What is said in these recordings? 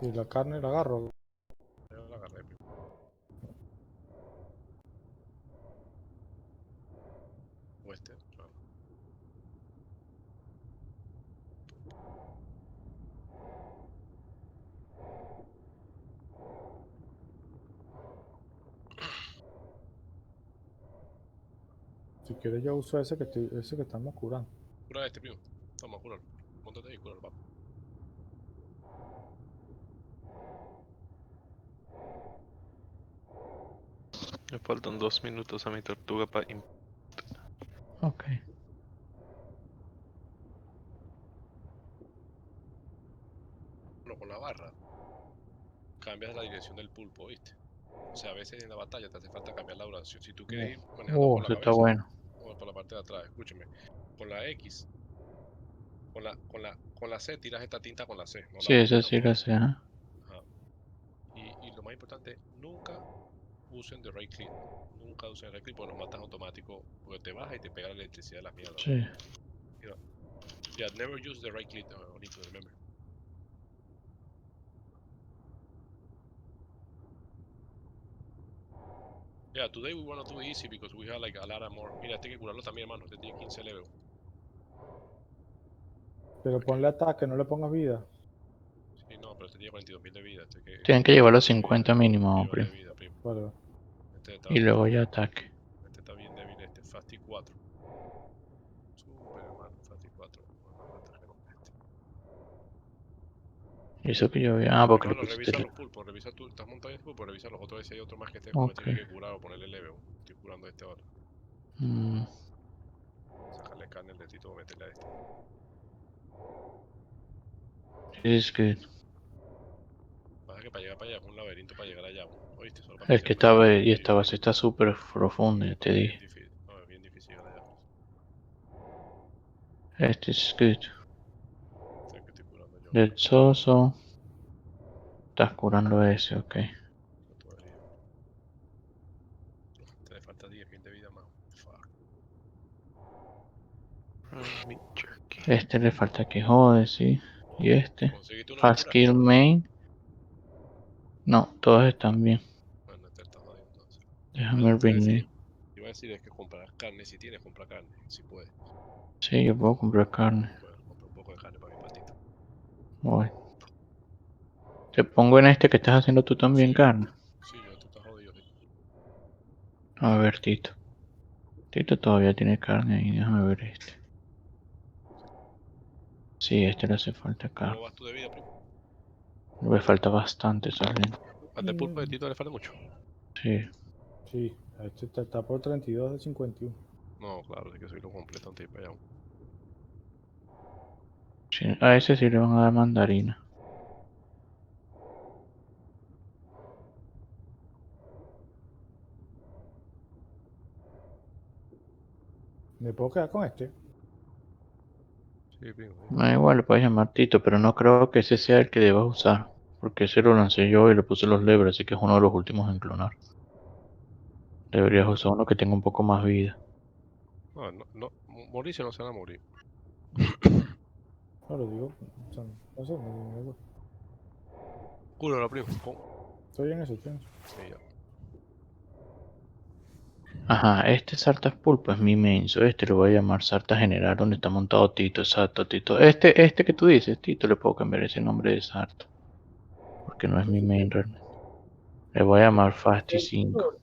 Y la carne la agarro. Yo la agarré, primo. O este, claro. Si quieres yo uso ese que estamos curando. Cura este, primo. Toma, cúralo. Móntate ahí y cúralo, papá. Me faltan 2 minutos a mi tortuga para... Ok. Bueno, con la barra cambias la dirección del pulpo, ¿viste? O sea, a veces en la batalla te hace falta cambiar la duración. Si tú quieres ir manejando por la Eso está cabeza bueno. o por la parte de atrás, escúchame. Con la X, con la C tiras esta tinta con la C, no la Sí, eso volteas. sí lo sé, ajá. Ajá. Y lo más importante, nunca usen de right click. Nunca usen right click porque los matas automático. Porque te baja y te pega la electricidad de las mierdas. Sí. You know? Yeah, never use the right click, Nico, remember. Yeah, today we want to do it easy because we have like a lot of more. Mira, este hay que curarlo también, hermano. Este tiene 15 level. Pero ponle ataque, no le pongas vida. Sí, no, pero este tiene 42.000 de vida. Tienen que llevar los 50 Hay que mínimo, llevarle primo. vida, primo. Vale. Y luego ya ataque. Este está bien débil, este. Fasti 4. Super, hermano. Fasti 4. Vamos a matar este. Y eso que yo había. Ah, porque le Hermano, pusiste. revisa los pulpos. Revisa tú. Estás montado en este pulpo. Revisa los otros. A ver si hay otro más que esté como Ok. tiene que curar o ponerle level. Estoy curando este ahora. Mm, Sacarle carne al de Tito o meterle a este. es que. Pasa que para llegar para allá es un laberinto para llegar allá. ¿Oíste? Solo para Es meter que por esa esta parte vez. es Y bien esta base difícil. está súper profunda, ya te Bien dije. difícil. No, es bien difícil llegar allá. Este es good. Este que estoy curando yo. Del soso. Estás curando ese, ok. No todo herido. Te le falta 10.000 de vida más. Fuck. Meat jerky. Este le falta que jode, sí. Y este. ¿Conseguiste uno que Fast curar? kill main. No, todos están bien. Bueno, este está jodido entonces. Déjame venir. Iba a decir es que comprar carne. Si tienes, compra carne. Si puedes. Sí, yo puedo comprar carne. Bueno, compra un poco de carne para mi patito. Voy. Te pongo en este que estás haciendo tú también Sí, carne. sí, yo esto está jodido. Sí. A ver, Tito. Tito todavía tiene carne ahí. Déjame ver este. Sí, este le hace falta ¿Cómo carne. vas tú de vida, primo? Le falta bastante, Solín. ¿Al del pulpo de Tito le falta mucho? Sí. Sí, este está por 32 de 51. No, claro, es que soy lo completo antes de ir para allá. Sí, a ese sí le van a dar mandarina. ¿Me puedo quedar con este? Sí, primo. Sí. Da igual, le puedes llamar Tito, pero no creo que ese sea el que debas usar. Porque ese lo lancé yo y le puse los lebres, así que es uno de los últimos en clonar. Deberías usar uno que tenga un poco más vida. No, no, no, morirse no se van a morir. No lo digo. O sea, no sé, me gusta. Cúralo, primo. Estoy en eso, estoy en eso. Sí, ya. Ajá, este Sartas Pulpo es mi menso. Este lo voy a llamar Sarta General, donde está montado Tito, exacto, Tito. Este que tú dices, Tito, le puedo cambiar ese nombre de Sarta. Porque no es mi main realmente. Le voy a llamar Fasti 5.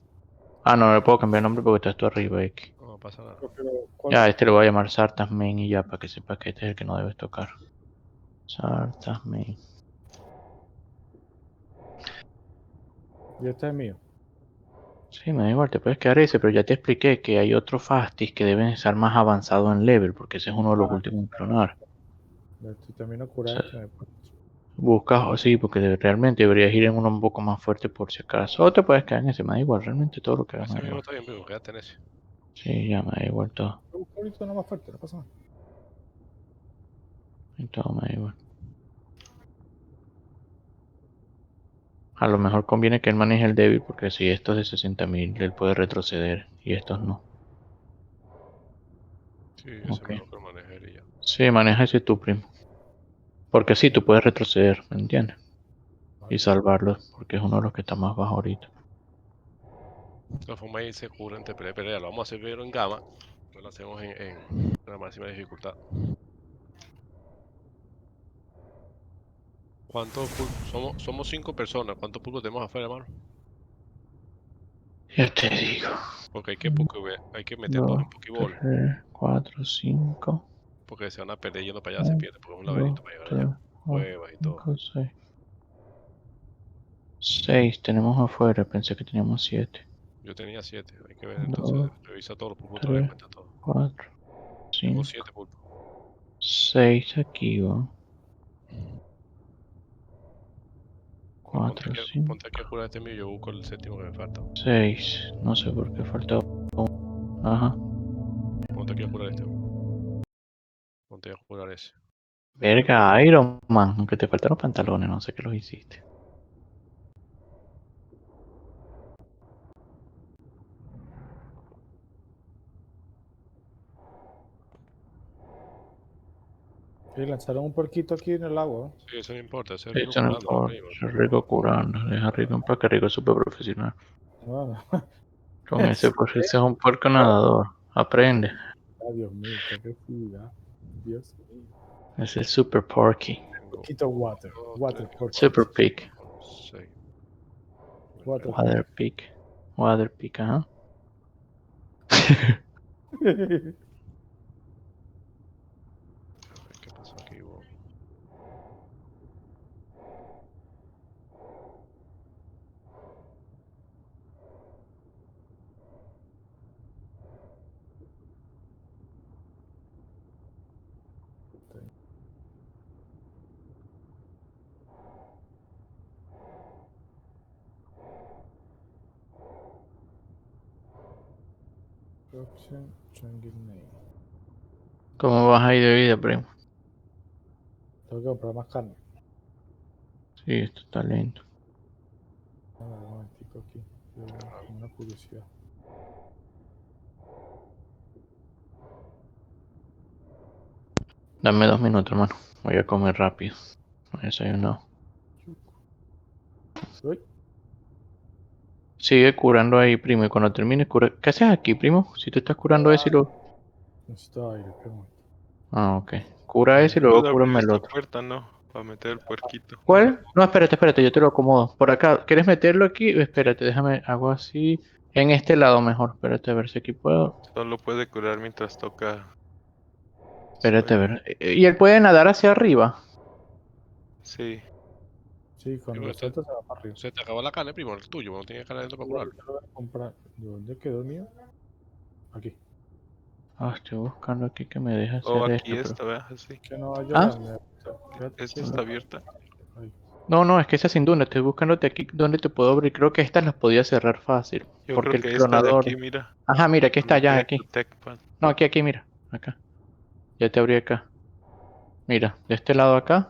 Ah, no, no le puedo cambiar el nombre porque está esto arriba, X. No pasa nada. Pero, ¿cuál? Ya, este le voy a llamar Sartas Main y ya, para que sepa que este es el que no debes tocar. Sartas Main. Y este es mío. Sí, me da igual, te puedes quedar ese, pero ya te expliqué que hay otros Fastis que deben estar más avanzados en level, porque ese es uno de los últimos en clonar. Este termino de O curar sea, este. buscas, o sí, porque realmente deberías ir en uno un poco más fuerte por si acaso. O te puedes quedar en ese, me da igual, realmente todo lo que hagas me Ese da mismo igual. está bien, primo. Quédate en ese. Sí, ya me da igual todo. Busco ahorita uno más fuerte, no pasa nada. Y todo me da igual. A lo mejor conviene que él maneje el débil, porque si estos de 60.000, él puede retroceder y estos no. Sí, ese es Ok. mejor que lo maneje él y ya. Sí, maneja ese tú, primo. Porque sí, tú puedes retroceder, ¿me entiendes? y salvarlo, porque es uno de los que está más bajo ahorita. De todas formas ahí se cubre entre pelea y pelea. Lo vamos a hacer primero en gamma. Después lo hacemos en la máxima dificultad. ¿Cuántos pulpos? Somos 5 personas. ¿Cuántos pulpos tenemos afuera, hermano? Ya te digo. Porque hay que meter 2 2, en Pokéball. 3, 4, 5. Porque se van a perder yendo para allá, se 1, pierde. Porque es un 2, laberinto para llegar 3, allá. 4, Cuevas y todo. 5, 6. 6 tenemos afuera, pensé que teníamos 7. Yo tenía 7. Hay que ver entonces. 2, Revisa todos los pulpos otra vez. 3, Cuenta todo. 4, Tengo 5, 7 pulpos. 6 aquí, va. Bueno, 4, 5, ponte aquí a curar este mío y yo busco el séptimo que me falta. 6. No sé por qué falta uno. Ajá. Ponte aquí a curar este. Ponte a curar ese. Verga, Iron Man. Aunque te faltaron pantalones, no sé qué los hiciste. Y lanzaron un puerquito aquí en el agua. Sí, eso no importa. Ese es rico Esto no curando. importa. Es rico curando. Deja rico un que rico es súper profesional. Bueno, Con ese, pues ese es un puerco nadador. Aprende. Dios mío, qué agresividad. Dios mío. Ese es super porky. Tengo Poquito water. 2, Water 3, porky. Super pig. 6. Water Water pig. Water pig, ajá. ¿Qué pasó aquí, bo? Option, jungle name. ¿Cómo vas ahí de vida, primo? Tengo que comprar más carne. Sí, esto está lento. A ver, un momentico aquí. Una curiosidad. Dame 2 minutos, hermano. Voy a comer rápido. No he desayunado. Uy, Sigue curando ahí, primo. Y cuando termines, cura. ¿Qué haces aquí, primo? Si te estás curando ese y lo. necesito aire, espera. Ah, ok. Cura ese y luego Puedo abrir cúrame el esta otro. puerta, ¿no? Para meter el puerquito. ¿Cuál? No, espérate, yo te lo acomodo. Por acá, ¿quieres meterlo aquí? Espérate, déjame, hago así. En este lado mejor. Espérate a ver si aquí puedo. Solo puede curar mientras toca Espérate a suelo. ver. ¿Y él puede nadar hacia arriba? Sí. Sí, Sí, cuando porque lo sueltas se va para arriba. se te acabó la carne, primo, el tuyo. No tienes carne dentro para Yo curarlo. lo voy a comprar. ¿De dónde quedó el mío? Aquí. Ah, estoy buscando aquí que me deje O hacer aquí esto, pero. esta, ¿verdad? Así. Que no vaya a Ah, dañar. Quédate Esta quieto. está abierta. Ahí. no, es que esa sin duda. Estoy buscándote aquí donde te puedo abrir. Creo que estas las podía cerrar fácil. Yo Porque creo el que esta de aquí, clonador. mira. Ajá, mira, aquí está, ya, Neglect to aquí. TechPad. No, aquí, mira. Acá. Ya te abrí acá. Mira, de este lado acá.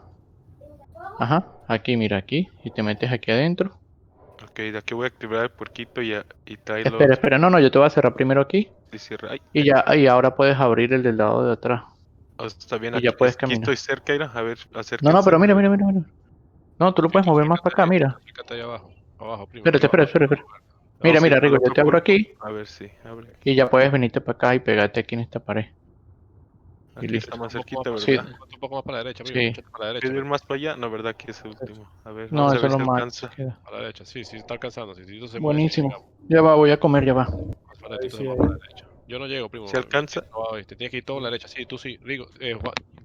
Ajá, aquí, mira, aquí. Y te metes aquí adentro. Ok, de aquí voy a activar el puerquito y trae Espera, los. espera, no, yo te voy a cerrar primero aquí. Y cierra. Ay, Y ay. ya, y ahora puedes abrir el del lado de atrás. Oh, está bien, Y ya aquí, puedes aquí estoy caminar. cerca, Ira. A ver, No, acérquense. pero A mira, ver. mira. No, tú lo puedes mover más para acá, mira. Acércate ahí abajo. Abajo, primo, Espérate, aquí abajo. espera. Oh, Mira, sí, mira, para el Rigo, yo otro te abro pulpo. aquí. A ver si abre. Y ya puedes venirte para acá y pegarte aquí en esta pared. Y Aquí está listo. más Un poco cerquita, más Sí, ¿verdad? para, un poco más para la derecha, primo. sí. Échate para la derecha, ¿Quiero ir primo. más para allá? No, ¿verdad? Que es el último. A ver, No, vamos a eso ver es lo si más que alcanza. queda. Para la derecha, sí, sí, está alcanzando. Si Tito se mueve, sí Buenísimo. llegamos. Ya va, voy a comer, ya va. Más para Ahí Tito sí, se ahí. mueve para la derecha. Yo no llego, primo. ¿Si alcanza? Te tienes que ir todo a la derecha. Sí, tú sí. Rigo,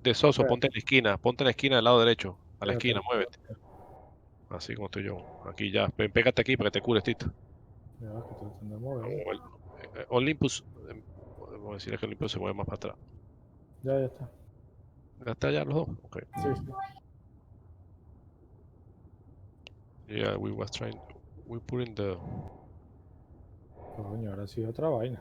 de Soso, Espera, ponte en la esquina. Ponte en la esquina del lado derecho. A la esquina, espérate. muévete. Así como estoy yo. Aquí ya. Pégate aquí para que te cures, Tito. Ya va, que tratando de Vamos mover. a mover. Olympus. Vamos a decirle que Olympus se mueve más para atrás. Ya está. ¿Ya está ya los dos? Ok. Sí, sí. Yeah, we was trying. We put in the. Coño, ahora sí es otra vaina.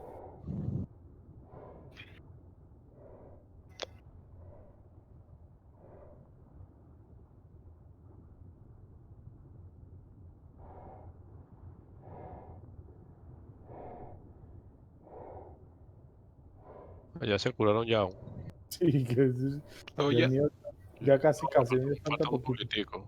Allá se curaron ya. Sí, que Oh, ya, ya. ya casi, no falta Falta un poquito. poquitico.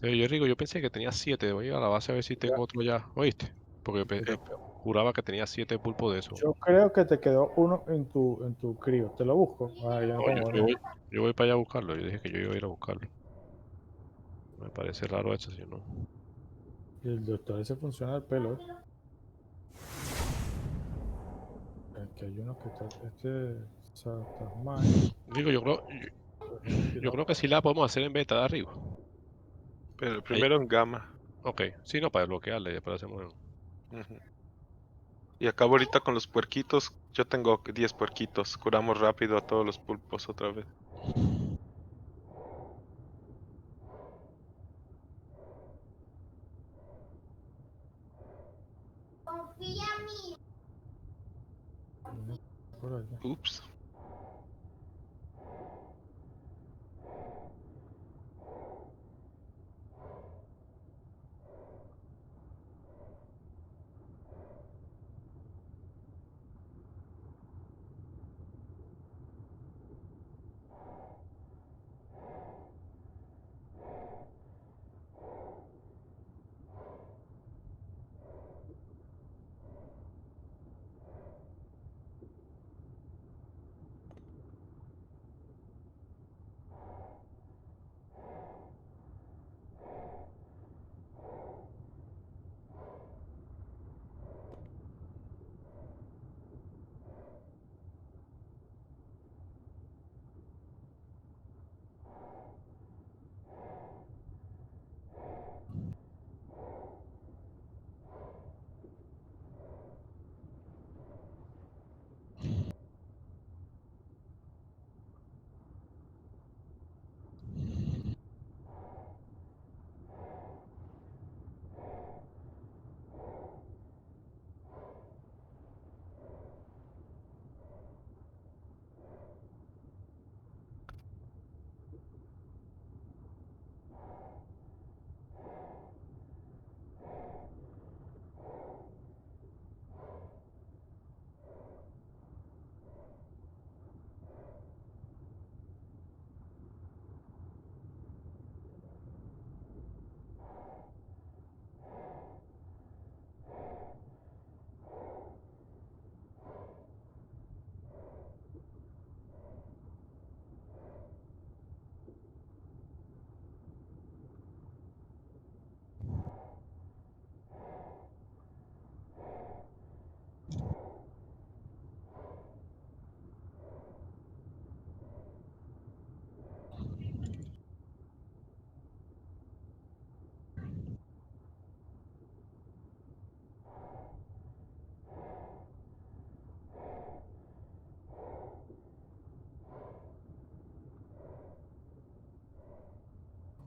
Yo digo, yo pensé que tenía 7. Voy a ir a la base a ver si tengo otro ya. ¿Oíste? Porque juraba que tenía 7 pulpos de eso. Yo creo que te quedó uno en tu crío. Te lo busco. Ah, yo no No, tengo bueno. yo voy para allá a buscarlo. Yo dije que yo iba a ir a buscarlo. Me parece raro eso, si no. Y el doctor ese funciona el pelo. Que hay uno que está. Este. Satasmine. Digo, yo creo que sí la podemos hacer en beta de arriba. Pero Ahí. primero en gamma. Ok, sí, no, para desbloquearle, después hacemos Ujú. Y acabo ahorita con los puerquitos. Yo tengo 10 puerquitos. Curamos rápido a todos los pulpos otra vez. Por allá. Ups.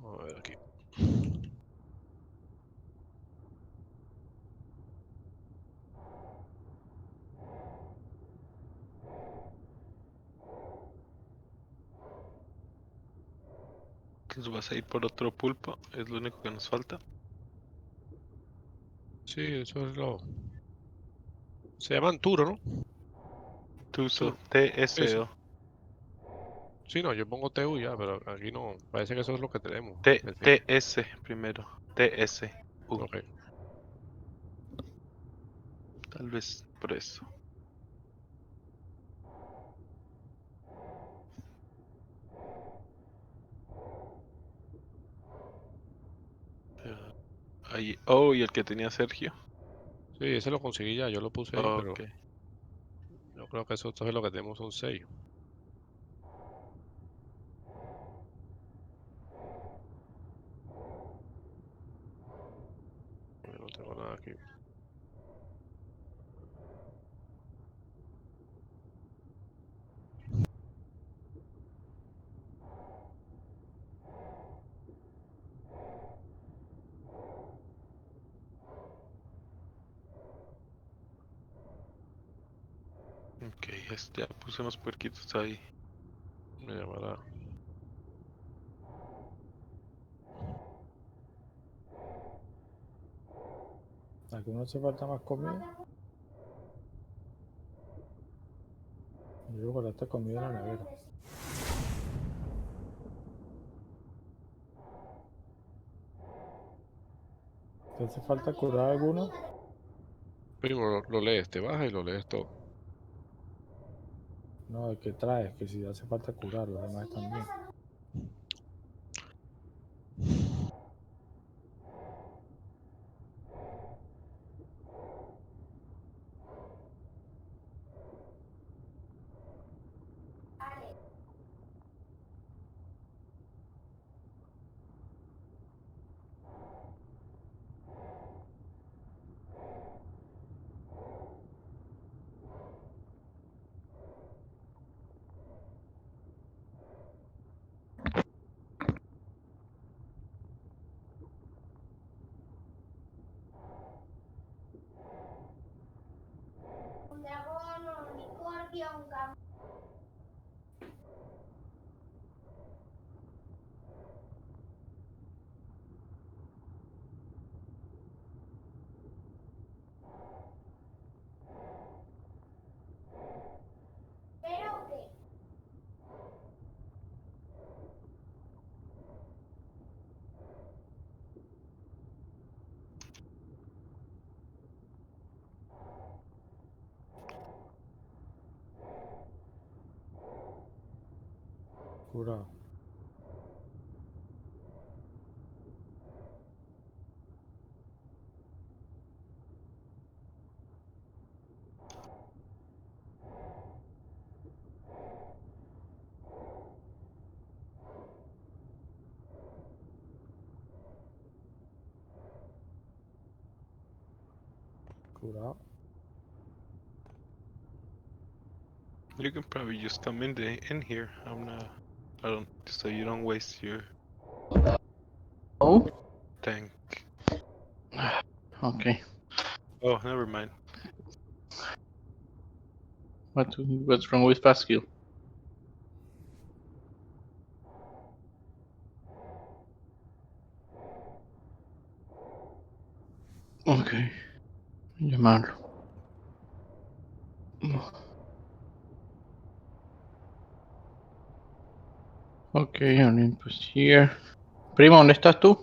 Vamos a ver aquí. Entonces vas a ir por otro pulpo. Es lo único que nos falta. Sí, eso es lo. Se llaman Turo, ¿no? Tuso. Turo. Sí, sí. TSO. Sí, no, yo pongo TU ya, pero aquí no. Parece que eso es lo que tenemos. Pensé que. TS primero. TS. Ok. Tal vez por eso. Ya. Ahí. Oh, y el que tenía Sergio. Sí, ese lo conseguí ya, yo lo puse ahí, pero Ok. yo creo que eso entonces lo que tenemos son 6. No tengo nada aquí. Ok, ya puse unos puerquitos ahí. Me llamará. ¿Aquí no hace falta más comida? Yo con esta comida en la nevera. ¿A ¿Te hace falta curar alguno? Primo, lo lees, te bajas y lo lees todo. No, el que traes, que si hace falta curar, los demás también. Curado. Curado. You can probably just come in here. I don't, so you don't waste your Oh, tank. okay. Oh, never mind. What's wrong with Pascal? Okay. Llamarlo. Okay, Olympus here. Primo, ¿dónde estás tú?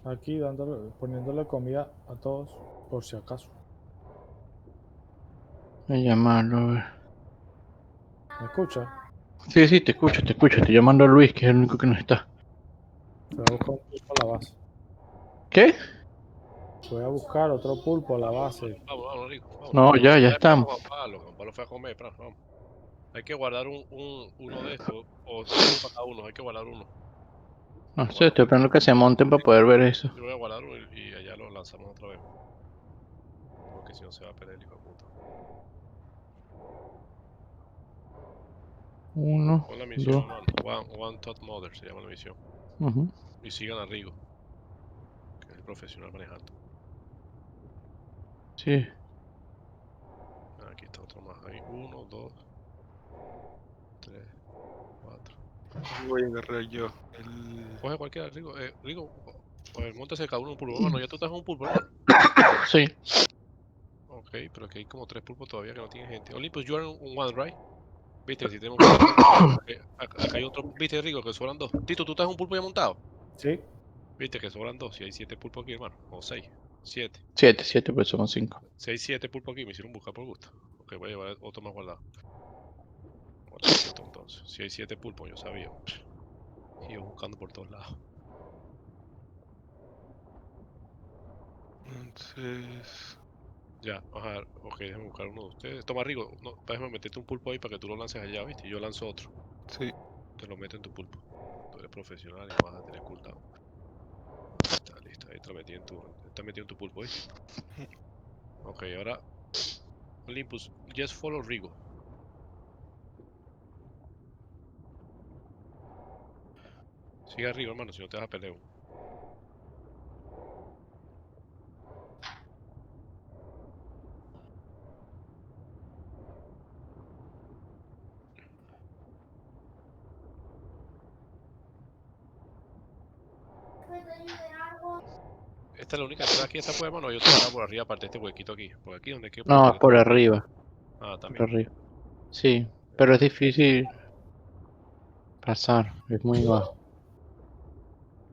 Aquí poniéndole comida a todos, por si acaso. Voy a llamarlo, a ver. ¿Me escucha? Sí, te escucho. Estoy llamando a Luis, que es el único que no está. Voy a buscar un pulpo a la base. ¿Qué? Voy a buscar otro pulpo a la base. Vamos, Rico, vamos. No, ya Dale, pues, estamos. Juan Pablo fue a comer, vamos. Hay que guardar uno de estos, o uno para cada uno, hay que guardar uno. No sé, estoy esperando que se monten para poder ver eso. Yo voy a guardar uno y allá lo lanzamos otra vez. Porque si no se va a perder el hijo de puta. Uno, Pon la misión, dos. hermano. One Tot Mother se llama la misión. Ujú. Y sigan a Rigo, que es el profesional manejando. Sí. Aquí está otro más ahí. 1, 2, 3, 4. Voy a agarrar yo el... Coge cualquiera, Rigo. Rigo, móntese cada uno un pulpo, hermano. Ya tú estás en un pulpo, hermano. Sí. Ok, pero aquí hay como 3 pulpos todavía que no tienen gente. Olympus, you are un one, right? Viste, si tenemos que lanzar otro. Acá hay otro. Viste, Rigo, que sobran 2. Tito, ¿tú estás en un pulpo ya montado? Sí, Viste que sobran 2. Si hay 7 pulpos aquí, hermano. O 6. 7. Siete, pues somos 5. 6, 7 pulpos aquí. Me hicieron buscar por gusto. Ok, voy a llevar otro más guardado. Otro quieto entonces. Si hay 7 pulpos, yo sabía. Y yo buscando por todos lados. Entonces... Ya, vamos a ver. Ok, déjame buscar uno de ustedes. Toma, Rigo. No, déjame meterte un pulpo ahí para que tú lo lances allá, ¿viste? Y yo lanzo otro. Sí. Te lo meto en tu pulpo. Tú eres profesional y no vas a tener cooldown. Ahí está, listo. Ahí te lo metí en tu, está metido en tu pulpo, ¿viste? Ok, ahora Olympus, just follow Rigo. Sigue arriba, hermano, si no te vas a perder uno. Esta es la única entrada aquí, esta puede, hermano. Hay otra entrada por arriba, aparte de este huequito aquí. Por aquí donde hay que No, poner. por arriba. Ah, Por también. arriba. Sí, pero es difícil pasar. Es muy bajo.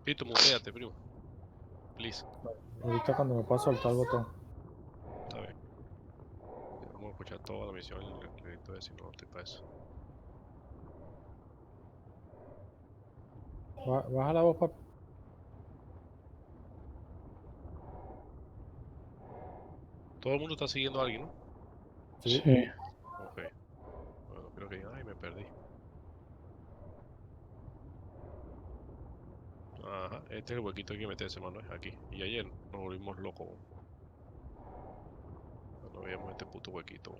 Pito, muteate, primo. please. Ahorita cuando me paso saltar el botón. Está bien. Vamos a escuchar toda la misión, el grito ese, no estoy para eso. Baja la voz, papi. Todo el mundo está siguiendo a alguien, ¿no? Sí. Sí. Ok. Bueno, creo que... Ay, me perdí. Ajá, este es el huequito que hay que meterse, mano, es aquí. Y ayer nos volvimos locos. Cuando veíamos este puto huequito.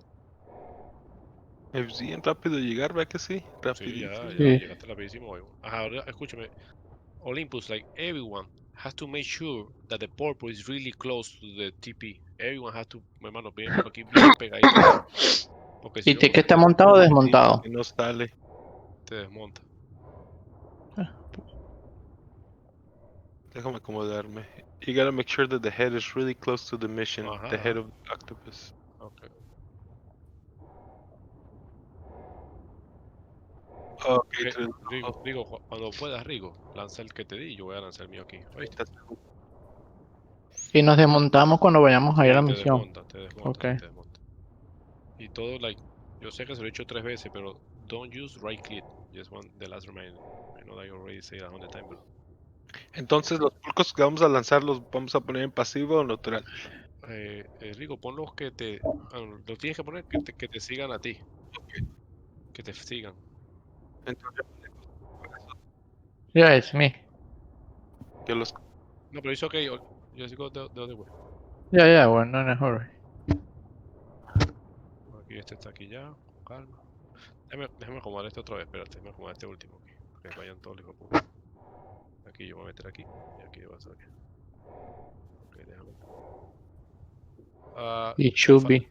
Es bien rápido llegar, ¿verdad que sí? Sí, Rapidísimo. ya Sí. llegaste rapidísimo. Güey. Ajá, ahora escúchame. Olympus, like everyone has to make sure that the purple is really close to the TP. Everyone has to, hermano, bien por aquí bien pegadito a eso. Porque si ¿Y no, que cuando está montado o Sí, desmontado? que no sale. te desmonta. Déjame acomodarme. You gotta make sure that the head is really close to the mission. Ajá, The head ajá. of the octopus. Ok. Ok, Ok, Rigo, cuando puedas, Rigo, lanza el que te di y yo voy a lanzar el mío aquí. ¿Oíste? Y nos desmontamos cuando vayamos a ir a la Sí, te misión. desmonta, Ok. sí, te desmonta. Y todo, like, yo sé que se lo he hecho 3 veces, pero don't use right click. Just one, the last remain. I know that you already say that 100 times, pero... Entonces, los pulcos que vamos a lanzar los vamos a poner en pasivo o neutral. Rigo, pon los que te... los tienes que poner que te sigan a ti. Que te sigan. Entonces, Yeah, it's me. que los No, pero dice ok, yo sigo de other way. Yeah, we're not in a hurry. Aquí este está aquí ya, con calma. Déjame acomodar este otra vez, espérate, déjame acomodar este último aquí. Que vayan todos los hijos de puta. Aquí yo voy a meter aquí y aquí yo voy a sacar. Ok, déjame. It should be.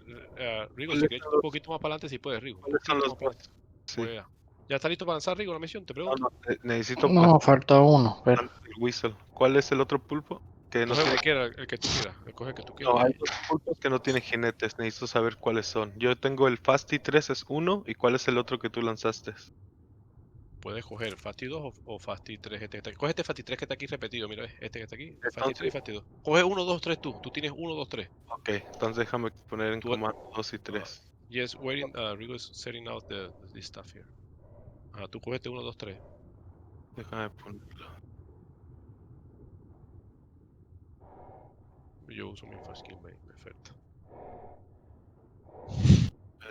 Rigo, si ¿cuáles quieres son un los, poquito más para adelante, si puedes, Rigo. Un cuáles son poquito los más para dos? adelante. Sí. Voy allá. ¿Ya está listo para lanzar, Rigo, la misión? Te No, pregunto. necesito No, falta uno. Pero el whistle. ¿Cuál es el otro pulpo? Que no Coge tiene. cualquiera, el que tú quieras. Coge el que tú No, quieras. hay dos pulpos que no tienen jinetes. Necesito saber cuáles son. Yo tengo el Fasti 3 es uno. ¿Y cuál es el otro que tú lanzaste? Puedes coger Fasti 2 o Fasti 3. Este que está aquí. Coge este Fasti 3 que está aquí repetido. Mira, este que está aquí. Fasti 3 y Entonces, Fasti 2. Coge 1, 2, 3 tú. Tú tienes 1, 2, 3. ok. Entonces déjame poner en Tú, comando 2 y ah, 3. yes, waiting. Rigo is setting out this stuff here. Ajá, tú cogete 1, 2, 3. Déjame ponerlo. Yo uso mi Fast Skill Perfecto.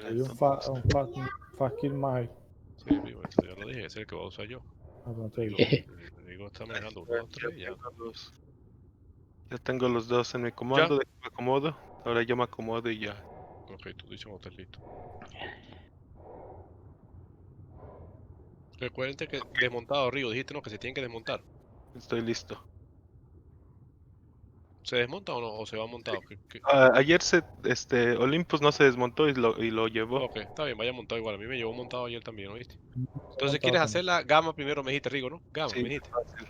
Hay un fast kill más ahí. Sí, Rigo, eso ya lo dije. Ese es el que voy a usar yo. Ah, no te Rigo, digo. Rigo está manejando 1, 2, 3. Ya. Ya tengo los dos en mi Ya. comando. Me acomodo. Ahora yo me acomodo y ya. Ok, tú dices cuando estés listo. Recuerden que desmontado, Rigo. Dijiste no, que se tienen que desmontar. Estoy listo. ¿Se desmonta o no? ¿O se va montado? Ayer Olympus no se desmontó y lo llevó. Ok, está bien, vaya montado igual. A mí me llevó montado ayer también, ¿no viste? Está Entonces, montado ¿quieres también. hacer la gama primero? Me dijiste, Rigo, ¿no? Gama, Sí, me dijiste. fácil.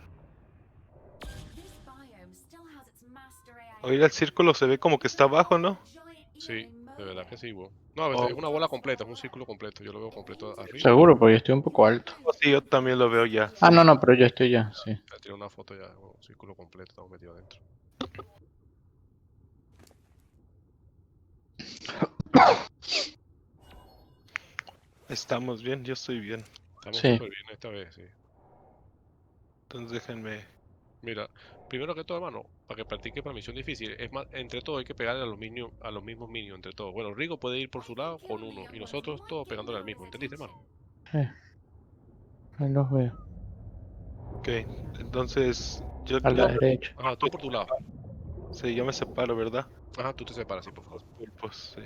This biome still has its master AI. Oír el círculo se ve como que está abajo, ¿no? Sí, de verdad que sí, weón. No, Oh. es una bola completa, es un círculo completo. Yo lo veo completo arriba. seguro, porque yo estoy un poco alto. Sí, yo también lo veo ya. Ah, Sí. no, pero yo estoy ya, sí. Tiene una foto ya, un círculo completo, estamos metidos adentro. Estamos bien, yo estoy bien. Estamos Sí. súper bien esta vez, sí. Entonces déjenme. Mira, primero que todo, hermano, para que practique para misión difícil, es más, entre todos hay que pegarle a los mismos minions, entre todos. Bueno, Rigo puede ir por su lado con uno, y nosotros todos pegándole al mismo, ¿entendiste, hermano? Sí. Ahí los veo. Ok, entonces yo A la derecha. Ajá, tú por tu lado. Sí, yo me separo, ¿verdad? Ajá, tú te separas, sí, por favor. Pulpos, sí.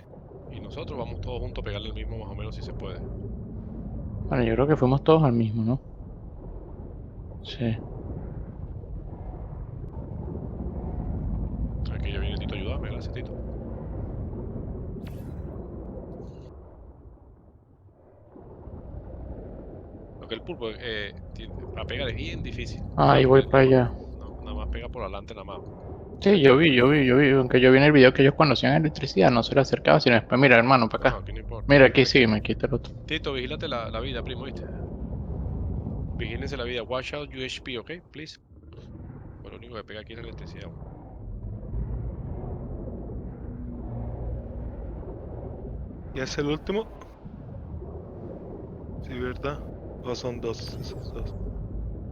Y nosotros vamos todos juntos a pegarle al mismo más o menos si se puede. Bueno, yo creo que fuimos todos al mismo, ¿no? Sí. Aquí ya viene Tito a ayudarme, gracias Tito. Lo que el pulpo para pegar es bien difícil. Ahí voy para allá. Nada más pega por adelante nada más. Sí, yo vi. Aunque yo vi en el video que ellos cuando hacían electricidad no se le acercaban, sino después, mira, hermano, para No, acá. aquí no importa. Mira, aquí sí, me quita el otro. Tito, vigílate la vida, primo, ¿viste? Vigílense la vida. Watch out UHP, ¿ok? Please. Pues lo único que pega aquí es la electricidad. ¿Ya es el último? Sí, ¿verdad? O son dos, esos dos.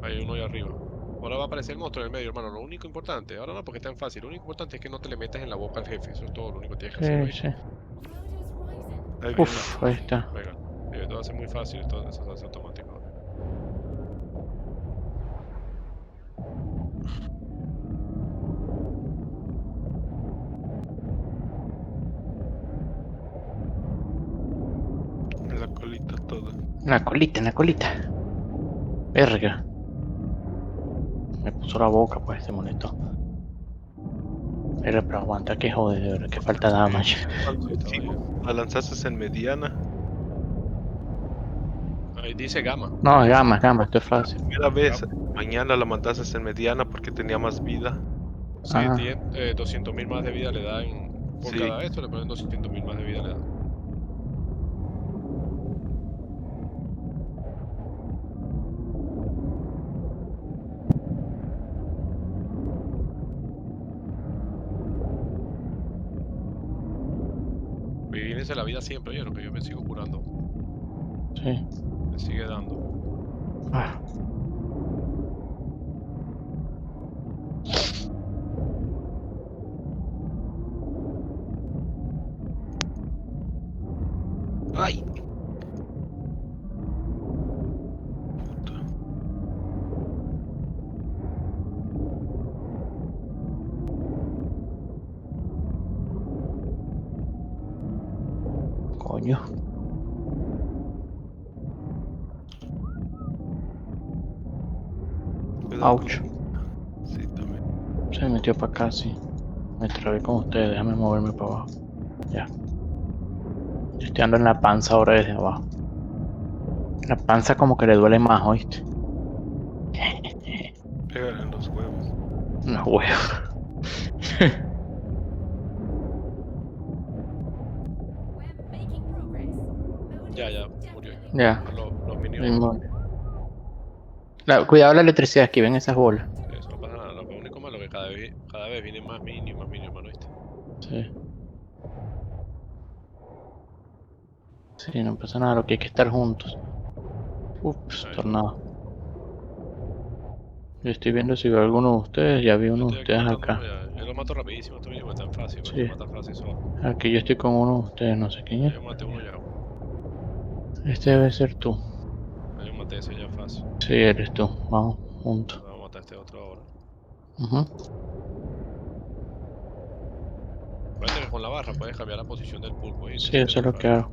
Hay uno ahí arriba. Ahora va a aparecer el monstruo en el medio, hermano. Lo único importante, ahora no porque es tan fácil, lo único importante es que no te le metas en la boca al jefe. Eso es todo lo único que tienes que hacer, Sí, ¿oíste? sí. Load is rising. Ahí Ahí viene. está. Uf, ahí está. Venga. Esto va a ser muy fácil, esto se hace automático ahora. En la colita todo. En la colita, en la colita. Verga. Me puso la boca, pues, este molesto. Pero aguanta que jode, de verdad que falta damage. Sí, estaba bien. La lanzaste en mediana. Ahí dice gamma. No, gama, esto es fácil. Primera vez, mañana la mandaste en mediana porque tenía más vida. Sí, Ah. tiene 200.000 más de vida le dan. Por Sí. cada esto le ponen 200.000 más de vida le dan. Vivírense la vida siempre, oye, lo que yo me sigo curando. Sí. Me sigue dando. Ah. ¡Ay! Coño. Cuidado Ouch. Sí, también. Se metió para acá, sí. Me trabé con ustedes, déjame moverme para abajo. Ya. Yo estoy andando en la panza ahora desde abajo. La panza como que le duele más, ¿oíste? Pégale en los huevos. No huevo. We're making progress. Load Ya, is ya, murió. definitely Ya. Los minions. Inmune. Cuidado la electricidad, aquí ven esas bolas. Eso no pasa nada. Lo único malo es que cada vez vienen más minions, hermano, ¿viste? Sí. Sí, no pasa nada, lo que hay que estar juntos. Ups, Ahí. tornado. Yo estoy viendo si veo alguno de ustedes, ya vi Yo uno de estoy aquí ustedes matando acá. uno ya. Yo lo mato rapidísimo, esto mismo es tan fácil, Sí. cualquier mata fácil solo. Aquí yo estoy con uno de ustedes, no sé quién es. Yo maté uno ya. Este debe ser tú. Yo maté ese ya fácil. Sí, eres tú. Vamos, juntos. Vamos a matar a este otro ahora. Ujú. Acuérdate que con la barra puedes cambiar la posición del pulpo, ¿viste? Sí, eso es lo que hago.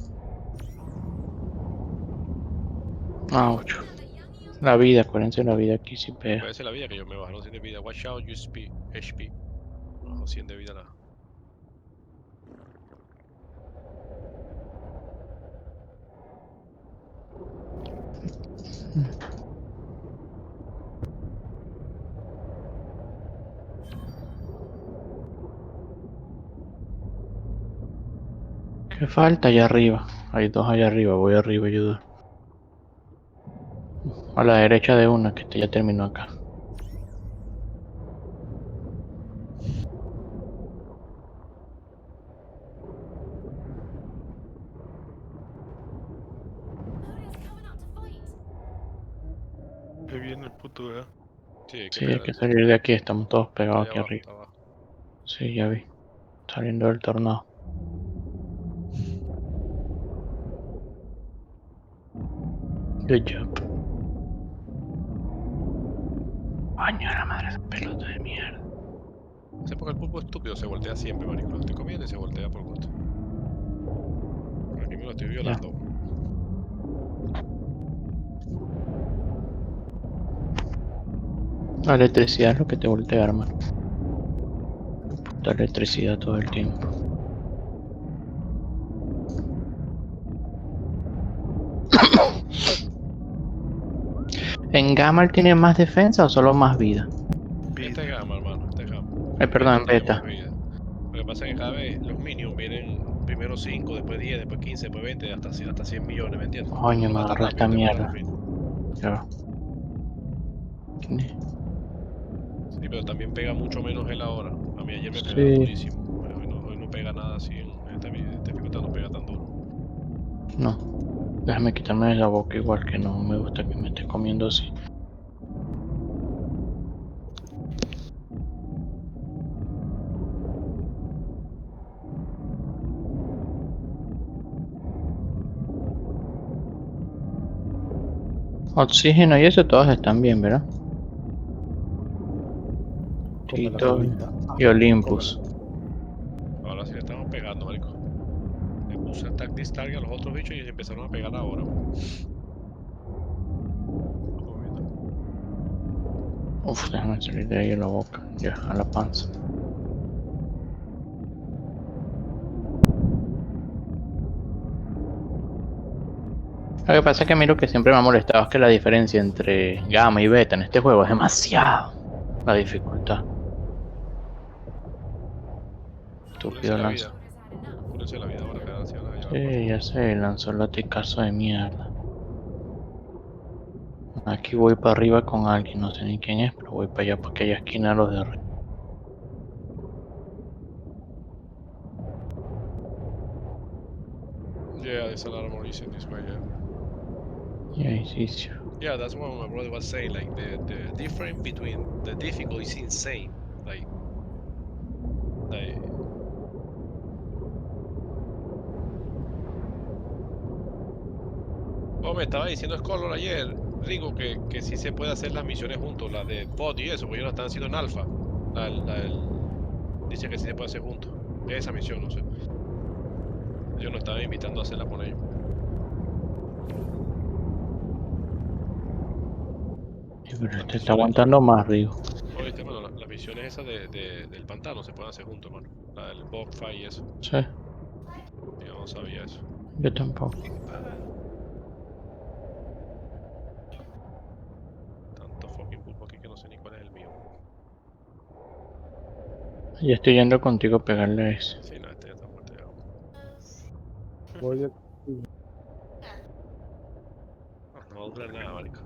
Ouch. La vida, acuérdense la vida aquí si pega. Puede ser la vida que yo me bajaron 100 de vida. Watch out, you HP. Me bajó 100 de vida la. ¿Qué falta allá arriba? Hay dos allá arriba, voy arriba a ayudar. A la derecha de una, que este ya terminó acá. Load is coming out to fight. Ahí viene el puto, ¿verdad? Sí, hay que Sí, hay pegar que el salir de aquí, estamos todos Está pegados ahí aquí abajo, arriba. está abajo. Sí, ya vi. Saliendo del tornado. Good job. Baño a la madre esa pelota de mierda. No sé por qué el pulpo estúpido se voltea siempre, marico. Lo estoy comiendo y se voltea por gusto. Por aquí me lo estoy violando. La electricidad es lo que te voltea, hermano. Puta electricidad todo el tiempo. ¿En Gamma tiene más defensa o solo más vida? Este es gamma, hermano. Este es gamma. Perdón, en tiene beta. más vida. Lo que pasa es que cada vez los minions vienen primero 5, después 10, después 15, después 20, hasta 100 millones, ¿me entiendes? Coño, Uno me mata agarró esta rápido, te mata mierda. los minions. Ya va. Sí, pero también pega mucho menos él ahora. A mí ayer me pegaba Sí. durísimo. Hoy no pega nada así. En esta dificultad no pega tan duro. No. Déjame quitarme de la boca igual que no me gusta que me estés comiendo así. Oxígeno y eso todos están bien, ¿verdad? Come la Tito colita. y Olympus. Ahora sí le estamos pegando, marico. Le puse attack this target a los otros bichos y se empezaron a pegar ahora. Vamos viendo. Uf, déjame salir de ahí a la boca. Ya, a la panza. Lo que pasa es que a mí lo que siempre me ha molestado es que la diferencia entre gamma y beta en este juego es demasiado. La dificultad. Cúrense Estúpido la lanza. vida. Cúrense la vida ahora que ahora sí van a llevar Sí, ya sé, lanzó el laticazo de mierda. Aquí voy para arriba con alguien, no sé ni quién es, pero voy para allá para aquella esquina de los de arriba. Yeah, there's a lot of more easy this way, yeah. Y ahí sí, sí. Yeah, that's what my brother was saying. Like the difference between the difficult is insane. Like oh, me estaba diciendo Scholar ayer, Rico, que sí se puede hacer las misiones juntos, las de bot y eso, porque ellos la están haciendo en alfa. Dice que sí se puede hacer juntos. Esa misión, no sé. Ellos nos estaban invitando a hacerla con ellos. Sí, pero Las este está misiones, aguantando más, Rigo. oíste, mano, las misiones esas del pantano se pueden hacer juntos, mano. La del bot fight y eso. Sí, Yo no sabía eso. yo tampoco. Tanto fucking pulpo aquí que no sé ni cuál es el mío. Ya estoy yendo contigo a pegarle a ese. Sí, no, este ya está muerto ya. Voy de... No va a durar nada, marico.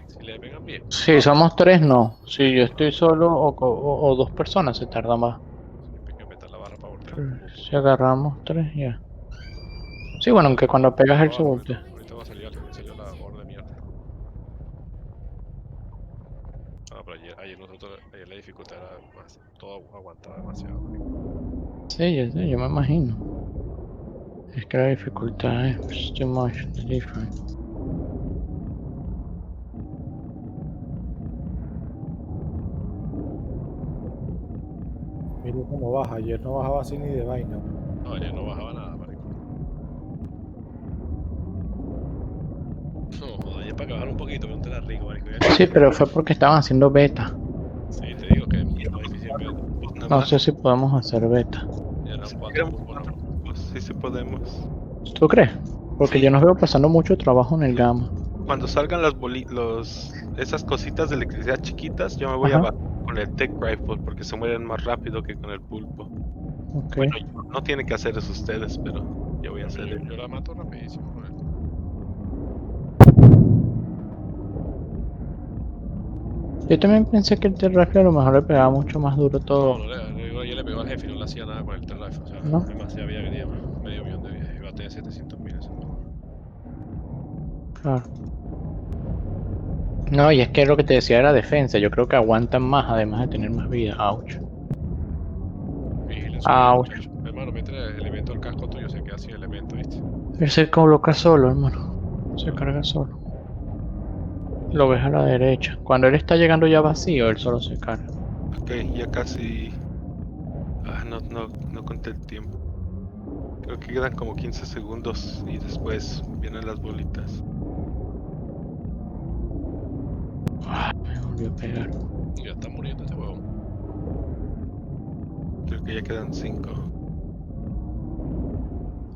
Si le pegan bien. Si somos tres, no. Si yo estoy solo o dos personas, se tarda más. Siempre hay que meter la barra para voltear. Pero si agarramos tres, ya. Sí, bueno, aunque cuando pegas el se voltea. Ahorita va a salir alguien, me salió la gorda de mierda. Ah, pero ayer la dificultad era más, todo aguantaba demasiado, marico. Sí, ya sé, yo me imagino. Es que la dificultad es too much different. Mira cómo baja. Ayer no bajaba así ni de vaina. No, ayer no bajaba nada, marico. No, joder, ayer para que bajara un poquito, que no te la rico, marico. Sí, pero fue porque estaban haciendo beta. Sí, te digo que es más difícil ver. Nada No más. sé si podemos hacer beta. Ya eran Si 4 queremos pulpos, cuatro ¿no? pulpos, sí, sí podemos. ¿Tú crees? Porque Sí. yo nos veo pasando mucho trabajo en el gamma. Cuando salgan esas cositas de electricidad chiquitas, yo me voy a Ajá. bajar con el Tech Rifle porque se mueren más rápido que con el pulpo. Ok. Bueno, no tienen que hacer eso ustedes, pero yo voy a hacer Yo la mato rapidísimo con él. Yo también pensé que el T-Rifle a lo mejor le pegaba mucho más duro todo. No, yo le pegó al jefe y no le hacía nada con el T-Rifle. O sea, ¿No? demasiada vida que tenía, medio millón de vidas. Y bate de 700.000 ese juego. Claro. No, y es que lo que te decía era defensa. Yo creo que aguantan más, además de tener más vida. Ouch. Vigilen su vida, Ouch. muchachos. Hermano, mete el elemento al casco tuyo, se queda sin elemento, ¿viste? Él se coloca solo, hermano. Se carga solo. Lo ves a la derecha. Cuando él está llegando ya vacío, él solo se carga. Ok, ya casi. No conté el tiempo. Creo que quedan como 15 segundos y después vienen las bolitas. Ah, me volvió a pegar. Ya está muriendo este huevón. Creo que ya quedan 5.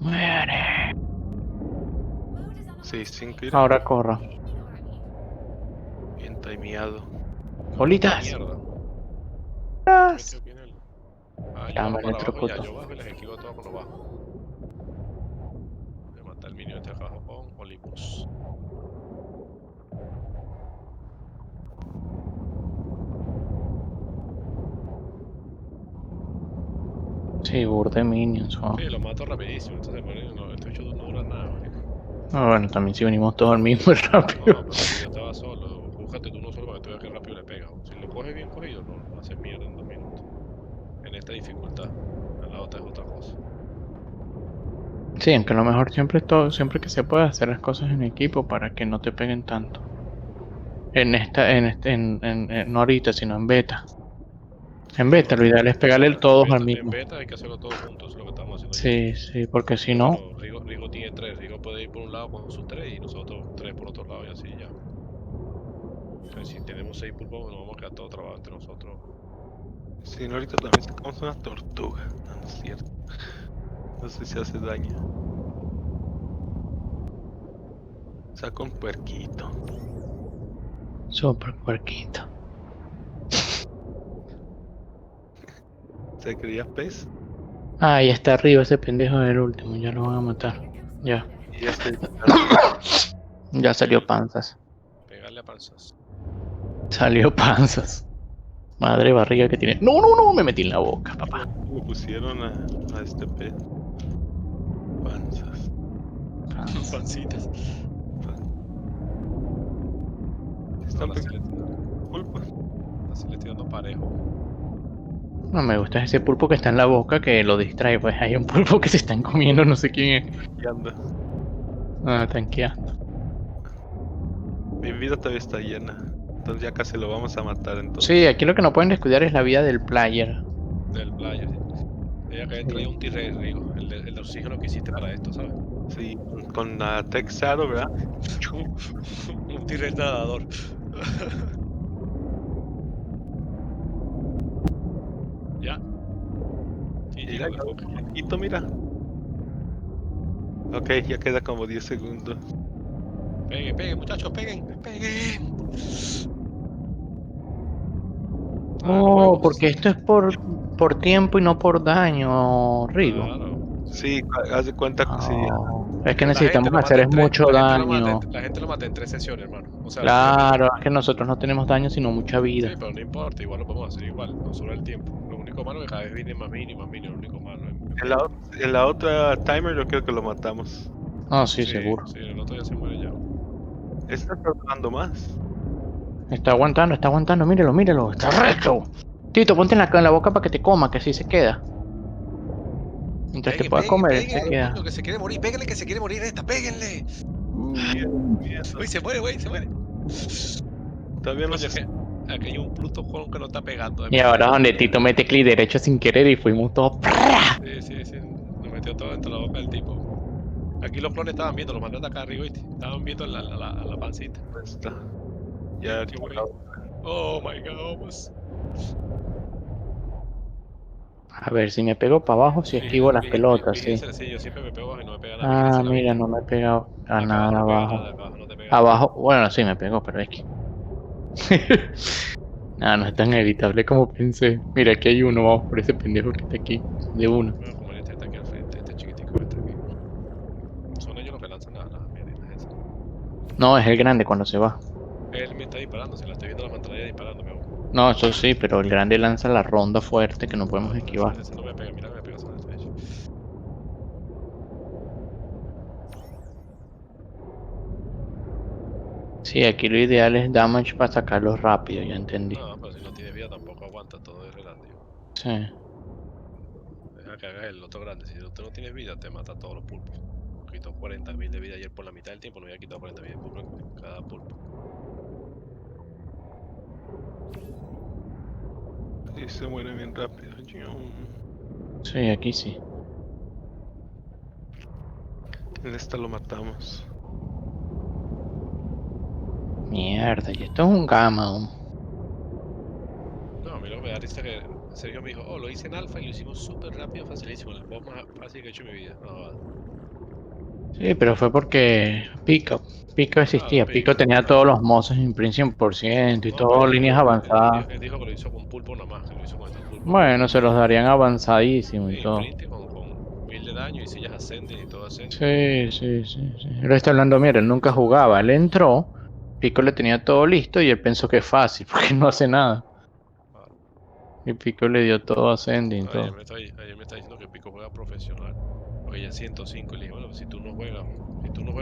Muere. Sí, 5. Ahora corra. Bien timeado. Bolitas. Mierda. Bolitas. Metió bien el... Ah, yo Ya bajo me para abajo ya. electrocutó. Yo bajo y les esquivo todo cuando bajo. Voy a matar el minion este acá abajo con Olympus. Sí, burde minions, Sí, lo mato rapidísimo. Entonces, estos bichos no duran nada, marico. Ah, bueno, también si venimos todos al mismo es rápido. No, pero si yo estaba solo, búscate tú uno solo para que tú veas que rápido le pega. Si lo coges bien cogido, lo haces mierda en 2 minutos. En esta dificultad. En la otra es otra cosa. Sí, aunque a lo mejor siempre todo, siempre que se pueda hacer las cosas en equipo para que no te peguen tanto. No ahorita, sino en beta. En beta, lo ideal es pegarle todos al En mismo. beta hay que hacerlo todos juntos, eso es lo que estamos haciendo yo y Sí, tú. sí, porque si Porque no, claro, Rigo tiene 3, Rigo puede ir por un lado con sus 3 y nosotros 3 por otro lado y así ya. Entonces si tenemos 6 pulpos nos vamos a quedar todos trabados entre nosotros. Si no, ahorita también sacamos una tortuga. No, no es cierto. No sé si hace daño. Saca un puerquito. super puerquito. ¿Se creía pez? Ah, ahí está arriba ese pendejo del último, ya lo van a matar. Ya, Y ya se ya salió panzas. Pegarle a panzas. Salió panzas. Madre barriga que tiene. No, no, no, me metí en la boca, papá. le pusieron a este pez. Panzas. Panzas. Pancitas. Están Ahora sí pegando pulpos. así le estoy dando parejo. No me gusta ese pulpo que está en la boca que lo distrae, pues hay un pulpo que se están comiendo, no sé quién es. Y anda. Ah, tanqueando. Mi vida todavía está llena. Entonces ya casi lo vamos a matar entonces. Sí, aquí lo que no pueden descuidar es la vida del player. Del player. Ella que Sí. traía un T-Rex, Rigo. El de oxígeno que hiciste para esto, ¿sabes? Sí, con la Texaro, ¿verdad? Un T-Rex nadador. Ya. Sí, Mira, con el foque. poquito, mira. Ok, ya queda como 10 segundos. Peguen, peguen, muchachos, peguen, peguen. Ah, los Oh, huevos. porque esto es por tiempo y no por daño, Rigo. Claro. Sí, haz de cuenta que sí. Oh, es que La gente necesitamos lo mata hacer en es 3, mucho daño. la gente lo mata en 3 sesiones, hermano. O sea, los 3 Claro, minutos. es que nosotros no tenemos daño sino mucha Sí, vida. pero no importa, igual lo podemos hacer igual, no solo el tiempo. Lo único malo es que cada vez viene más mini, lo único malo. En la otra timer yo creo que lo matamos. Ah, sí, seguro. Sí, el otro ya se muere ya. Este está durando más. Está aguantando, míralo, míralo, está recto. Tito, ponte en la boca para que te coma, que así se queda. Mientras te puedas comer, se queda. Coño, que se quiere morir, péguenle que se quiere morir esta, péguenle. Mierda. Uy, se muere, güey, se muere. Todavía no Coño, se... aquí hay un Pluto Juan que no está pegando. Y ahora donde Tito mete clic derecho sin querer y fuimos todos. Sí, nos metió todo dentro de la boca del tipo. Aquí los clones estaban viendo, los mandé hasta acá arriba, ¿viste? Estaban viendo la pancita. está. Ya, Qué bueno. Oh my god, pues. A ver, si me pego para abajo, si esquivo las pelotas, sí. Sí, yo siempre me pego y no me pega nada. Ah, mira, no me he pegado a Acá nada no pega abajo. nada, acá no te pega nada. Abajo, bueno, sí me pegó, pero es que. Nada, no es tan evitable como pensé. Mira, aquí hay uno, vamos por ese pendejo que está aquí, de uno. Bueno, como este está aquí al frente, este chiquitico que está aquí. Son ellos los que lanzan las mierditas esas. No, es el grande cuando se va. Él me está disparando, se la estoy viendo la pantalla disparando, mi amor. No, eso sí, pero el grande lanza la ronda fuerte que no podemos esquivar. Ese no me pega, mira que me pega sobre el pecho. Sí, aquí lo ideal es damage para sacarlos rápido, ya entendí. No, pero si no tienes vida tampoco aguanta, todo es relativo. Sí. Deja que hagas el otro grande, si tú no tienes vida te mata a todos los pulpos. Nos quitó 40.000 de vida ayer por la mitad del tiempo, nos había quitado 40.000 de pulpo en cada pulpo. Y se muere bien rápido. Sí, aquí sí. En esta lo matamos. Mierda, y esto es un gamma. No, a mí lo que me da risa que Sergio me dijo, oh, lo hice en alfa y lo hicimos súper rápido, facilísimo, el boss más fácil que he hecho en mi vida. No, Sí, pero fue porque Pico existía. Pico. Pico tenía todos los mozos en print 100% y no, todas pero líneas avanzadas. él dijo que lo hizo con pulpo nada más, que lo hizo con estos pulpos. Bueno, se los darían avanzadísimo y Sí, todo. Sprint con 1000 de daño y sillas ascenden y todo ascenden. Sí. Él está hablando, mira, él nunca jugaba. Él entró, Pico le tenía todo listo y él pensó que es fácil, porque no hace nada. Claro. Y Pico le dio todo ascending y Ayer todo. me está diciendo que Pico juega profesional. Oye, 105. Y le dije, bueno, si tú no juegas,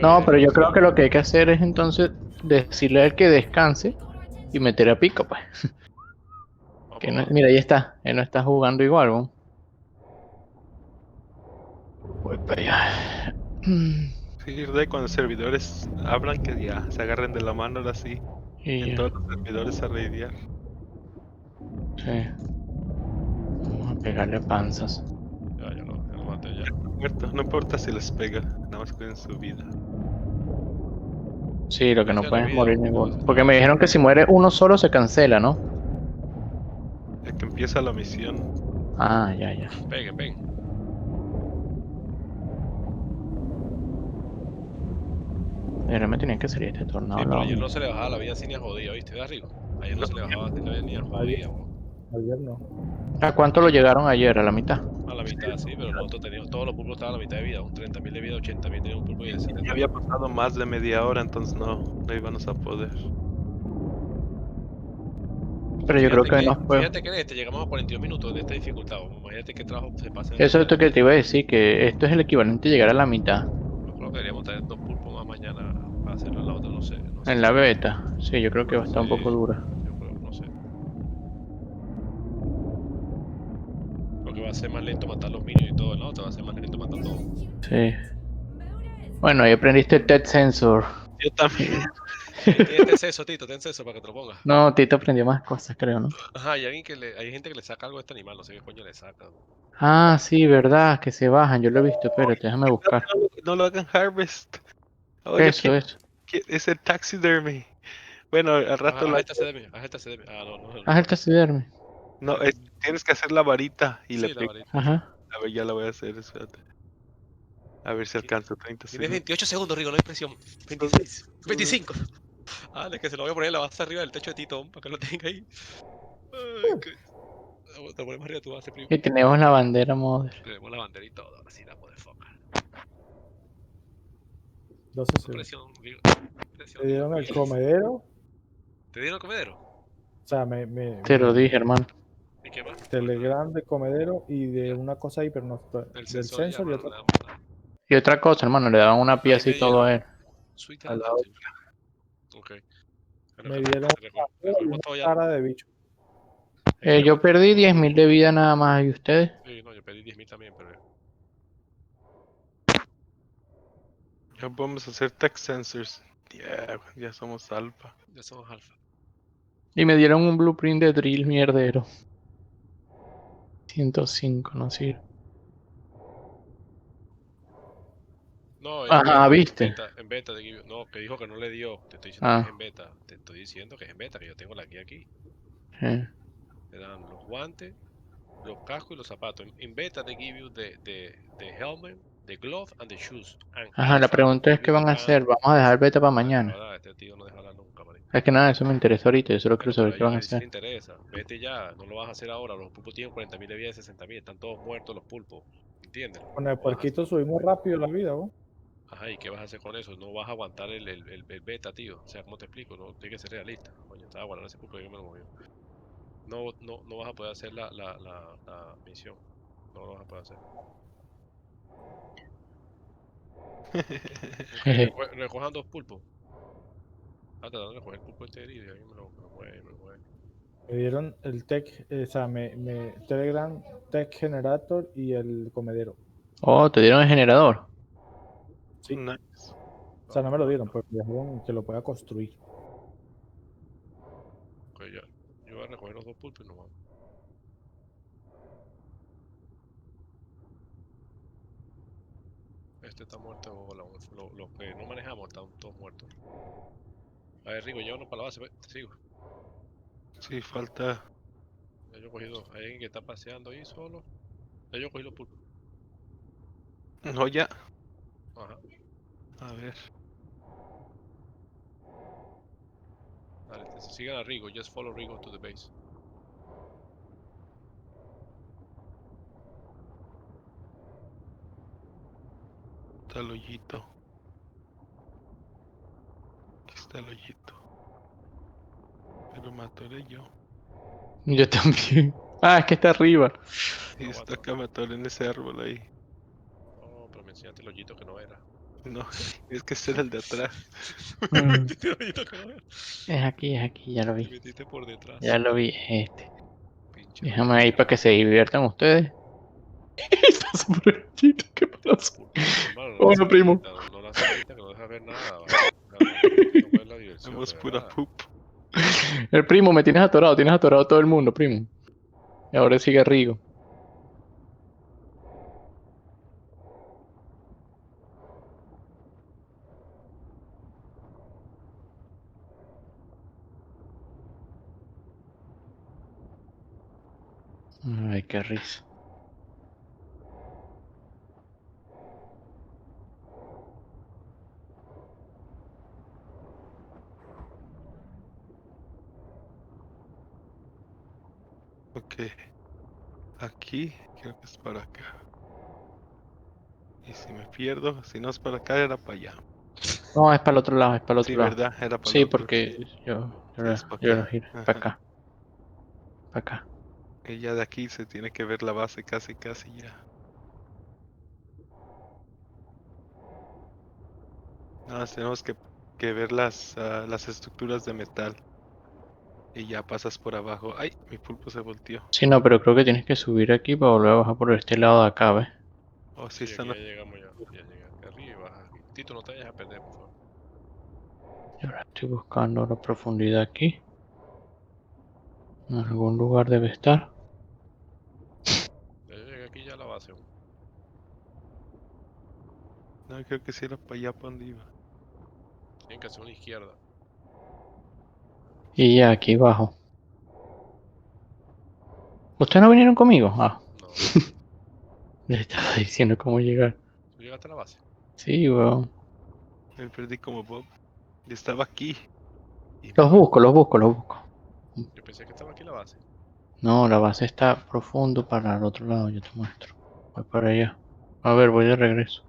No, pero yo descansa. creo que lo que hay que hacer es entonces decirle a él que descanse y meter a pico, pues. Vamos Que para no, abajo. mira, ahí está. Él no está jugando igual, ¿no? Voy para allá. Sí, de cuando los servidores abran, que ya se agarren de la mano ahora sí. Y En ya, todos los servidores a raidear. sí. Vamos a pegarle panzas. Ya lo maté ya. Muerto, no importa si les pega, nada más cuiden su vida. Sí, lo que O no sea, la puede es vida, morir no, ninguno. la Porque vida me se dijeron que si pierde. muere uno solo se cancela, ¿no? El que empieza la misión. Ah, ya, ya. Peguen, peguen. Pero me tenía que salir este tornado Sí, al pero lado ayer mío. no se le bajaba la vida así ni a jodida, ¿viste? ¿Verdad, Rico? Ayer no se le bajaba la vida ni a Ayer, jodida, weón. ayer no. ¿A cuánto lo llegaron ayer? ¿A la mitad? A la mitad, sí, pero nosotros teníamos, todos los pulpos estaban a la mitad de vida, un 30.000 de vida, 80.000 tenía un pulpo y el Ya 70.000. había pasado más de media hora, entonces no íbamos a poder. Pero yo creo que no fue. Fíjate que en este llegamos a 42 minutos de esta dificultad. Imagínate qué trabajo se pasa en el Eso es beta. lo que te iba a decir, que esto es el equivalente a llegar a la mitad. Yo creo que deberíamos tener 2 pulpos más mañana para hacerlo en la otra, no sé En si la se puede. beta. Sí, yo creo que va a estar un poco Sí, dura. yo creo, no sé. Porque va a ser más lento matar los minions y todo, ¿no? Te va a ser más lento matar todo. Sí. Bueno, ahí aprendiste el Dead Sensor. Yo también. Ten acceso, Tito, ten acceso para que te lo pongas. No, Tito aprendió más cosas, creo, ¿no? Ajá, y hay gente que le saca algo a este animal, no sé qué coño le saca. Ah, sí, verdad, que se bajan. Yo lo he visto, espérate, déjame buscar. No lo hagan harvest. Oh, yo Eso, quiero eso. ese taxidermy. Bueno, al rato Haz lo esta CDM, haz esta CDM. Ah, no Haz el con eso. taxidermy. No, tienes que hacer la varita y le Sí, la pegas. varita. Ajá. A ver, ya la voy a hacer, espérate. A ver si Ti- alcanzo 30 Tienes segundos. 28 segundos, Rigo, no hay presión. 26, 25. Ah, es que se lo voy a poner en la base arriba del techo de Tito, para que lo tenga ahí. Ay, te ponemos arriba de tu base, primo. Y tenemos la bandera mother. Tenemos la bandera y todo, así la motherfucker. 12 segundos. Presión, Rigo. Presión, Te Rigo. dieron el comedero. ¿Te dieron el comedero? O sea, me Te lo dije, hermano. ¿Y qué más? Telegram de comedero y de Ya. una cosa ahí, pero no Del del sensor ya, sensor y bueno, no otra le damos nada. Y otra cosa, hermano, le daban una A mí pieza me y todo dieron a él. Sweet a and la Attention. Ok. me dieron y Recogimos una todo ya, ¿no? cara de bicho. Yo perdí 10.000 de vida nada más. ¿Y ustedes? Sí, no, yo pedí 10.000 también, pero Ya podemos hacer tech sensors. Ya somos alfa. ya somos alfa. Y me dieron un blueprint de drill mierdero. 105, no sirve. No, Ajá, ¿viste? en beta de Give. No, que dijo que no le dio. Te estoy diciendo que es Ah, en beta. Te estoy diciendo que es en beta, que yo tengo la guía aquí. sí. Te dan los guantes, los cascos y los zapatos. En beta they give you the helmet, the glove and the shoes. And Ajá, la alpha they pregunta es give qué you the van a gun. hacer. Vamos a dejar beta para No deja, mañana. ¿verdad? Este tío no deja hablar nunca, marico. Es que nada, eso me interesa ahorita. Yo solo quiero Bueno, pero saber qué van a a él sí le hacer. interesa. Vete ya, no lo vas a hacer ahora. Los pulpos tienen 40.000 de vida y 60.000. Están todos muertos los pulpos. ¿Entiendes? Con el No vas a hacer- puerquito subimos rápido la vida, ¿no? Ajá, ¿y qué vas a hacer con eso? No vas a aguantar el beta, tío. O sea, ¿cómo te explico? No, tiene que ser realista. Coño, estaba aguantando ese pulpo y yo me lo moví. No vas a poder hacer la misión. No lo vas a poder hacer. Ok, Jeje. recojan 2 pulpos. Ah, tratando de recoger el pulpo este herido y alguien me lo mueve, me lo mueve. Me dieron el tech, o sea, Telegram Tech Generator y el comedero. Oh, te dieron el generador. Sí. Nice. O sea, no me lo dieron, pues me dijeron que lo pueda construir. Ok, ya. Yo voy a recoger los 2 pulpos y nos vamos. Este está muerto de bola. Los que no manejamos están todos muertos. A ver, Rigo, llévanos para la base, pues. Te sigo. Sí, falta. Ya yo cogí 2. Hay alguien que está paseando ahí solo. Ya yo cogí los pulpos. No, ya. Ajá. A ver. Dale, sigan a Rigo. Just follow Rigo to the base. Está el hoyito. Aquí está el hoyito. Pero me atoré yo. Yo también. Ah, es que está arriba. Sí, está Aguanta. acá, me atoré en ese árbol ahí. No, pero me enseñaste el hoyito que no era. No, es que ese era el de atrás. Me Mm. metiste el hoyito que no era. Es aquí, ya lo Te vi. metiste por detrás. Ya lo vi, es este. Pinche Déjame hoyito ahí para que se diviertan ustedes. Está súper chito, ¿qué pasa? Hermano, no Hola, la primo. no la cerquita que no deja ver nada, ¿vale? O sea, no ves la diversión, Hacemos de pura verdad. poop. El primo, me tienes atorado todo el mundo, primo. Y ahora sigue Rigo. Ay, qué risa. Ok. Aquí, creo que es para acá. Y si me pierdo, si no es para acá, era para allá. No, es para el otro lado, es para el Sí, otro lado. ¿verdad? Era para el Sí, otro. porque Sí, es para yo lo acá. giro. Ajá. Para acá. Para acá. Y ya de aquí se tiene que ver la base casi ya. Nada más tenemos que ver las estructuras de metal. Y ya pasas por abajo. ¡Ay! Mi pulpo se volteó. Sí, no, pero creo que tienes que subir aquí para volver a bajar por este lado de acá, ¿ves? Oh, sí, Sí, están. aquí ya llegamos ya. Ya llegué acá arriba y bajas aquí. Tito, no te vayas a perder, por favor. Y ahora estoy buscando la profundidad aquí. En algún lugar debe estar. Ya yo llegué aquí ya a la base. No, creo que sí era para allá, para donde iba. Tienen que hacer una izquierda. Y ya aquí bajo. ¿Ustedes no vinieron conmigo? Ah, No. les estaba diciendo cómo llegar. ¿Tú llegaste a la base? Sí, weón. Me perdí como Bob. Y estaba aquí. Y me Los busco, los busco, los busco. Yo pensé que estaba aquí la base. No, la base está profundo para el otro lado, yo te muestro. Voy para allá. A ver, voy de regreso.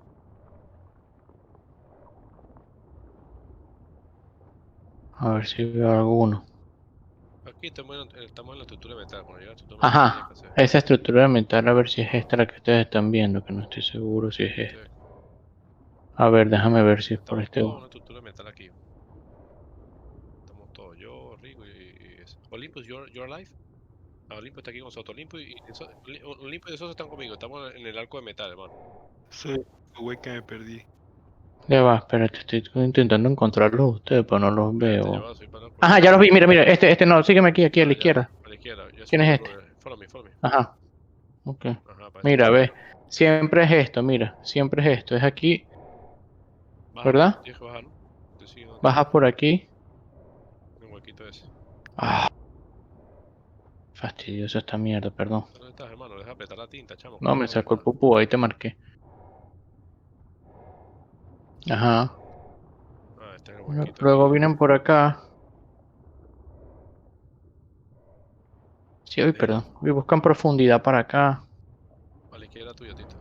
A ver si veo alguno. Aquí estamos en la estructura de metal. Cuando llega a la estructura de metal, ¿qué tienes que Ajá, hacer? esa estructura mental, a ver si es esta la que ustedes están viendo, que no estoy seguro si es esta. Entonces, A ver, déjame ver si es por estamos este. todos en una estructura de metal aquí. Estamos todos. Yo, Rico y eso. Olympus, you're alive. Ah, Olympus está aquí con nosotros. Olympus y esos están conmigo. Estamos en el arco de metal, hermano. soy güey que me perdí. Ya va, espérate, estoy intentando encontrarlos a ustedes, pero no los Espérate, ya veo. va, soy para por Ajá, aquí. ya los vi, mira, este no, sígueme aquí a la Ah, ya, izquierda. a la izquierda. Yes, ¿Quién es brother, este? brother. Follow me. Ajá, ok. Ajá, para este Mira, lado. ve, siempre es esto, mira, siempre es esto, es aquí, Baja, ¿verdad? tienes que bajar, ¿no? Te sigo, no te Bajas veo. por aquí. En el huequito ese. Ah, fastidioso esta mierda, perdón. ¿Dónde estás, hermano? Deja apretar la tinta, chamo, que No, no me puedo ver sacó el nada. pupú, ahí te marqué. Ajá. Ah, está en el huequito Luego aquí. vienen por acá. Sí, hoy, Deja perdón. Y buscan profundidad para acá. a la izquierda tuya, Tito.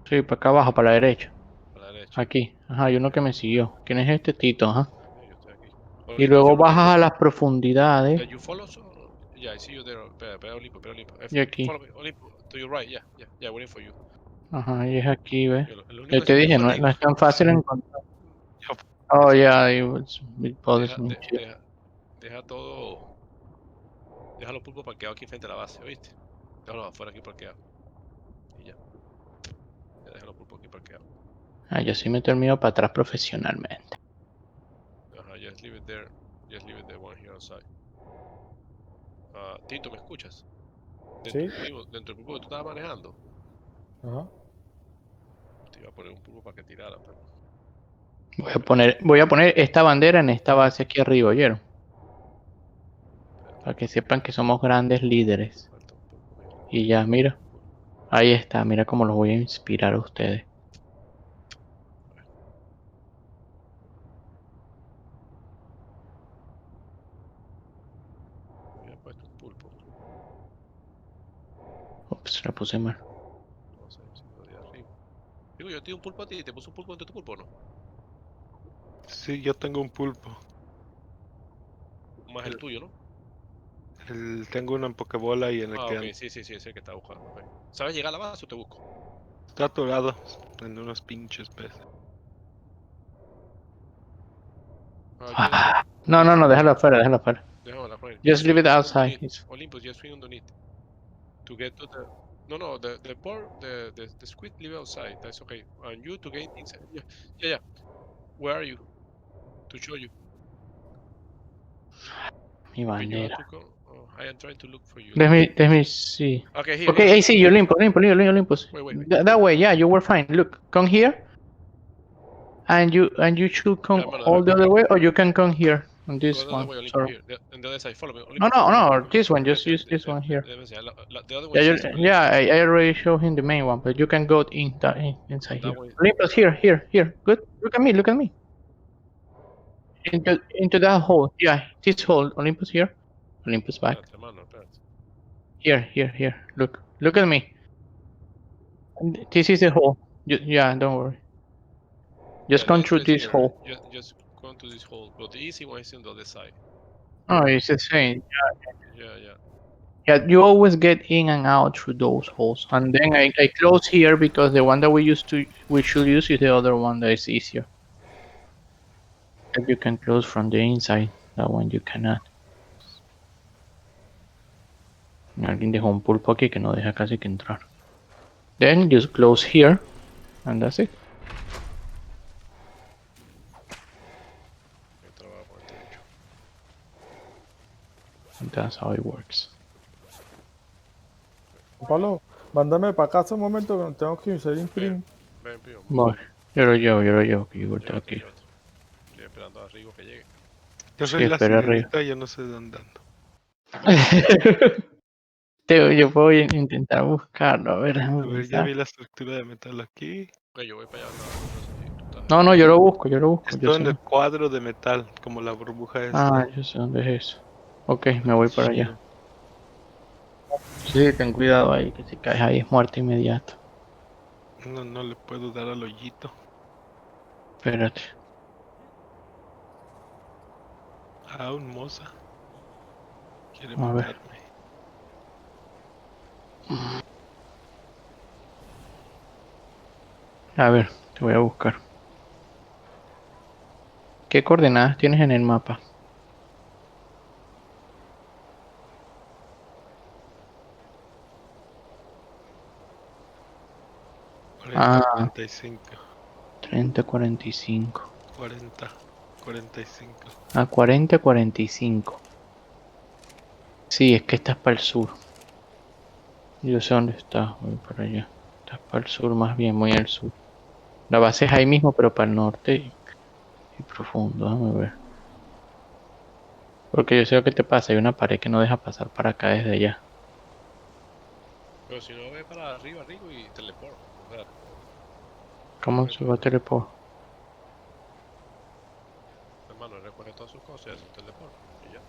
Sí, para acá abajo, para la derecha. A la derecha. Aquí. Ajá, hay uno que me siguió. ¿Quién es este Tito? Ajá. Yo estoy aquí. Y Olympus, luego you're alive? bajas a las profundidades. Yeah, you follow? Yeah, I see you there. Espera, Olympus. Y aquí. Follow me. Olympus, to your right, yeah, waiting for you. Ajá, y es aquí, ¿ves? El único Yo que te se me dije, fue no, no Rigo. es tan fácil encontrar. Yo, Oh, eso, yeah, it bothers Deja, me. de- deja, deja todo. Deja los pulpos parqueados aquí frente a la base, ¿oíste? Déjalos afuera aquí parqueados. Y ya. Ya deja los pulpos aquí parqueados. Ah, yo sí me termino para atrás profesionalmente. Ajá, just leave it there. Just leave it there, one here outside. Tito, ¿me escuchas? Sí. Dentro del pulpo que tú estabas manejando. Ajá. Te iba a poner un pulpo para que tirara, pero. Voy a poner esta bandera en esta base aquí arriba, ¿oyeron? Espérate, Para que sepan que somos grandes líderes. falta un pulpo, mira. Y ya, mira. Ahí está, mira cómo los voy a inspirar a ustedes. Había puesto un pulpo. Ups, la puse mal. No sé si lo de arriba. Digo, yo te di un pulpo a ti y te puse un pulpo entre tu pulpo, ¿no? sí, yo tengo un pulpo. Más el tuyo, ¿no? Tengo uno en Pokebola y en el Ah, que ok, sí, ese es el que está buscando. Ok. ¿Sabes llegar a la base o te busco? Está atorado en unos pinches peces. Just No, no, no, déjalo afuera, déjalo afuera. déjame afuera. Just leave swing it outside. underneath. It's... Olympus, just swing underneath. To get to the no, the board, the squid leave outside. That's okay. And you to get inside. Yeah. Where are you? To show you. Mi Okay, you have bandera. to go. Oh, I am trying to look for you. Let me see. Okay, here. Okay, I see you, Olympus, Olympus. Wait. That way, yeah, you were fine. Look, come here. And you should come Hermano, all the other way, or you can come here on go this the other one. way, Olympus. Sorry. Here, on the other side. Follow me, No, Olympus. no, no. This one. Just use this one here. Let me see. The other one Yeah, is you, easy, yeah. I already showed him the main one, but you can go inside that here. one. Olympus, here. Good. Look at me. Into that hole. Yeah, this hole. Olympus here. Olympus back. Espérate, hermano, espérate. Here. Look at me. And this is the hole. Yeah, don't worry. Just Yeah, come through this here. hole. Just go into this hole. But the easy one is on the other side. Oh, it's the same. Yeah. Yeah, you always get in and out through those holes. And then I close here because the one that we should use is the other one that is easier. That you can close from the inside. That one you cannot. Alguien dejó un pulpo aquí que no deja casi que entrar. Then just close here, and that's it. Yo trabajo por el techo. And that's how it works. Pablo, mándame para casa un momento que tengo que inserir imprint. Ven, primo. Voy. Yo lo llevo, que yo está aquí. Llévate. Estoy esperando a Rigo que llegue. Yo Sí, soy la espera, Rey. sirenita y yo no sé dónde ando. Yo puedo intentar buscarlo, a ver, A déjame ver, ya pensar. vi la estructura de metal aquí. Ok, yo voy para allá. No, No, yo lo busco, yo Estoy en sé. el cuadro de metal, como la burbuja esta. Ah, yo sé dónde es eso. Ok, me voy para allá. Chido. Sí, ten cuidado ahí, que si caes ahí es muerte inmediata. No le puedo dar al hoyito. Espérate. Ah, un moza. Quiere A ver. matarme. A ver, te voy a buscar. ¿Qué coordenadas tienes en el mapa? Ah. 45. 30, 45. 40, 45. A 40, 45. Sí, es que estás para el sur. Yo sé dónde estás, voy para allá. Estás para el sur, más bien, muy al sur. La base es ahí mismo, pero para el norte y profundo, déjame ver. Porque yo sé lo que te pasa, hay una pared que no deja pasar para acá desde allá. Pero si no, ve para arriba, Rigo, y teleport. O sea, ¿Cómo se va a teleport? hermano, recoge todas sus cosas y hace un teleport. Y ya.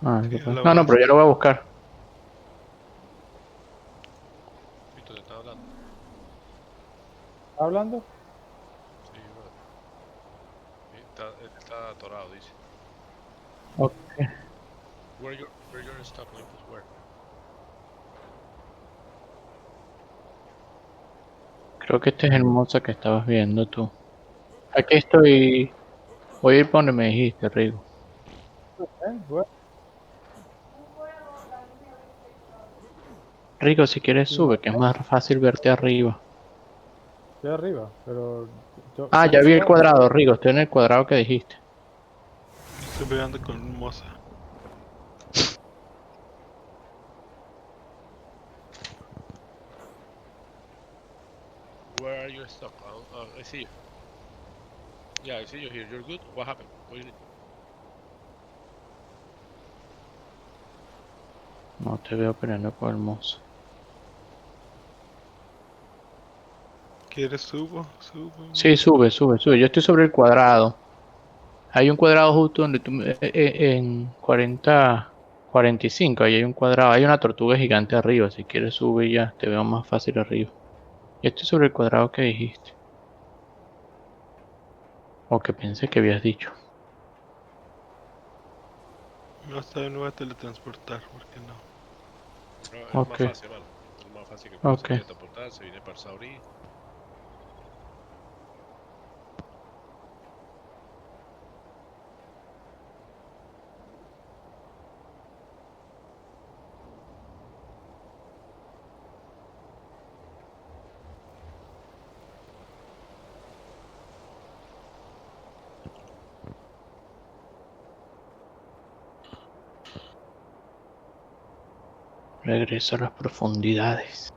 Ah, Sí, después. la No, pero yo lo voy a buscar. Vito, te están hablando. ¿Está hablando? Sí, brother. Sí, está atorado, dice. Ok. Where you're stuck, Olympus, where? Creo que este es el moza que estabas viendo tú. Aquí estoy. Voy a ir por donde me dijiste, Rigo. Bueno, Rigo, si quieres Sí, sube, no. que es más fácil verte arriba. estoy arriba, pero... Ah, ya vi el cuadrado, Rigo. Estoy en el cuadrado que dijiste. Estoy peleando con un moza. Where are you stuck? I see you. Yeah, I see you here. You're good? What happened? What you need? No te veo peleando con el mozo. ¿Quieres subo? Subo. Sí, sube. Yo estoy sobre el cuadrado. Hay un cuadrado justo donde tú... en 40... 45, ahí hay un cuadrado. Hay una tortuga gigante arriba. Si quieres sube y ya. Te veo más fácil arriba. Yo estoy sobre el cuadrado que dijiste. O que pensé que habías dicho. No, esta vez no voy a teletransportar, ¿por qué no? No, es Ok. más fácil, hermano. Es más fácil que pueda Ok. teletransportar, se viene para el Saurí. Regreso a las profundidades.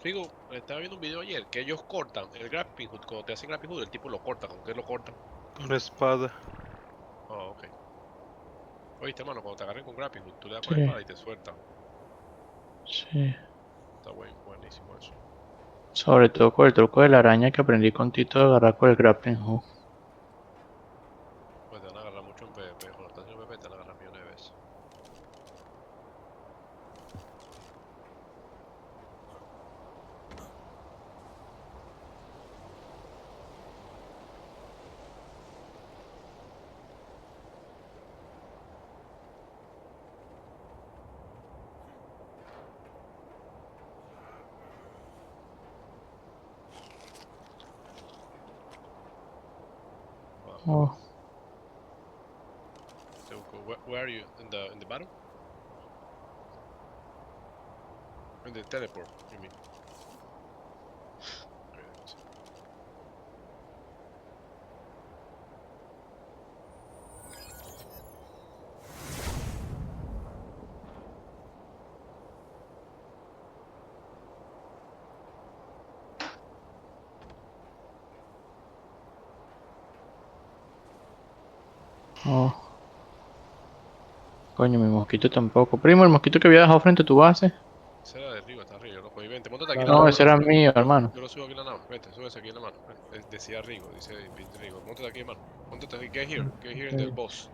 Rigo, estaba viendo un video ayer que ellos cortan el grappling hook. Cuando te hacen grappling hook, el tipo lo corta. ¿Con qué lo cortan? Con la espada. Oh, ok. Oíste, hermano, cuando te agarren con grappling hook, tú le das con la Sí, espada y te sueltan. sí. Está buenísimo eso. Sobre todo con el truco de la araña que aprendí con Tito de agarrar con el grappling hook. Pues te van a agarrar mucho en PvP. Cuando estás haciendo PvP te van a agarrar millones de veces. Wow. Oh, So, where are you? In the bottom? In the teleport, you mean? Great. oh. Coño, mi mosquito tampoco. Primo, el mosquito que había dejado frente a tu base. Ese era de arriba, está arriba, yo lo cogí. Vente, montate aquí en la Claro. No, nave. ese era mío, hermano. Yo lo subo aquí en la nave. Vente, súbese aquí en la mano. Decía Rigo, dice Rigo. Montate aquí, hermano. Montate aquí, get here in the Ok. boss.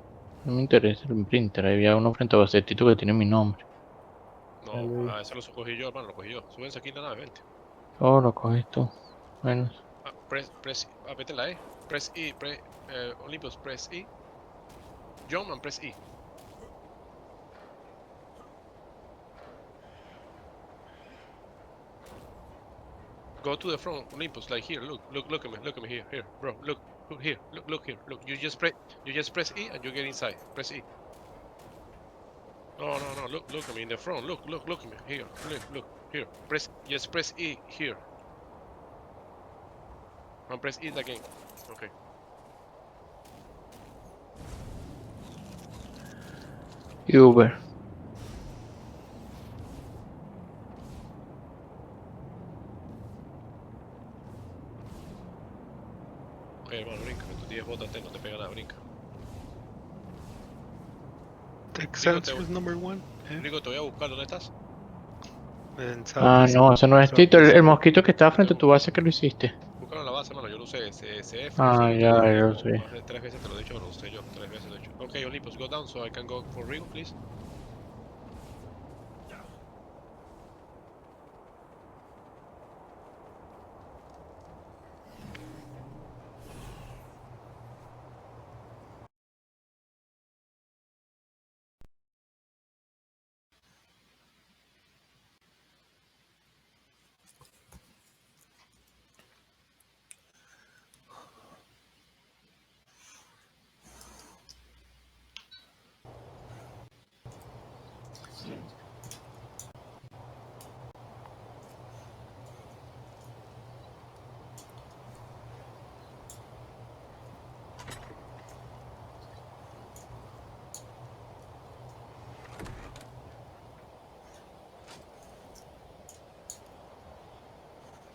No me interesa el printer. Ahí había uno frente a base Tito que tiene mi nombre. Ya No, lo vi. ese lo cogí yo, hermano, lo cogí yo. Súbense aquí en la nave, vente. Oh, lo coges tú. Bueno, Vete en la E. Press E, Olympus, press E. Jump and press E. Go to the front, Olympus, like here. Look at me here, bro. Look here, look here, look. You just press E and you get inside. Press E. No, look at me in the front. Look at me here. Look here. Just press E here. And press E again. Okay. Uber. Ok, hermano, brinca. Que tú tienes botas, no te pega nada, brinca. Tech Rigo, Sensors number 1. Rigo, te voy a buscar. ¿Dónde estás? En Ah, Southeast. no, eso no es Tito. El Southeast. mosquito que estaba frente a tu base que lo hiciste. Búscalo en la base, hermano. Yo lo usé. CF, yo sé, Ah, yo te ya, lo dije ya lo como sé. más de 3 veces. Te lo he dicho, lo usé yo. 3 veces lo he hecho. Ok, Olympus, go down so I can go for Rigo, please.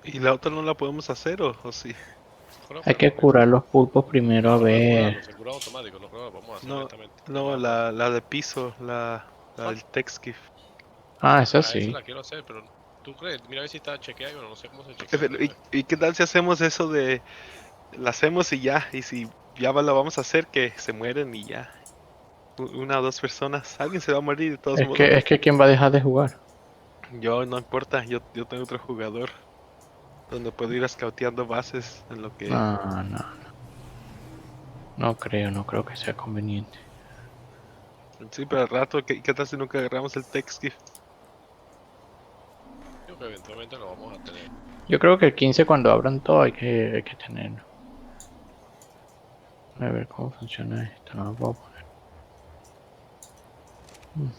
¿Y la otra no la podemos hacer o sí? Hay que curar los pulpos primero a No, no es ver. curarlos, el curado automático, lo vamos a hacer No, lentamente. no, la de piso, la ¿Cuál? del TechSkiff. Ah, esa Ah, esa sí. la quiero hacer, pero ¿tú crees? Mira a ver si está chequeada, bueno, no sé cómo se chequea, Pero, déjame ver. ¿y qué tal si hacemos eso de la hacemos y ya? Y si ya la vamos a hacer, que se mueren y ya. Una o dos personas. Alguien se va a morir de todos modos. Es que ¿quién va a dejar de jugar? Yo no importa, yo tengo otro jugador donde puedo ir scouteando bases en lo que... No, no. No creo que sea conveniente. Sí, pero al rato, ¿qué tal si nunca agarramos el TechSkiff? Creo que eventualmente lo vamos a tener. Yo creo que el 15 cuando abran todo hay que tenerlo. A ver cómo funciona esto. No lo puedo poner. Mm.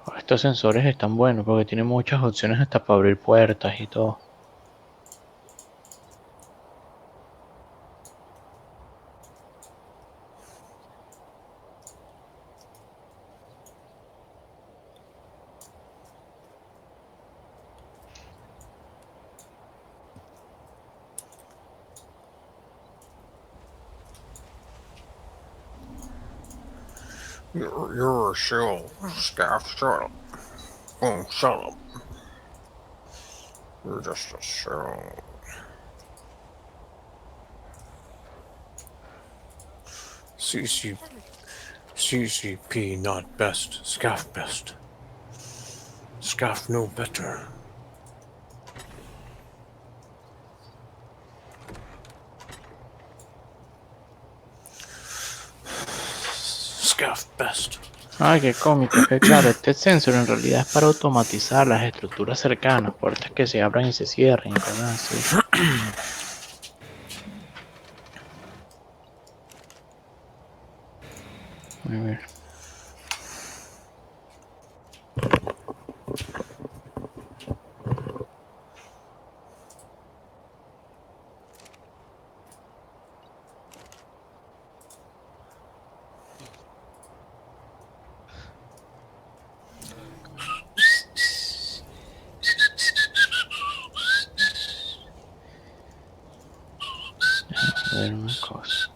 Oh, estos sensores están buenos porque tienen muchas opciones hasta para abrir puertas y todo. You're a shell, Scaff. Shut up. Oh, shut up. You're just a shell. CCP not best. Scaff best. Scaff no better. Scaff best. Ay, qué cómico. Es que claro, este sensor en realidad es para automatizar las estructuras cercanas, puertas que se abran y se cierren y cosas así. A ver. Ay, coño. A ver una cosa.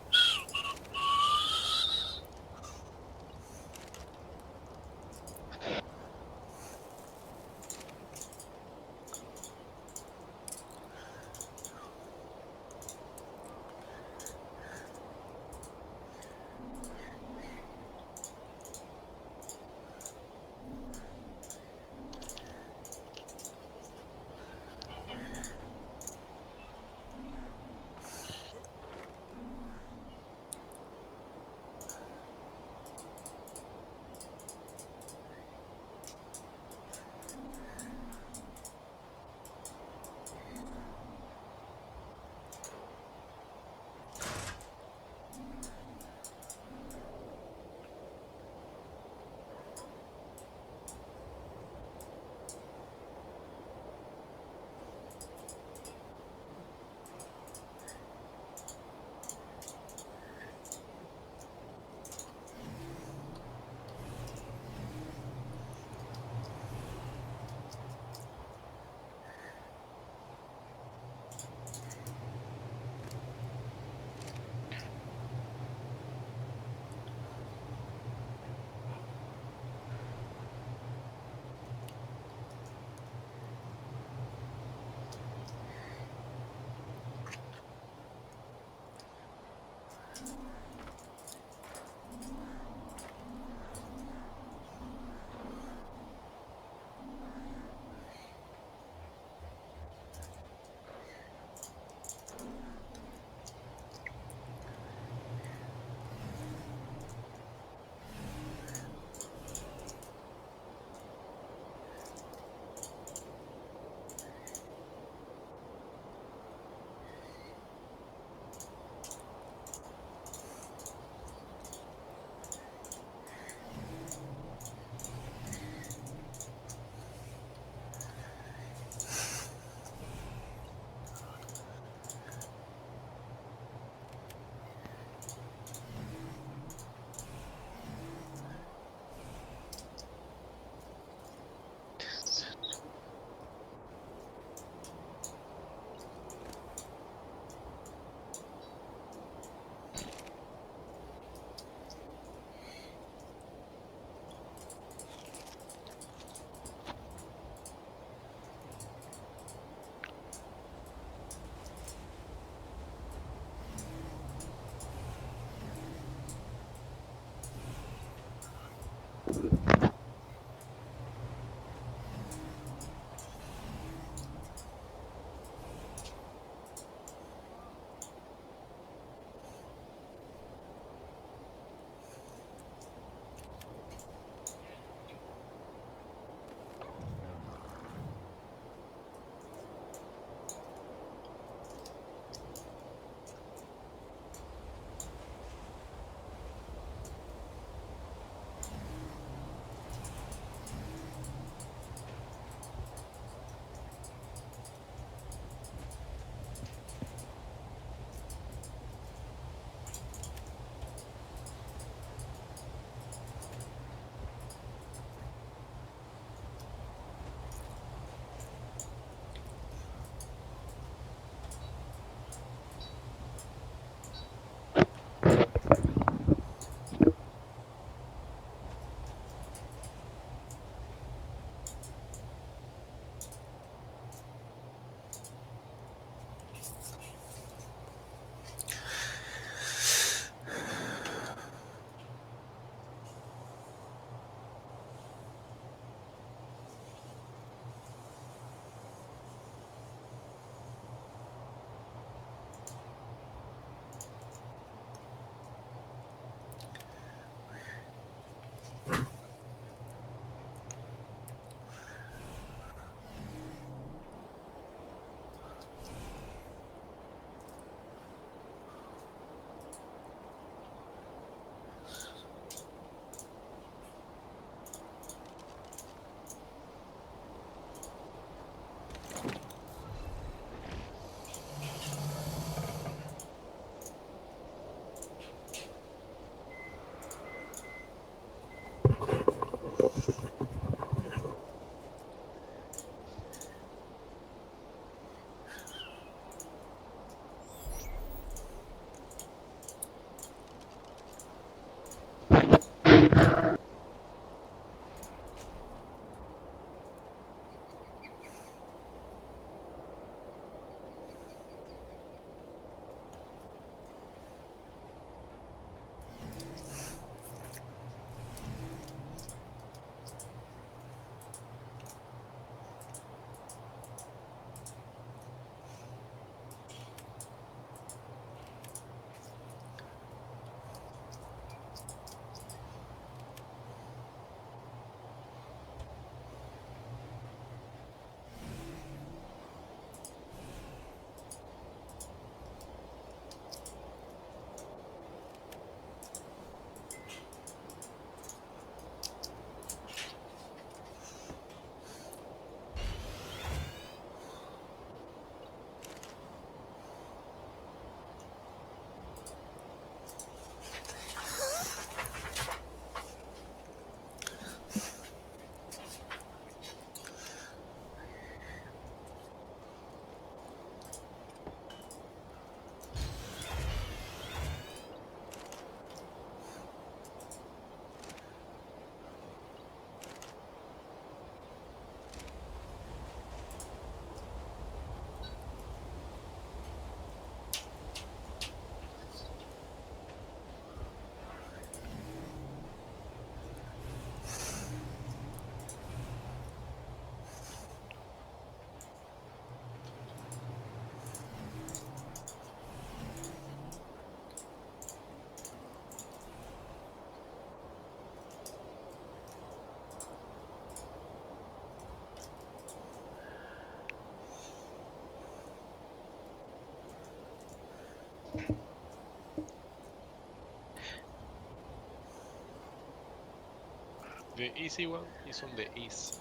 The easy one is on the east.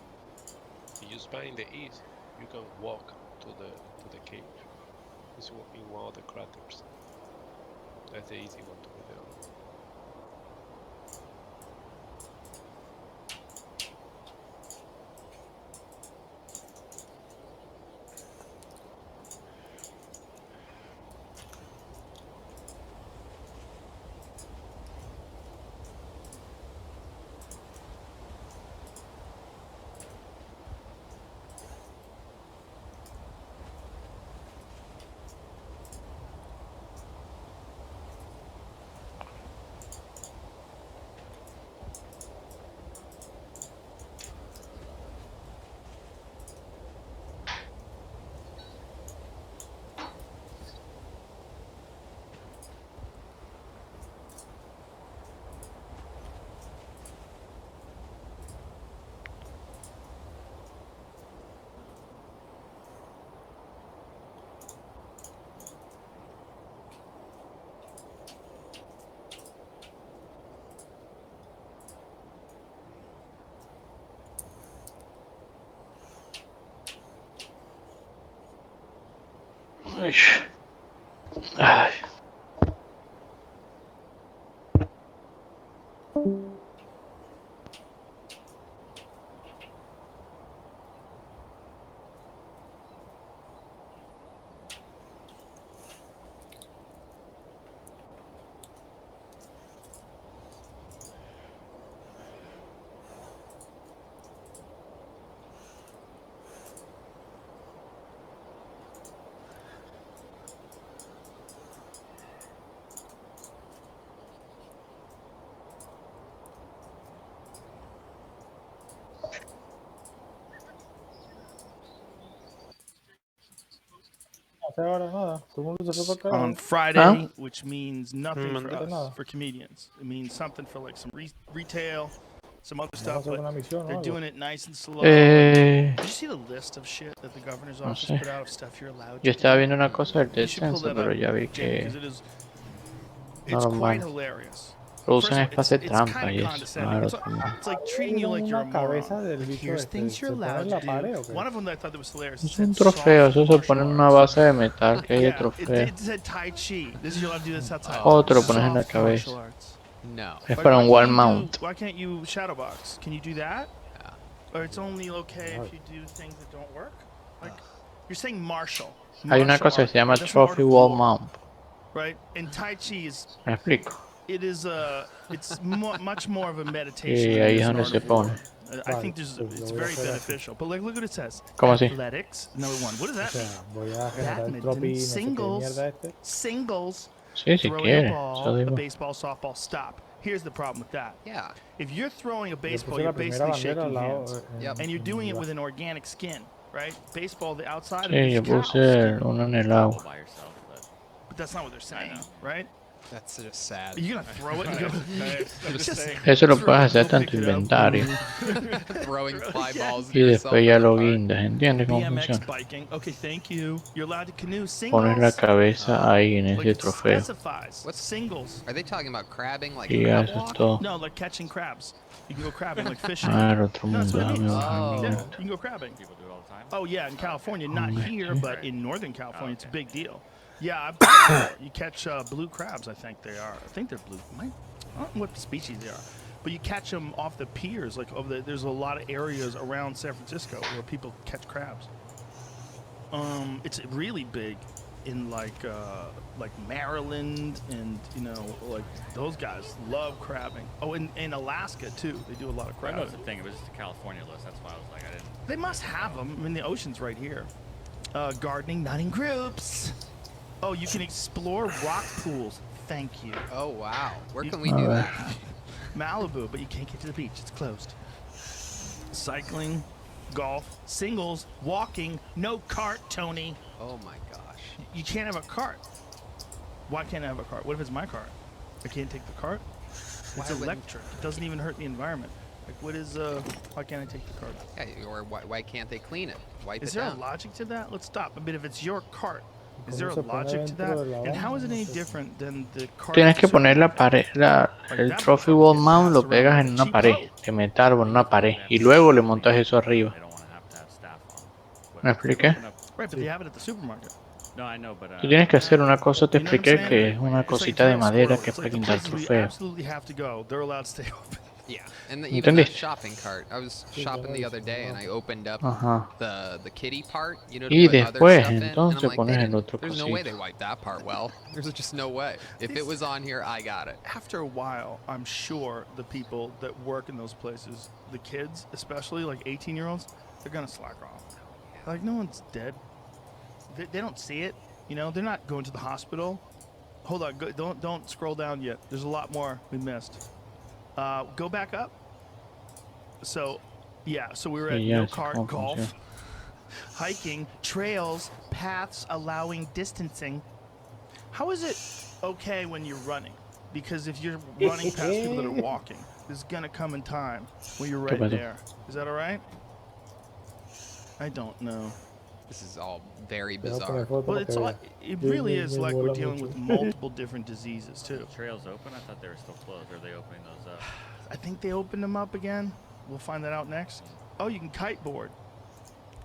If you spy in the east, you can walk to the cave. It's in one of the craters. That's the easy one to get the other one. Uy. Ay. No hace ahora nada. Todo el mundo se fue para On acá. Friday, which means nothing for Monday. us, for comedians. It means something for like some retail, some other Vamos a stuff, hacer but una misión o they're algo. doing it nice and slow. Eh, Did you see the list of shit that the governor's No office sé. put out of stuff you're allowed to Yo estaba do? viendo una cosa del You should pull descenso, that pero up, ya vi Jamie, because que it's quite normal. hilarious. Producen First of all, es para hacer it's trampa kind y of eso. condescending. Claro, It's, otro mundo. it's like treating you like you're a Una cabeza moron. del Like, bicho here's este. things you're ¿Se pone allowed en to la pared do. o qué? One of them that I thought that was hilarious. Es said un trofeo, soft eso se pone martial en una arts. base de metal que hay de Yeah, trofeo. it said Tai Chi. This is you're allowed to do this outside. Otro lo pones en la Soft martial cabeza. arts. No. Es Like, para un wall can't you mount. why can't you shadowbox? Can you do that? Yeah. Or it's only okay if you do things that don't work? Like, you're saying martial. Hay una Martial cosa que art. se llama That's an art Trophy of Wall war, Mount. right? And Tai Chi is ¿Me explico? it is it's much more of a meditation Y than ahí it es is an donde art se of war. pone. I Vale, think pues it's lo voy a very hacer así. beneficial. But like, look what it says. ¿Cómo así? Athletics, number one. What does O that sea, mean? voy a generar el Badminton, tropi, no sé qué singles, mierda este. singles, Sí, si throwing a quiere. Eso ball, a digo. baseball, softball. Stop. Here's the problem with that. Yeah. If you're throwing a Le baseball, puse you're la primera basically bandera al shaking lado. hands. Yep. And you're en doing it la- with an organic skin, right? Baseball, the outside of Sí, it yo is cow puse skin. uno en el agua. by yourself, but But that's not what they're saying, right? That's just sad. You're gonna throw it and go. Just Eso lo throw puedes it, hacer go hasta en tu pick it up. inventario. Throwing fly balls at Y yourself después ya in the lo park. guindas. ¿Entiendes cómo BMX funciona? biking. Okay, thank you. You're allowed to canoe Pones la singles. cabeza ahí en Like ese it trofeo. specifies. What's- Singles? Are they talking about crabbing like Y a ya crab eso es walk? todo. No, like catching crabs. You can go crabbing, like fishing. Ah, otro No, that's mundo. what it Dame means. bajar Oh. mi Yeah, nota. you can go crabbing. people do it all the time. Oh yeah, in California, not Okay. here, but Right. in Northern California, it's a Okay. big deal. Yeah, I've done it before. You catch blue crabs. I think they are. I think they're blue. I don't know what species they are, but you catch them off the piers. Like there's a lot of areas around San Francisco where people catch crabs. It's really big in like Maryland, and like those guys love crabbing. Oh, in Alaska too, they do a lot of I know crabbing. it's a thing. It was just a California list. That's why I was like, I didn't. They must have them. I mean, the ocean's right here. Gardening, not in groups. Oh, you can explore rock pools. Thank you. Oh wow. Where You- can we do Alright. that? Malibu, but you can't get to the beach. It's closed. Cycling, golf, singles, walking, no cart, Tony. Oh my gosh. You can't have a cart. Why can't I have a cart? What if it's my cart? I can't take the cart? It's Why wouldn't- electric. It doesn't even hurt the environment. Like, what is, why can't I take the cart? Yeah, or why can't they clean it? Wipe Is it there a down. logic to that? Let's stop. But if it's your cart, is ¿Cómo there a se pone logic to dentro that? de la And how is it vaina? any No sé. different than the cart? Tienes at que the poner la supermarket? pared, el that Trophy motherfucker Wall gets Mount lo passed around pegas like en a una cheap pared boat. de metal o en una pared y luego le montas eso arriba. They don't want to have staff on. ¿Me expliqué? Right, but they have it at the supermarket. No, I know, but Tú tienes que hacer una cosa, te You know what I'm expliqué saying? que es una It's like cosita de real madera squirrely. que es It's para like the quitar el places we trofeo. absolutely have to go. They're allowed to stay open. Yeah. And even the ¿Entendiste? shopping cart. I was shopping the other day and I opened up Ajá. the kitty part, to Y put other después, stuff in. And entonces I'm like, pones they el didn't- otro there's no way cosito. they wiped that part well. There's just no way. If it was on here, I got it. After a while, I'm sure the people that work in those places, the kids, especially like 18-year-olds, they're gonna slack off. Like, no one's dead. They don't see it. They're not going to the hospital. Hold on, don't scroll down yet. There's a lot more we missed. Go back up. So we were at Sí, ya no sé cart, cómo golf, funciona. hiking, trails, paths allowing distancing. How is it okay when you're running? Because if you're running past people that are walking, there's gonna come in time when you're right pasó? there. Is that all right? I don't know. This is all very Te voy a bizarre. poner foto Well, para it's que all, veas. it Sí, really me- is me like we're mola dealing mucho. with multiple different diseases too. trails open. I thought they were still closed. Are they opening those up? I think they opened them up again. We'll find that out next. Oh, you can kiteboard.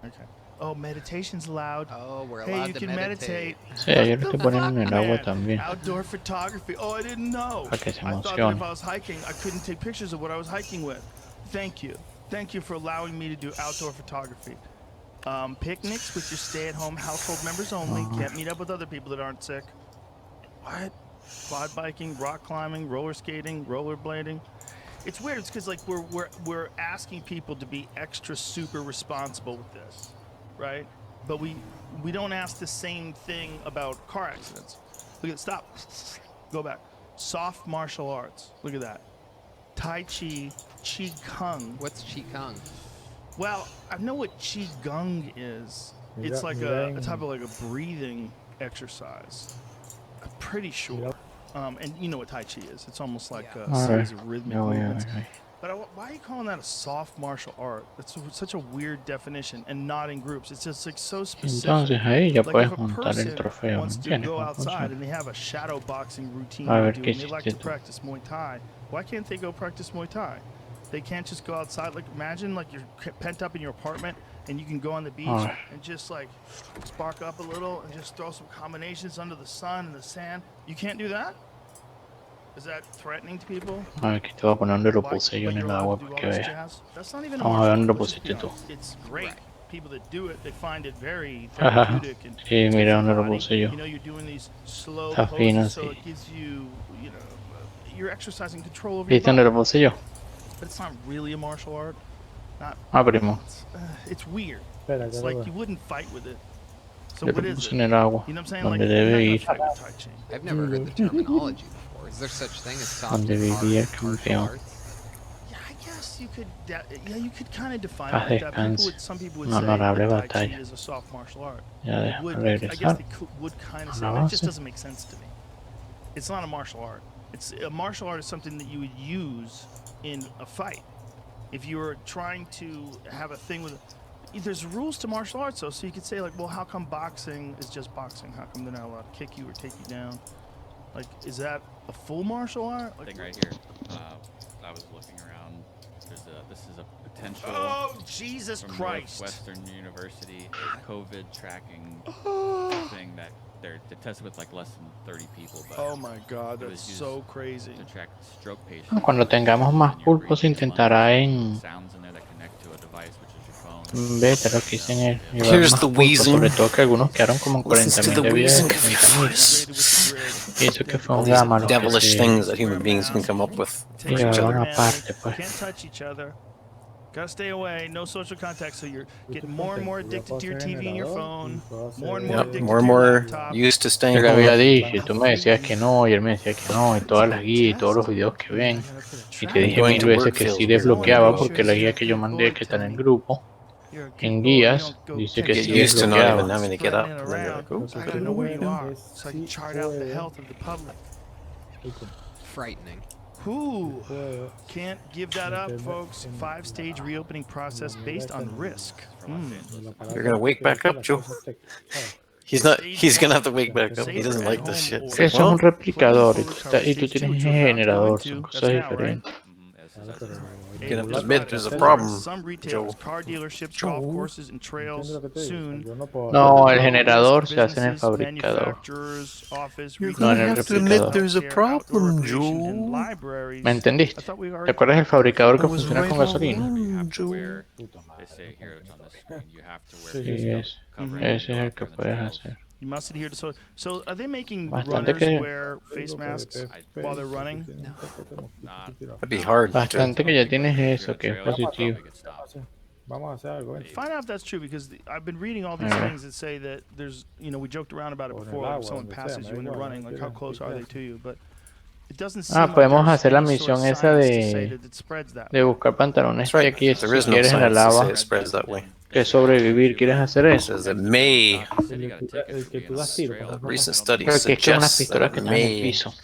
Okay. Oh, meditation's allowed. Oh, we're Hey, allowed you to can meditate. Sí, yo lo estoy poniendo en el agua Man, también. outdoor photography. Oh, I didn't know. Para que se I thought that if emocione. I was hiking, I couldn't take pictures of what I was hiking with. Thank you. Thank you for allowing me to do outdoor photography. Picnics with your stay-at-home household members only. Can't meet up with other people that aren't sick. What? Quad biking, rock climbing, roller skating, rollerblading. It's weird. It's because like we're asking people to be extra super responsible with this, right? But we don't ask the same thing about car accidents. Look at stop. Go back. Soft martial arts. Look at that. Tai Chi, Qi Kung. What's Qigong? Well, I know what Qigong is. Mira- It's like mira a en- type of like a breathing exercise. I'm pretty sure. And you know what Tai Chi is. It's almost like a A ver, series of rhythmic ya voy a movements. ver ahí. But why are you calling that a soft martial art? That's such a weird definition, and not in groups. It's just like so specific. Entonces ahí ya Like puedes if a montar el person trofeo, ¿me wants to entiendes go cómo outside funciona? and they have a shadow boxing routine A they ver do, qué and they like to hiciste tú. practice Muay Thai, why can't they go practice Muay Thai? They can't just go outside. Like imagine like you're pent up in your apartment and you can go on the beach Alright. and just like spark up a little and just throw some combinations under the sun and the sand. You can't do that? Is that threatening to people? A ver, aquí te voy a poner donde lo Why- puse yo but en you're el allowed agua to do para all que this veas. jazz? That's not even a Vamos a ver martial dónde art, let's just be pusiste tú. honest. It's great. Right. People that do it, they find it very Ajá. therapeutic and Sí, mira good for the dónde lo body. puse yo. You know, you're doing these slow Está fino, poses, so sí. it gives you, you know, you're exercising control over your ¿Viste dónde body. lo puse yo? But it's not really a martial art. Not. Ah, primo. It's weird. Espera, It's que like lo you veo. wouldn't fight with it. So Yo what lo is puse it? en el agua. You know what I'm saying? Donde Like you're debe not ir. gonna fight with Tai Chi. I've never heard the terminology before. Is there such thing as soft Donde vivía el martial campeón. arts? Yeah, I guess you could. Yeah, you could kind of define Paz it like that. People descanse. would, some people would Una say honorable that Tai Chi batalla. is a soft martial art. Ya They deja would, I guess regresar. they would kind of a say la that. It just base. doesn't make sense to me. It's not a martial art. It's a martial art is something that you would use in a fight. If you were trying to have a thing with, there's rules to martial arts though. So you could say like, well, how come boxing is just boxing? How come they're not allowed to kick you or take you down? Like, is that a full martial art? Like, Thing right here. I was looking around. This is a potential oh Jesus from Christ! Northwestern University COVID tracking thing that they tested with like less than 30 people. But Oh my God, it that's was so used crazy. to track stroke patients. Cuando tengamos más in your pulpos se breathing, intentará lungs, en... sounds in there that connect to a device, which is your phone. Vete lo que dicen es llevar Here's más the pulpos, wheezing. sobre todo que algunos quedaron como en Listens to 40.000 the de vida wheezing de of your 30.000. voice. Integrated with the grid. Y eso que fue All un these gama lo que devilish se... things that human beings can come up with Take for Yeah, each care of other. your una family. parte, pues. Can't touch each other. Gotta stay away. No social contact. So you're getting Estoy more and more contento. addicted to your Puedo hacer TV and your generador phone. y puedo hacer- More and more Yep, addicted more and to your more laptop. used to Yo staying le había home. dicho y tú me decías que no y él me decía que no y todas las guías y todos los videos que ven y te dije Going mil to veces work que feels sí weird desbloqueaba when you porque la guía que yo mandé que está en el grupo en guías dice que Get sí used to not even desbloqueaba. having to get up, and then you're like, Lo oh, que I gotta know quiero where you ver are es so I can si chart out the puedo- health of the public. Frightening. Who puedo can't give that up, meterme folks? en 5-stage reopening process based on risk. el aparato You're gonna wake que back hace up, las Joe. cosas ¿sabes? He's gonna have to wake back up. Safer He doesn't at like this home shit. or- It's like, Eso es un well, replicador Full recovery y tú stage two, tienes which un we're about to go generador, into. son That's cosas now, right? diferentes. Ahora, pero you're gonna have to regular- admit there's a hacerlo. problem. Some retailers, car dealerships, golf courses, and trails ¿Entiendes lo que te digo? soon. Yo no puedo No, hacer- el generador se hace en el Businesses, fabricador. manufacturers, office, You're retail, No, en el gonna have to replicador. admit there's a healthcare, outdoor problem, recreation, and Joe. libraries. ¿Me entendiste? I thought we ¿Te already- acuerdas del fabricador I que was funciona right con all gasolina? You along, have to Joe. wear. Puta They madre, say here it's on the screen. You have to wear. Sí, Sí, face es. covering Ese when es you go el out que there in the puedes trails. hacer. You must adhere to so are they making Bastante runners que- wear face masks while they're running? That'd be hard. Bastante que ya tienes eso, que es positivo. Vamos a hacer algo. ¿eh? Find out if that's true because I've been reading all these things that say that there's, we joked around about it O en el before. agua, If someone donde sea, passes me you when da you're igual, running, no like how tiene close are they importancia. to you? But it doesn't seem like podemos there's hacer la any sort of misión esa science to say de- that it spreads that De way. buscar pantalones That's right. check There si is no quieres en la science to say lava, it spreads that way. que sobrevivir, ¿quieres hacer It eso? says it may. El que tú das tiro. con las Recent cosas. studies Pero que es que unas suggest pistolas that que it están en el may piso.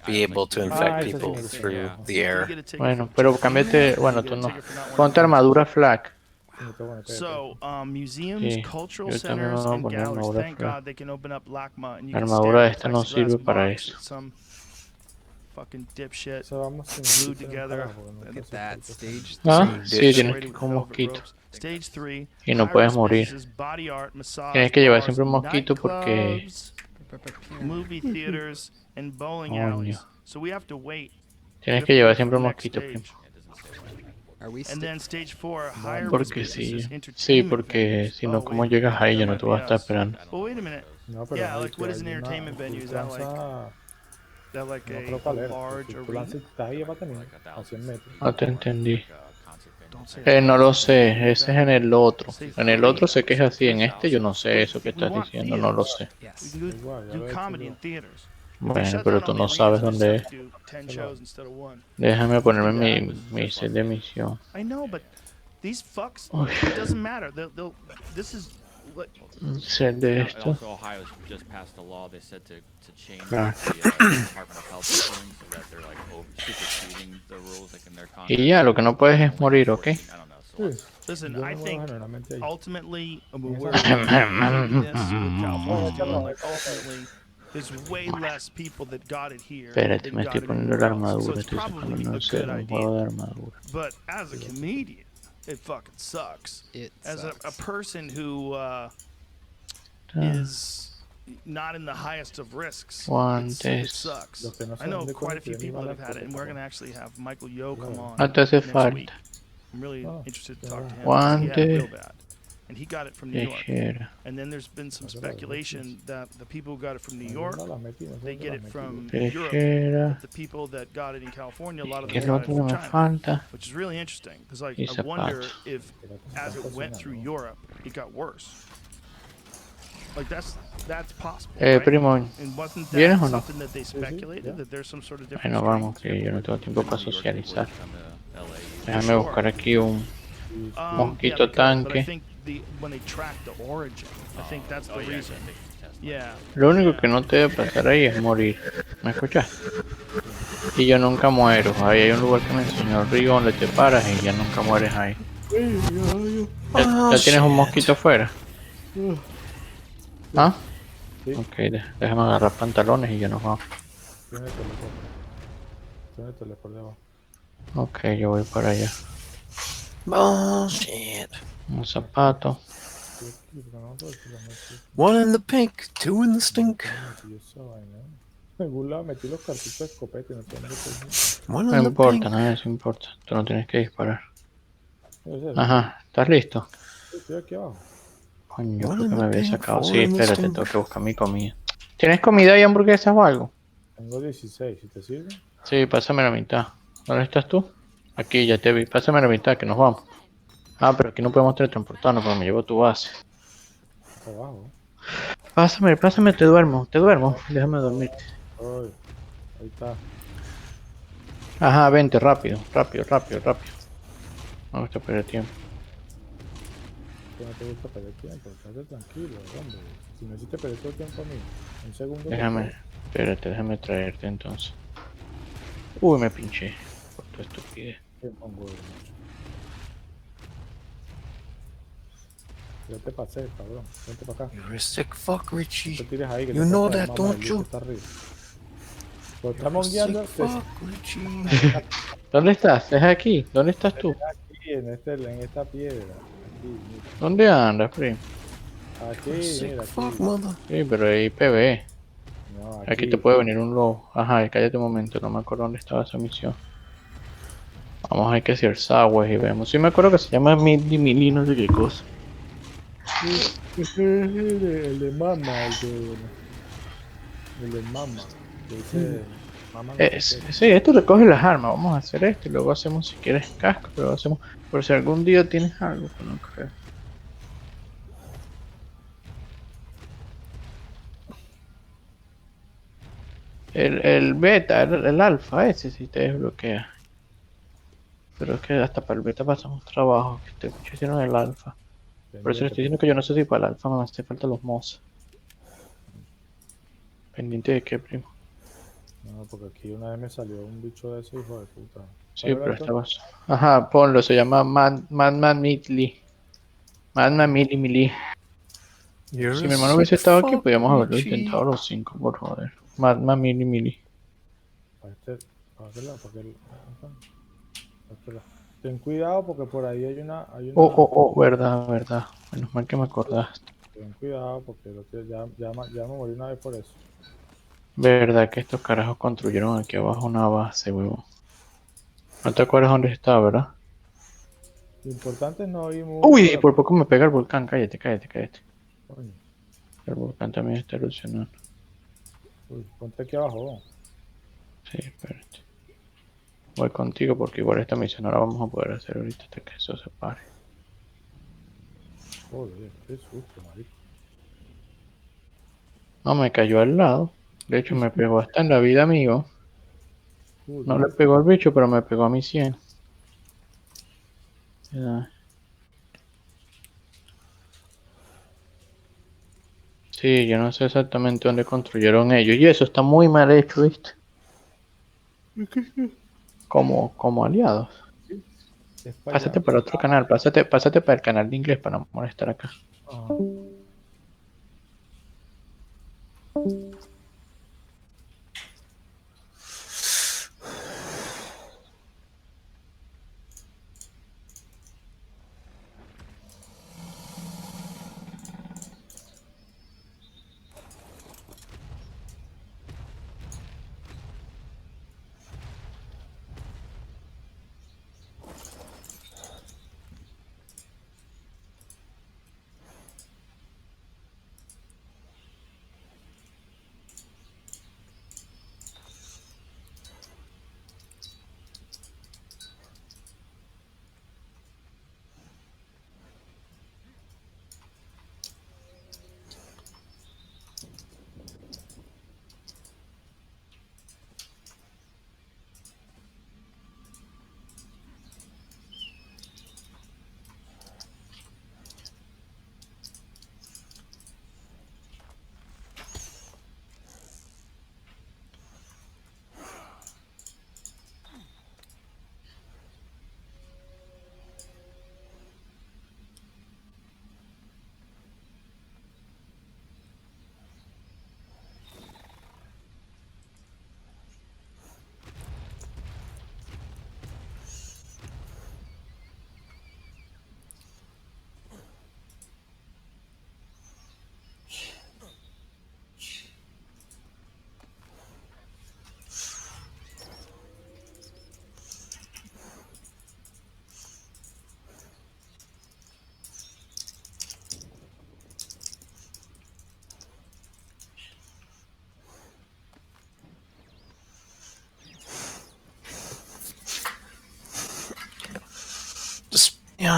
be able to infect eso sí people me gusta. through the You air. get a ticket Bueno, for- pero cámbiate, bueno, tú no. Ponte armadura flak. Sí, está bueno, espérate. So, museums, Sí, cultural yo también me centers, voy a and poner galleries. armadura Thank flak. God they can open up LACMA and you La can armadura stand in esta no plexiglass sirve para box eso. at some fucking dipshit. Eso vamos sin Glued sin un together. carajo, porque nunca Look at sé that. por qué Stage Ah, three. sí, Ditch. tienes Decorated que ir with con velvet mosquito. ropes. Stage 3. Y no puedes morir. Body art, massage, Tienes que llevar bars, siempre un mosquito porque... nightclubs, movie theaters, and bowling Coño. alleys. So we have to wait. Tienes que llevar siempre un Next mosquito, primo. stage. It doesn't say when. Are we And then stage 4, higher risk Porque businesses, sí. Sí, entertainment porque venues. si no, Oh, ¿cómo wait a llegas minute, ahí? that Yo no might te be voy a estar us. esperando. Well, wait a minute. No, pero Yeah, hay like, que- what is an hay una- entertainment venue? Is tú that like lanzas- that like no a creo que alerta, large si tú arena? lanzas estás ahí va a tener Like a 100 metros. No te entendí. Don't say No that. lo sé, ese es en el otro. Say En el three. otro sé que es así, en este yo no sé eso que We estás want diciendo, no lo theaters. sé. We Yes. can do, Igual, ya do lo he hecho comedy yo. in theaters. If they Bueno, shut pero down tú all no the sabes arenas, dónde we es. have to do 10 shows instead of one. Déjame ponerme mi set de misión. I know, but these fucks, Uy. it doesn't matter. They'll this is like, Set de esto. Also, Ohio just passed a law. They said to change Ah. the Department of Health ruling so that they're like superseding the rules like in their contract. Y ya, lo que no puedes es morir, ¿ok? I don't know. So Sí, listen, yo I no think juego generalmente ahí. ultimately, Esa- we're making this with California's doing, like ultimately, there's way less people that got it here Espérate, than me got estoy it poniendo la anywhere else. So armadura. it's Estoy probably sacando, a no sé, good un juego de idea. armadura. But as a comedian, it fucking sucks. It As sucks. a person who Ah, is not in the highest of risks, it Guantes. sucks. Los que no I saben know de quite a cosas few tienen people that have balas had it, and we're porque- gonna actually have Michael Yo come on No te hace next falta. week. I'm really Oh, interested to yeah. talk to him. 'Cause he had it real Guante. bad, and he got it from New York. Tijera. And then there's been some That's a lot of speculation that the people who got it from New Ahí York, no las metí, no sé they dónde get las it metí, from güey. Europe. Tijera. But the people that got it in California, a lot of ¿Qué them es lo got it otro que from me China, falta? which is really interesting because like Y I wonder zapatos. if as it went through Europe, it got worse. Like that's possible. Right? Primo, And wasn't that ¿vienes o no? something that they speculated yeah. that there's some sort of Ay, different no strain? vamos, que yo no tengo tiempo para New York people socializar. just come to LA. Déjame Sure. buscar aquí un Yeah, mosquito they could, but I tanque. think when they track the origin, I think that's the yeah, reason. they can test. Yeah. Lo único que no te debe pasar ahí es morir. ¿Me escuchas? Y yo nunca muero. Ahí hay un lugar que me enseñó el río donde te paras y ya nunca mueres ahí. ¿Ya tienes un mosquito afuera? ¿Ah? Sí. Ok, déjame agarrar pantalones y ya nos vamos. Tiene teléfono. Tiene teléfono debajo. Ok, yo voy para allá. Bullshit. Un zapato. Sí, aquí, porque no puedo decir la metí. One in the pink, two in the stink. Metí esa vaina. En algún lado metí los cartuchos de escopeta y no sé dónde tengo. One No in the importa, pink. nada de eso importa. Tú no tienes que disparar. ¿Es eso? Ajá, ¿estás listo? Sí, estoy aquí abajo. Coño, yo One creo in que the me había pink, sacado. four Sí, in the espérate, stink. tengo que buscar mi comida. ¿Tienes comida y hamburguesas o algo? Tengo 16, ¿si te sirve? Sí, pásame la mitad. ¿Dónde estás tú? Aquí, ya te vi. Pásame la mitad, que nos vamos. Ah, pero aquí no podemos teletransportarnos porque me llevo tu base. Acá abajo. Pásame, te duermo. Déjame dormir. Ay, ahí está. Ajá, vente, rápido. No me gusta perder tiempo. Que no te gusta perder tiempo. Estate tranquilo, hombre. Si no hiciste perder todo el tiempo a mí. Un segundo. Espérate, déjame traerte entonces. Uy, me pinché. Por tu estupidez. Te pongo de mucho. Ya te pasé, cabrón. Vente para acá. You're a sick fuck, No te Richie. tires ahí que You te know pasa de that, mamá, don't el you? que está arriba. Lo You're a estamos sick guiando. fuck, Richie. ¿Dónde estás? ¿Es aquí? ¿Dónde estás tú? Aquí, en esta piedra. Aquí, mira. ¿Dónde andas, primo? Aquí, You're a sick mira, fuck, aquí. mother. Sí, pero ahí PB. No, Aquí te puede venir un lobo. Ajá, cállate un momento, no me acuerdo dónde estaba esa misión. Vamos a ver que hacer Sagües y vemos. Sí me acuerdo que se llama Mili, no sé qué cosa. El de mama, el de mama. Que dice mama. No sé qué. Sí, esto recoge las armas. Vamos a hacer esto y luego hacemos, si quieres, casco. Luego hacemos, por si algún día tienes algo, pero no creo. El beta, el alfa, ese sí te desbloquea. Pero es que hasta para el beta pasamos trabajo, que este mucho hicieron el alfa. Por eso le estoy diciendo que yo no sé si para el alfa me hace falta los mozos. ¿Pendiente de qué, primo? No, porque aquí una vez me salió un bicho de ese hijo de puta. Sí, ¿Cuál pero era esto? estabas... Ajá, ponlo, se llama Madman Midley. Madman Mili. You're Si a mi hermano hubiese sick estado aquí, fuck, podíamos haberlo Richie. intentado los 5, por joder. Madman Mili. Para aquel lado, para aquel para este lado. Ten cuidado porque por ahí hay una. Verdad. Menos mal que me acordaste. Ten cuidado porque ya me morí una vez por eso. Verdad que estos carajos construyeron aquí abajo una base, huevo. No te acuerdas dónde está, ¿verdad? Lo importante es no ir mucho Uy, por poco me pega el volcán. Cállate. Coño, El volcán también está erupcionando. uy, ponte aquí abajo. Sí, espérate. Voy contigo porque igual esta misión no la vamos a poder hacer ahorita hasta que eso se pare. Joder, qué susto, marico. No, me cayó al lado. De hecho, me pegó hasta en la vida, amigo. No le Joder. pegó al bicho, pero me pegó a mi 100. Ya. Sí, yo no sé exactamente dónde construyeron ellos. Y eso está muy mal hecho, ¿viste? Como aliados. Es para allá. Pásate para otro canal, pásate para el canal de inglés para no molestar acá. Ajá.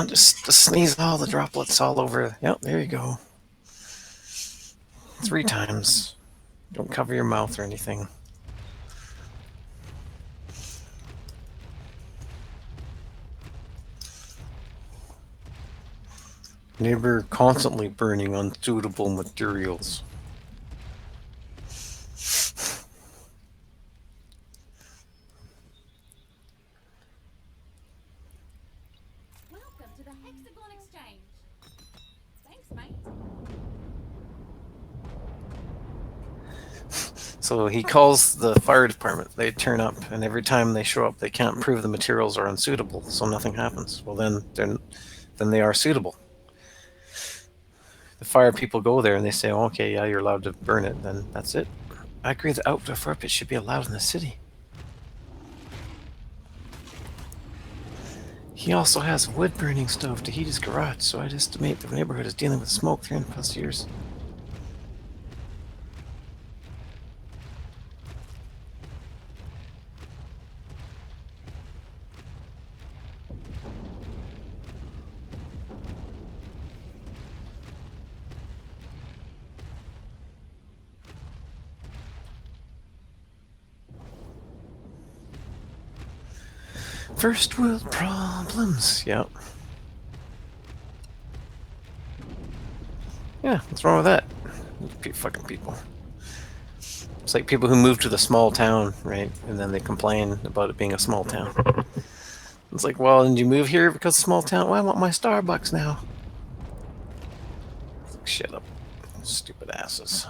Just sneeze all the droplets all over. Yep, there you go. 3 times. Don't cover your mouth or anything. Neighbor constantly burning unsuitable materials. Welcome to the Hexagon Exchange. Thanks, mate. So he calls the fire department. They turn up, and every time they show up, they can't prove the materials are unsuitable, so nothing happens. Well, then they are suitable. The fire people go there and they say, oh, okay, yeah, you're allowed to burn it. Then that's it. I agree that outdoor fire pits should be allowed in the city. He also has a wood burning stove to heat his garage, so I'd estimate the neighborhood is dealing with smoke 300+ years. First world problems. Yep. Yeah, what's wrong with that? Fucking people. It's like people who move to the small town, right? And then they complain about it being a small town. It's like, well, did you move here because it's a small town? Well, I want my Starbucks now. Shut up. Stupid asses.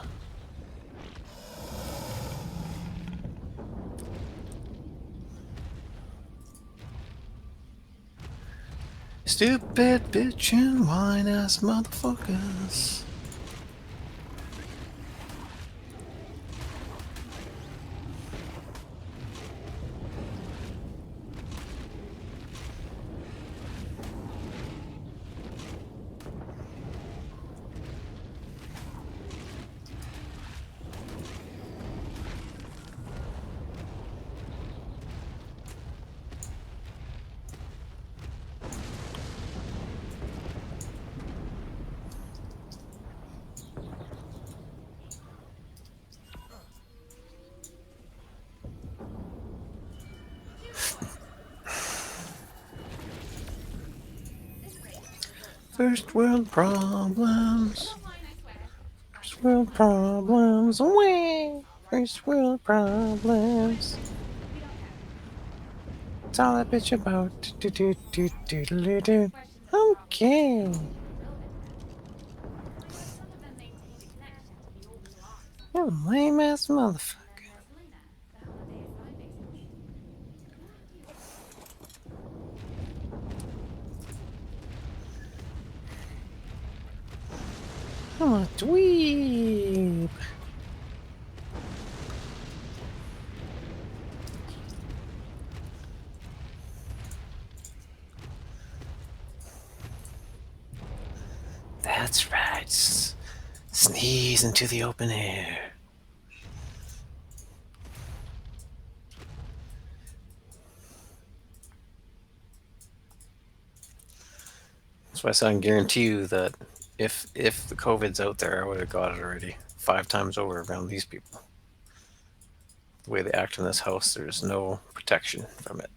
Stupid bitch and whine ass motherfuckers. First world problems. First world problems. Away. First world problems. That's all that bitch about. Do, do, do, do, do, do. Okay. You lame ass motherfucker. I'm a dweeb. That's right. Sneeze into the open air. That's why I can guarantee you that if the COVID's out there, I would have got it already 5 times over around these people. The way they act in this house, there's no protection from it.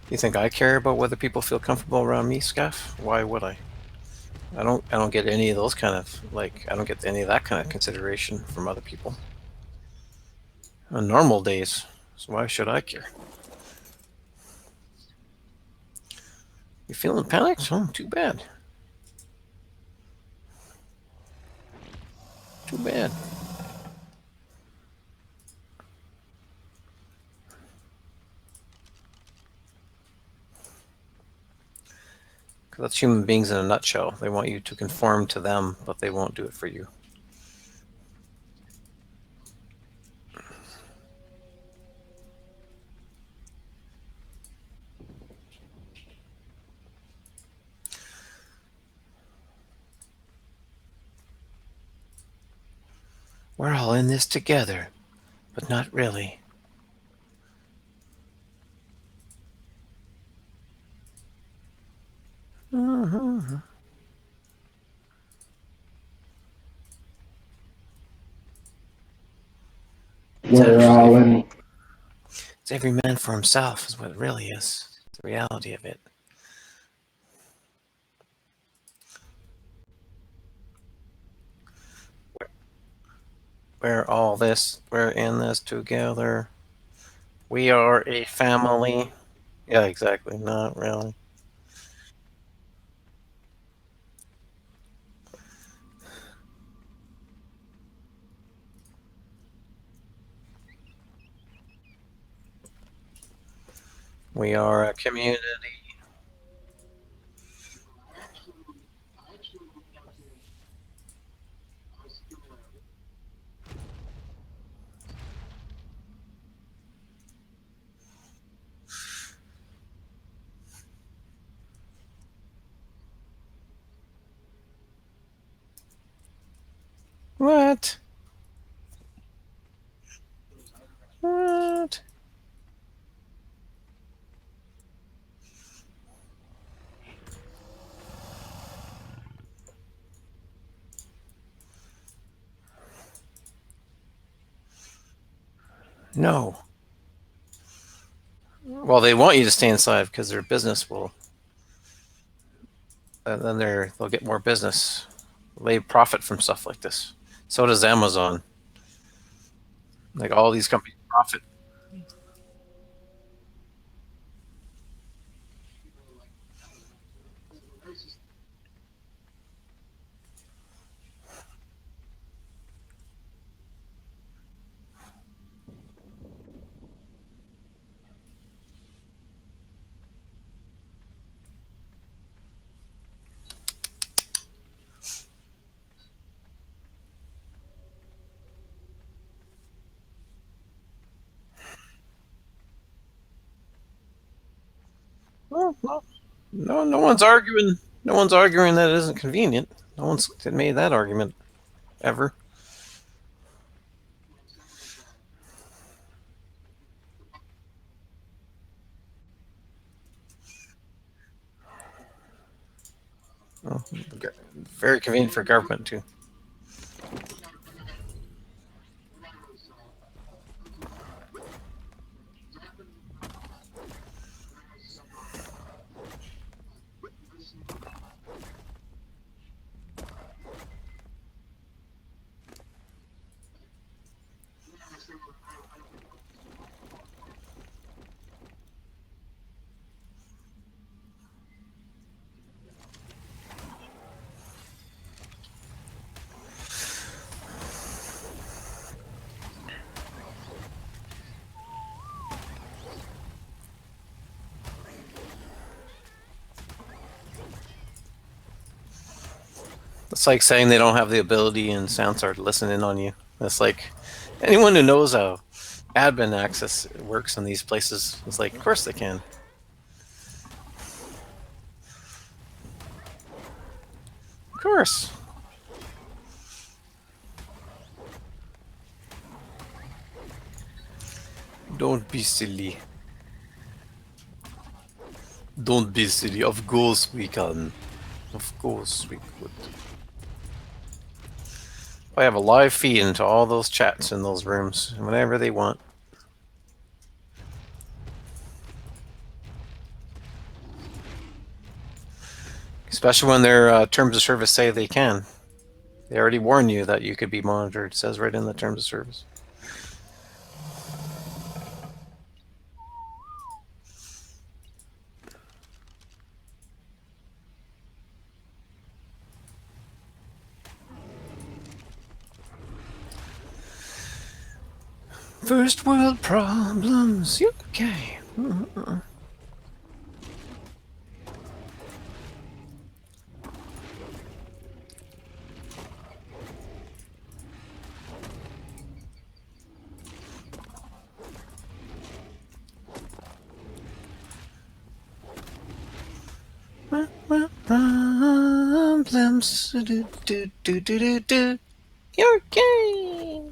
You think I care about whether people feel comfortable around me, Scaff? Why would I? I don't get any of those kind of, like, I don't get any of that kind of consideration from other people. On normal days, so why should I care? You feeling panicked? Oh, too bad. Too bad. That's human beings in a nutshell. They want you to conform to them, but they won't do it for you. We're all in this together, but not really. It's every man for himself is what it really is. It's the reality of it. We're in this together. We are a family. Yeah, exactly. Not really. We are a community. What? What? No. Well, they want you to stay inside because their business will, and then they'll get more business. They profit from stuff like this. So does Amazon. Like all these companies profit. Well, no one's arguing. No one's arguing that it isn't convenient. No one's made that argument ever. Well, very convenient for government too. It's like saying they don't have the ability in Soundstar to listen in on you. It's like anyone who knows how admin access works in these places is like, of course they can. Of course. Don't be silly. Don't be silly. Of course we can. Of course we could. I have a live feed into all those chats in those rooms, whenever they want. Especially when their terms of service say they can. They already warn you that you could be monitored. It says right in the terms of service. First world problems. Okay. Problems. Do. You're okay.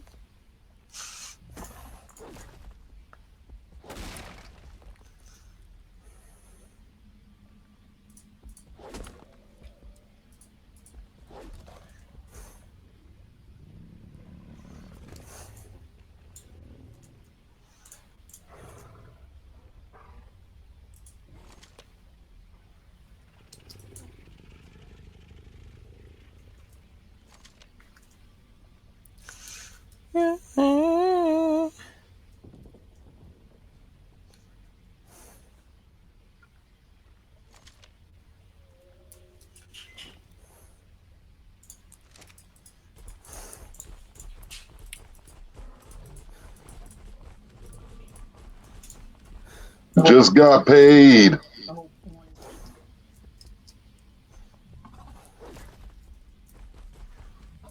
Just got paid.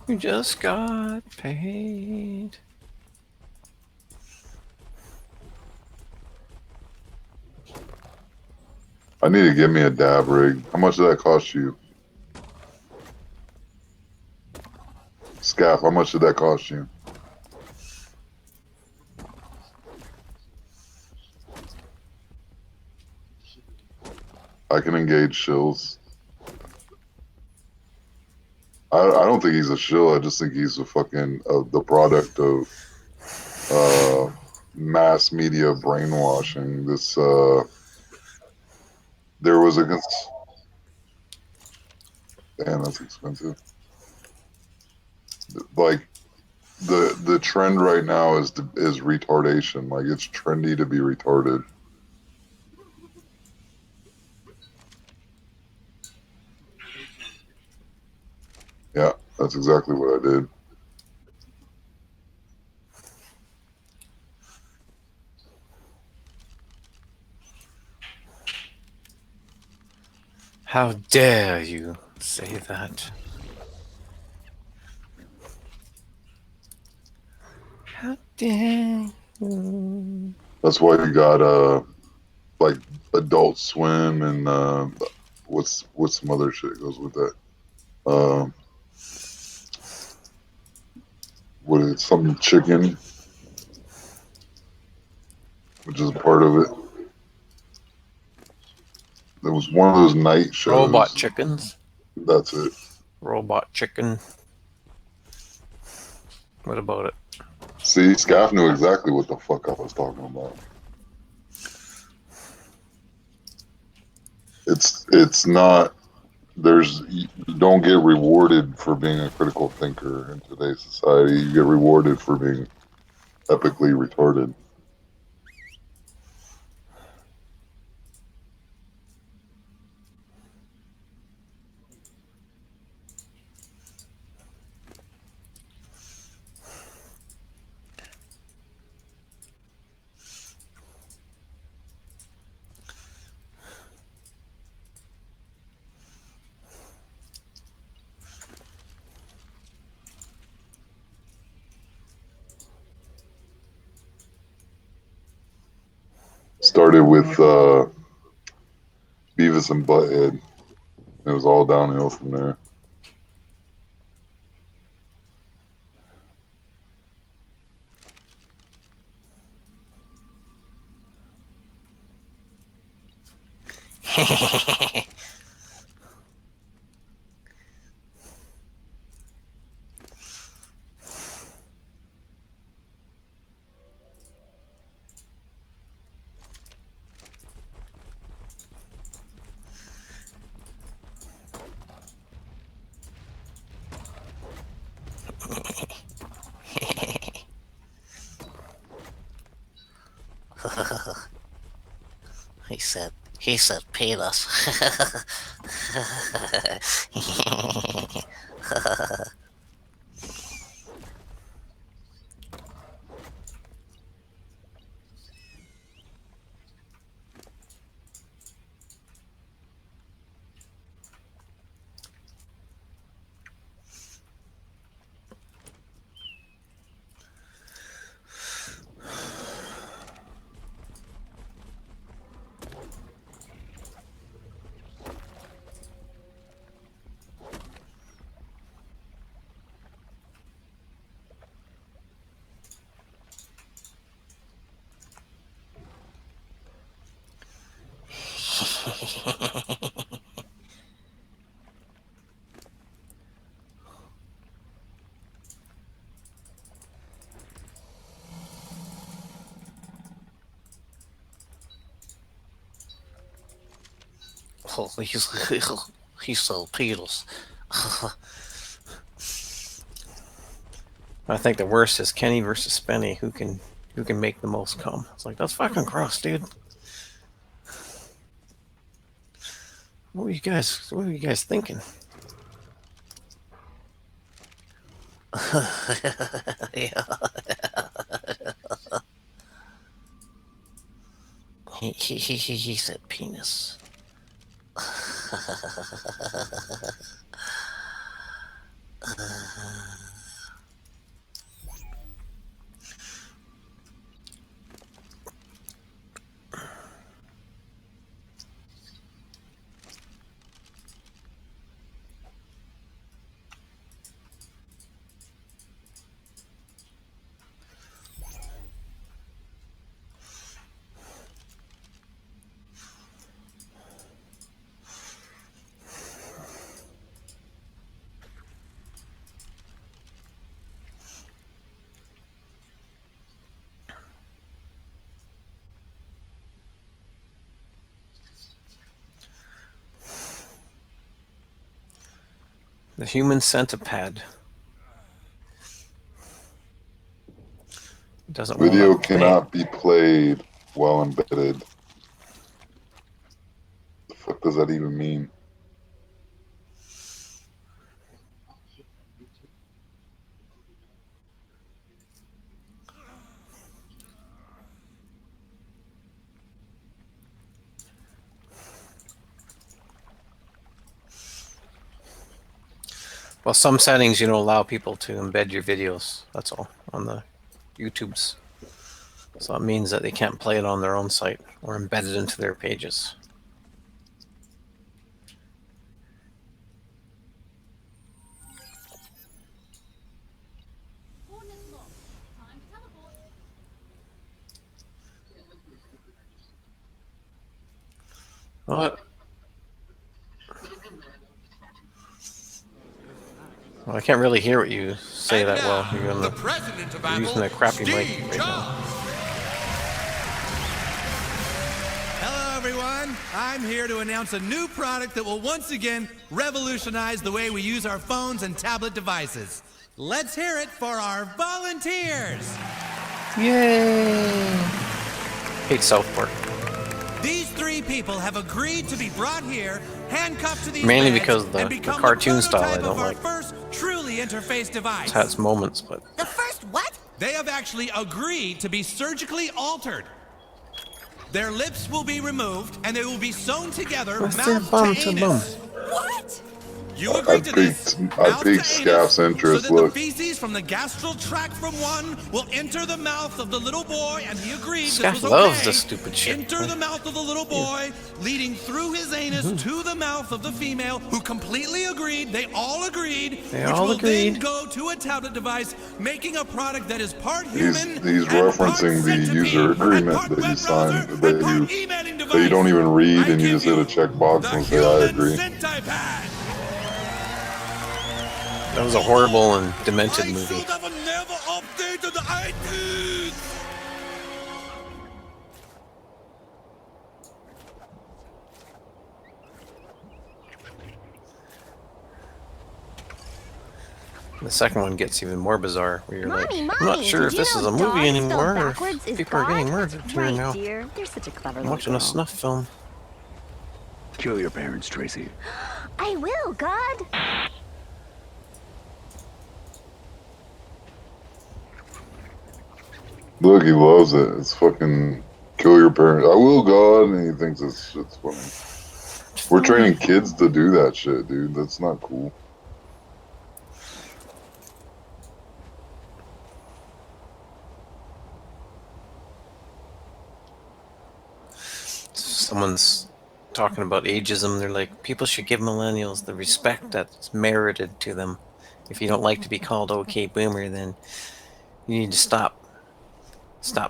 We just got paid. I need to get me a dab rig. How much did that cost you? Scaff, how much did that cost you? I can engage shills. I don't think he's a shill. I just think he's a fucking the product of mass media brainwashing. This there was a damn, that's expensive. Like the trend right now is retardation. Like it's trendy to be retarded. Yeah, that's exactly what I did. How dare you say that? How dare you? That's why you got like Adult Swim and what's some other shit goes with that? What is it? Something chicken, which is a part of it. There was one of those night shows. Robot chickens. That's it. Robot chicken. What about it? See, Scaff knew exactly what the fuck I was talking about. It's not. You don't get rewarded for being a critical thinker in today's society. You get rewarded for being epically retarded. Started with Beavis and Butthead. It was all downhill from there. He said penis. Oh, he's so penis. I think the worst is Kenny versus Spenny. Who can make the most cum? It's like, that's fucking gross, dude. What were you guys thinking? Yeah. He said penis. The human centipede. doesn't want Video to play. cannot be played while embedded. The fuck does that even mean? Well, some settings you don't allow people to embed your videos. That's all on the YouTubes. So it means that they can't play it on their own site or embed it into their pages. Coordinates locked. Time to teleport. What? Well, I can't really hear what you say that well. You're using that crappy mic right now. Hello, everyone. I'm here to announce a new product that will once again revolutionize the way we use our phones and tablet devices. Let's hear it for our volunteers. Yay! Hate South Park. These 3 people have agreed to be brought here, handcuffed to these Mainly beds, because and the become cartoon the style I prototype don't of our like. first truly interface device. It's had its moments, but The first what? They have actually agreed to be surgically altered. Their lips will be removed, and they will be sewn together What's their mouth bum to to anus. bum? What? You I agreed to this. piqued Mouth to Scaff's anus, interest. so that Look, the feces from the gastral tract from one will enter the mouth of the little boy, and he agreed Scaff this was loves okay. this stupid shit. Enter the mouth of the little boy, leading through his anus to the mouth of the female, who completely agreed. They all agreed. They which all will then agreed. go to a tablet device, making a product that is part he's human he's and part referencing the centipede, user and agreement part that you web signed browser, that and part emailing you device. don't even read I and you give just hit a checkbox the and say I human agree. centipede. that was a horrible and demented movie. should have never updated the iTunes. The second one gets even more bizarre, where you're like, Mommy, I'm not sure did if you this know is a dog movie spelled anymore, or backwards if is people are getting God? murdered here Right, now. dear. You're such a clever I'm little watching a girl. snuff film. Kill your parents, Tracy. I will, God. Look, he loves it. It's fucking kill your parents. I will, God, and he thinks this shit's funny. We're training kids to do that shit, dude. That's not cool. Someone's talking about ageism. They're like, people should give millennials the respect that's merited to them. If you don't like to be called OK Boomer, then you need to stop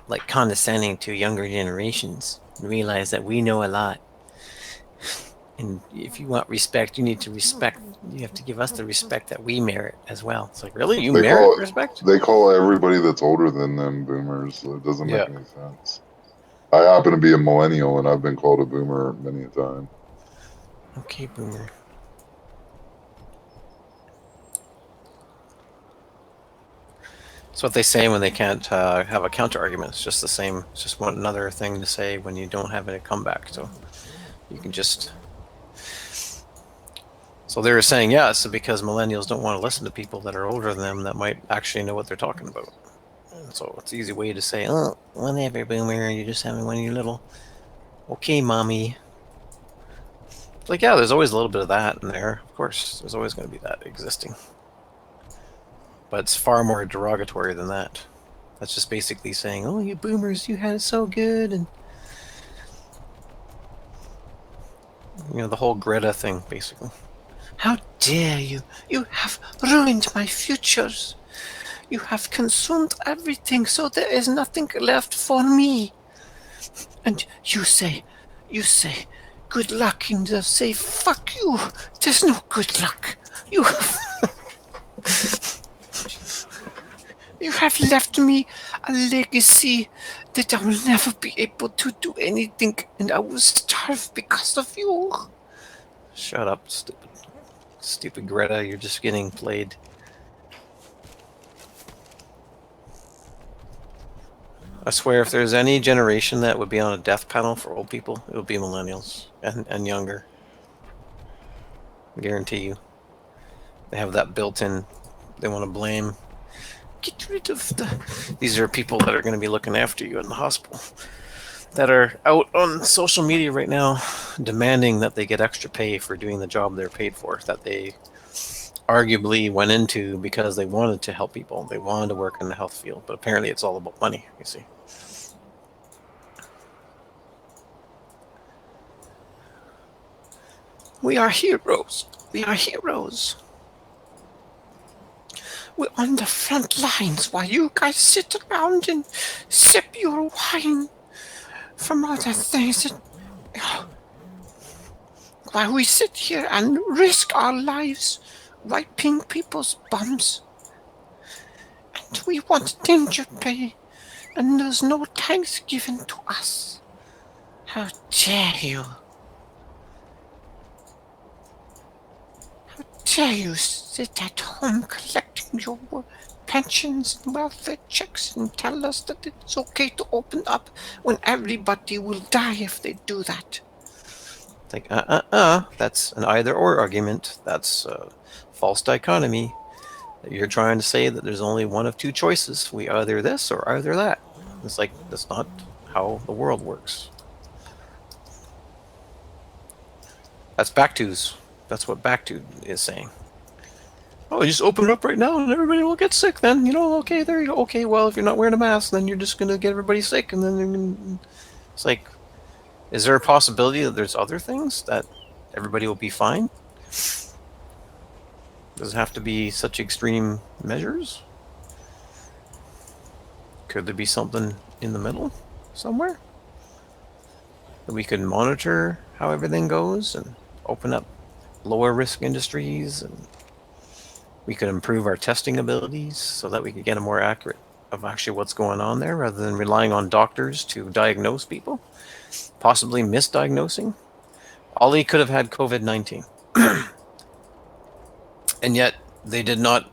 like condescending to younger generations and realize that we know a lot. And if you want respect, you need to respect. You have to give us the respect that we merit as well. It's like, really, you merit respect? They call everybody that's older than them boomers. So it doesn't make Yeah. any sense. I happen to be a millennial, and I've been called a boomer many a time. Okay, Boomer. It's what they say when they can't have a counter argument. It's just the same. It's just one another thing to say when you don't have a comeback. So you can just. So they were saying yes because millennials don't want to listen to people that are older than them that might actually know what they're talking about. And so it's an easy way to say, oh, whatever, Boomer, you're just having one of your little. Okay, mommy. It's like, yeah, there's always a little bit of that in there. Of course, there's always going to be that existing. But it's far more derogatory than that. That's just basically saying, oh, you boomers, you had it so good. And, you know, the whole Greta thing, basically. How dare you? You have ruined my futures. You have consumed everything, so there is nothing left for me. And you say, good luck, and they'll say, fuck you. There's no good luck. You You have left me a legacy that I will never be able to do anything, and I will starve because of you. Shut up, stupid Greta. You're just getting played. I swear, if there's any generation that would be on a death panel for old people, it would be millennials and younger. I guarantee you. They have that built-in. They want to blame. Get rid of the. These are people that are going to be looking after you in the hospital. That are out on social media right now, demanding that they get extra pay for doing the job they're paid for. That they arguably went into because they wanted to help people. They wanted to work in the health field, but apparently it's all about money. You see. We are heroes. We are heroes. We're on the front lines while you guys sit around and sip your wine from other things. That, while we sit here and risk our lives wiping people's bums. And we want danger pay, and there's no thanks given to us. How dare you? How dare you sit at home collecting your pensions and welfare checks and tell us that it's okay to open up when everybody will die if they do that? It's like, that's an either-or argument. That's false dichotomy. You're trying to say that there's only one of two choices. We either this or either that. It's like, that's not how the world works. That's Backtoo's. That's what Backtoo is saying. Oh, you just open it up right now and everybody will get sick then. You know, okay, there you go. Okay, well, if you're not wearing a mask, then you're just going to get everybody sick. And then it's like, is there a possibility that there's other things that everybody will be fine? Does it have to be such extreme measures? Could there be something in the middle somewhere? That we could monitor how everything goes and open up lower risk industries, and we could improve our testing abilities so that we could get a more accurate of actually what's going on there rather than relying on doctors to diagnose people, possibly misdiagnosing. Ollie could have had COVID-19. And yet they did not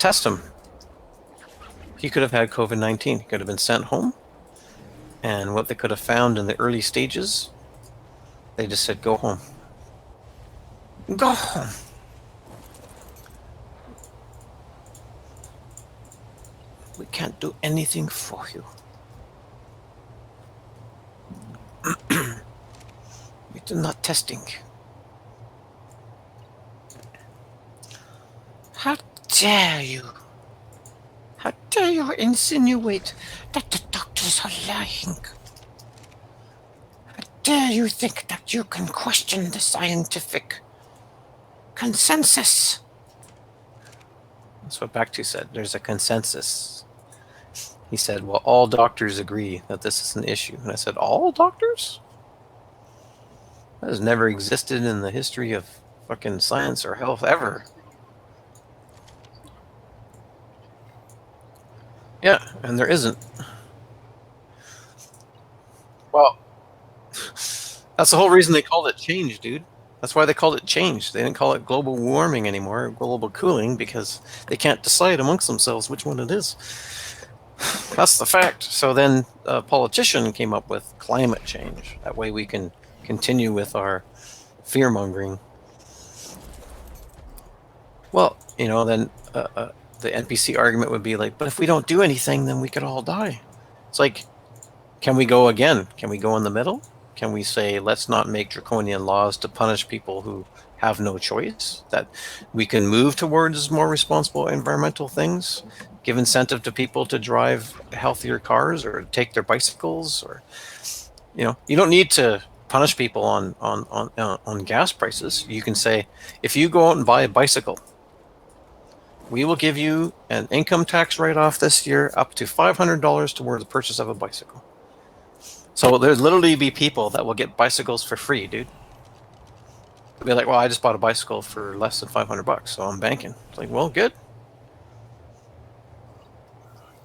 test him. He could have had COVID-19. He could have been sent home. And what they could have found in the early stages, they just said, go home. Go home. We can't do anything for you. We do not testing. How dare you? How dare you insinuate that the doctors are lying? How dare you think that you can question the scientific consensus? That's what Backtoo said. There's a consensus. He said, well, all doctors agree that this is an issue. And I said, all doctors? That has never existed in the history of fucking science or health ever. Yeah, and there isn't. Well, that's the whole reason they called it change, dude. That's why they called it change. They didn't call it global warming anymore, or global cooling, because they can't decide amongst themselves which one it is. That's the fact. So then a politician came up with climate change. That way we can continue with our fear-mongering. Well, you know, then the NPC argument would be like, but if we don't do anything, then we could all die. It's like, can we go again? Can we go in the middle? Can we say, let's not make draconian laws to punish people who have no choice? That we can move towards more responsible environmental things, give incentive to people to drive healthier cars or take their bicycles, or, you know, you don't need to punish people on gas prices. You can say, if you go out and buy a bicycle, we will give you an income tax write-off this year up to $500 towards the purchase of a bicycle. So there'll literally be people that will get bicycles for free, dude. They'll be like, well, I just bought a bicycle for less than $500, so I'm banking. It's like, well, good.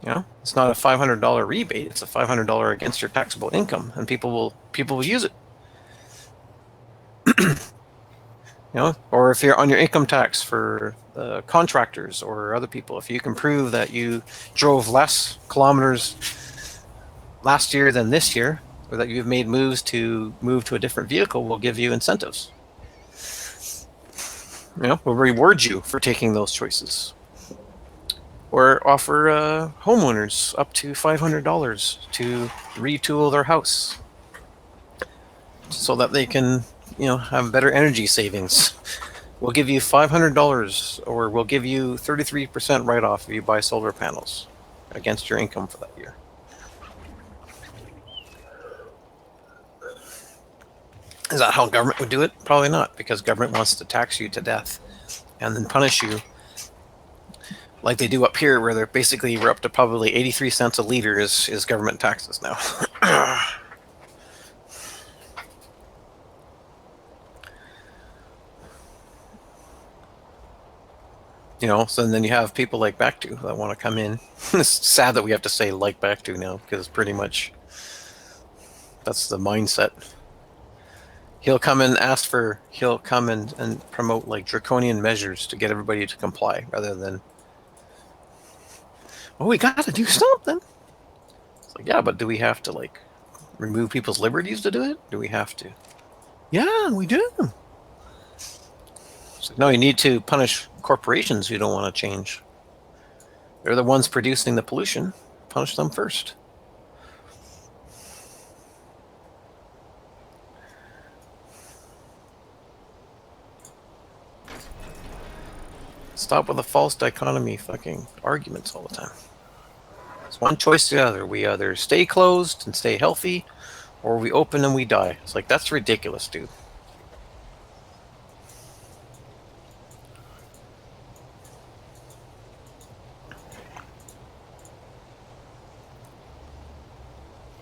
You know, it's not a $500 rebate; it's a $500 against your taxable income, and people will use it. You know, or if you're on your income tax for contractors or other people, if you can prove that you drove less kilometers last year than this year, or that you've made moves to move to a different vehicle, we'll give you incentives. You know, we'll reward you for taking those choices. Or offer homeowners up to $500 to retool their house so that they can, you know, have better energy savings. We'll give you $500, or we'll give you 33% write-off if you buy solar panels against your income for that year. Is that how government would do it? Probably not, because government wants to tax you to death and then punish you like they do up here, where they're basically, we're up to probably 83 cents a liter is government taxes now. You know, so then you have people like Back2 that want to come in. It's sad that we have to say like Back2 now, because pretty much that's the mindset. He'll come and promote like draconian measures to get everybody to comply, rather than, oh, we got to do something. It's like, yeah, but do we have to like remove people's liberties to do it? Do we have to? Yeah, we do. It's like, no, you need to punish corporations who don't want to change. They're the ones producing the pollution. Punish them first. Stop with the false dichotomy fucking arguments all the time. It's one choice or the other. We either stay closed and stay healthy, or we open and we die. It's like, that's ridiculous, dude.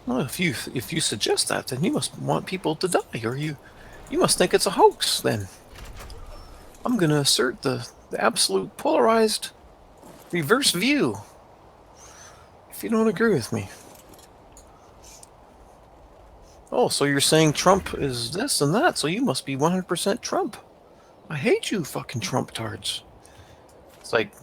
Well, if you suggest that, then you must want people to die, or you must think it's a hoax. Then I'm going to assert the absolute polarized reverse view. If you don't agree with me. Oh, so you're saying Trump is this and that, so you must be 100% Trump. I hate you, fucking Trump tards. It's like,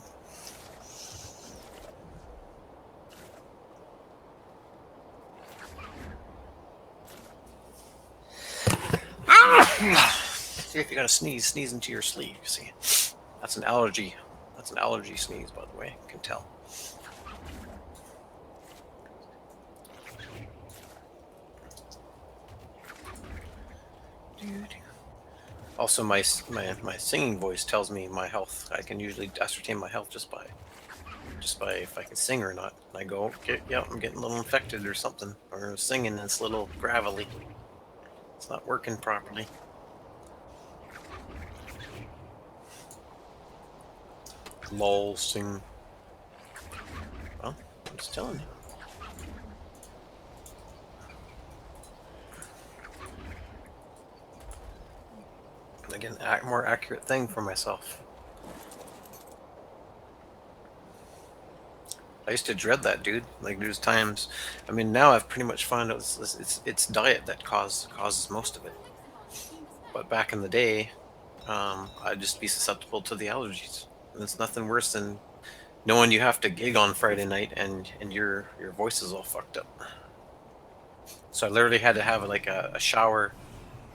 see if you got to sneeze into your sleeve. See, that's an allergy. That's an allergy sneeze, by the way. You can tell. Also, my singing voice tells me my health. I can usually ascertain my health just by if I can sing or not. And I go, okay, yeah, I'm getting a little infected or something, or singing and it's a little gravelly. It's not working properly. Lol, sing. Well, I'm just telling you. Again, more accurate thing for myself. I used to dread that, dude. Like, there's times, I mean, now I've pretty much found out it's diet that causes most of it. But back in the day, I'd just be susceptible to the allergies. And it's nothing worse than knowing you have to gig on Friday night and your voice is all fucked up. So I literally had to have like a shower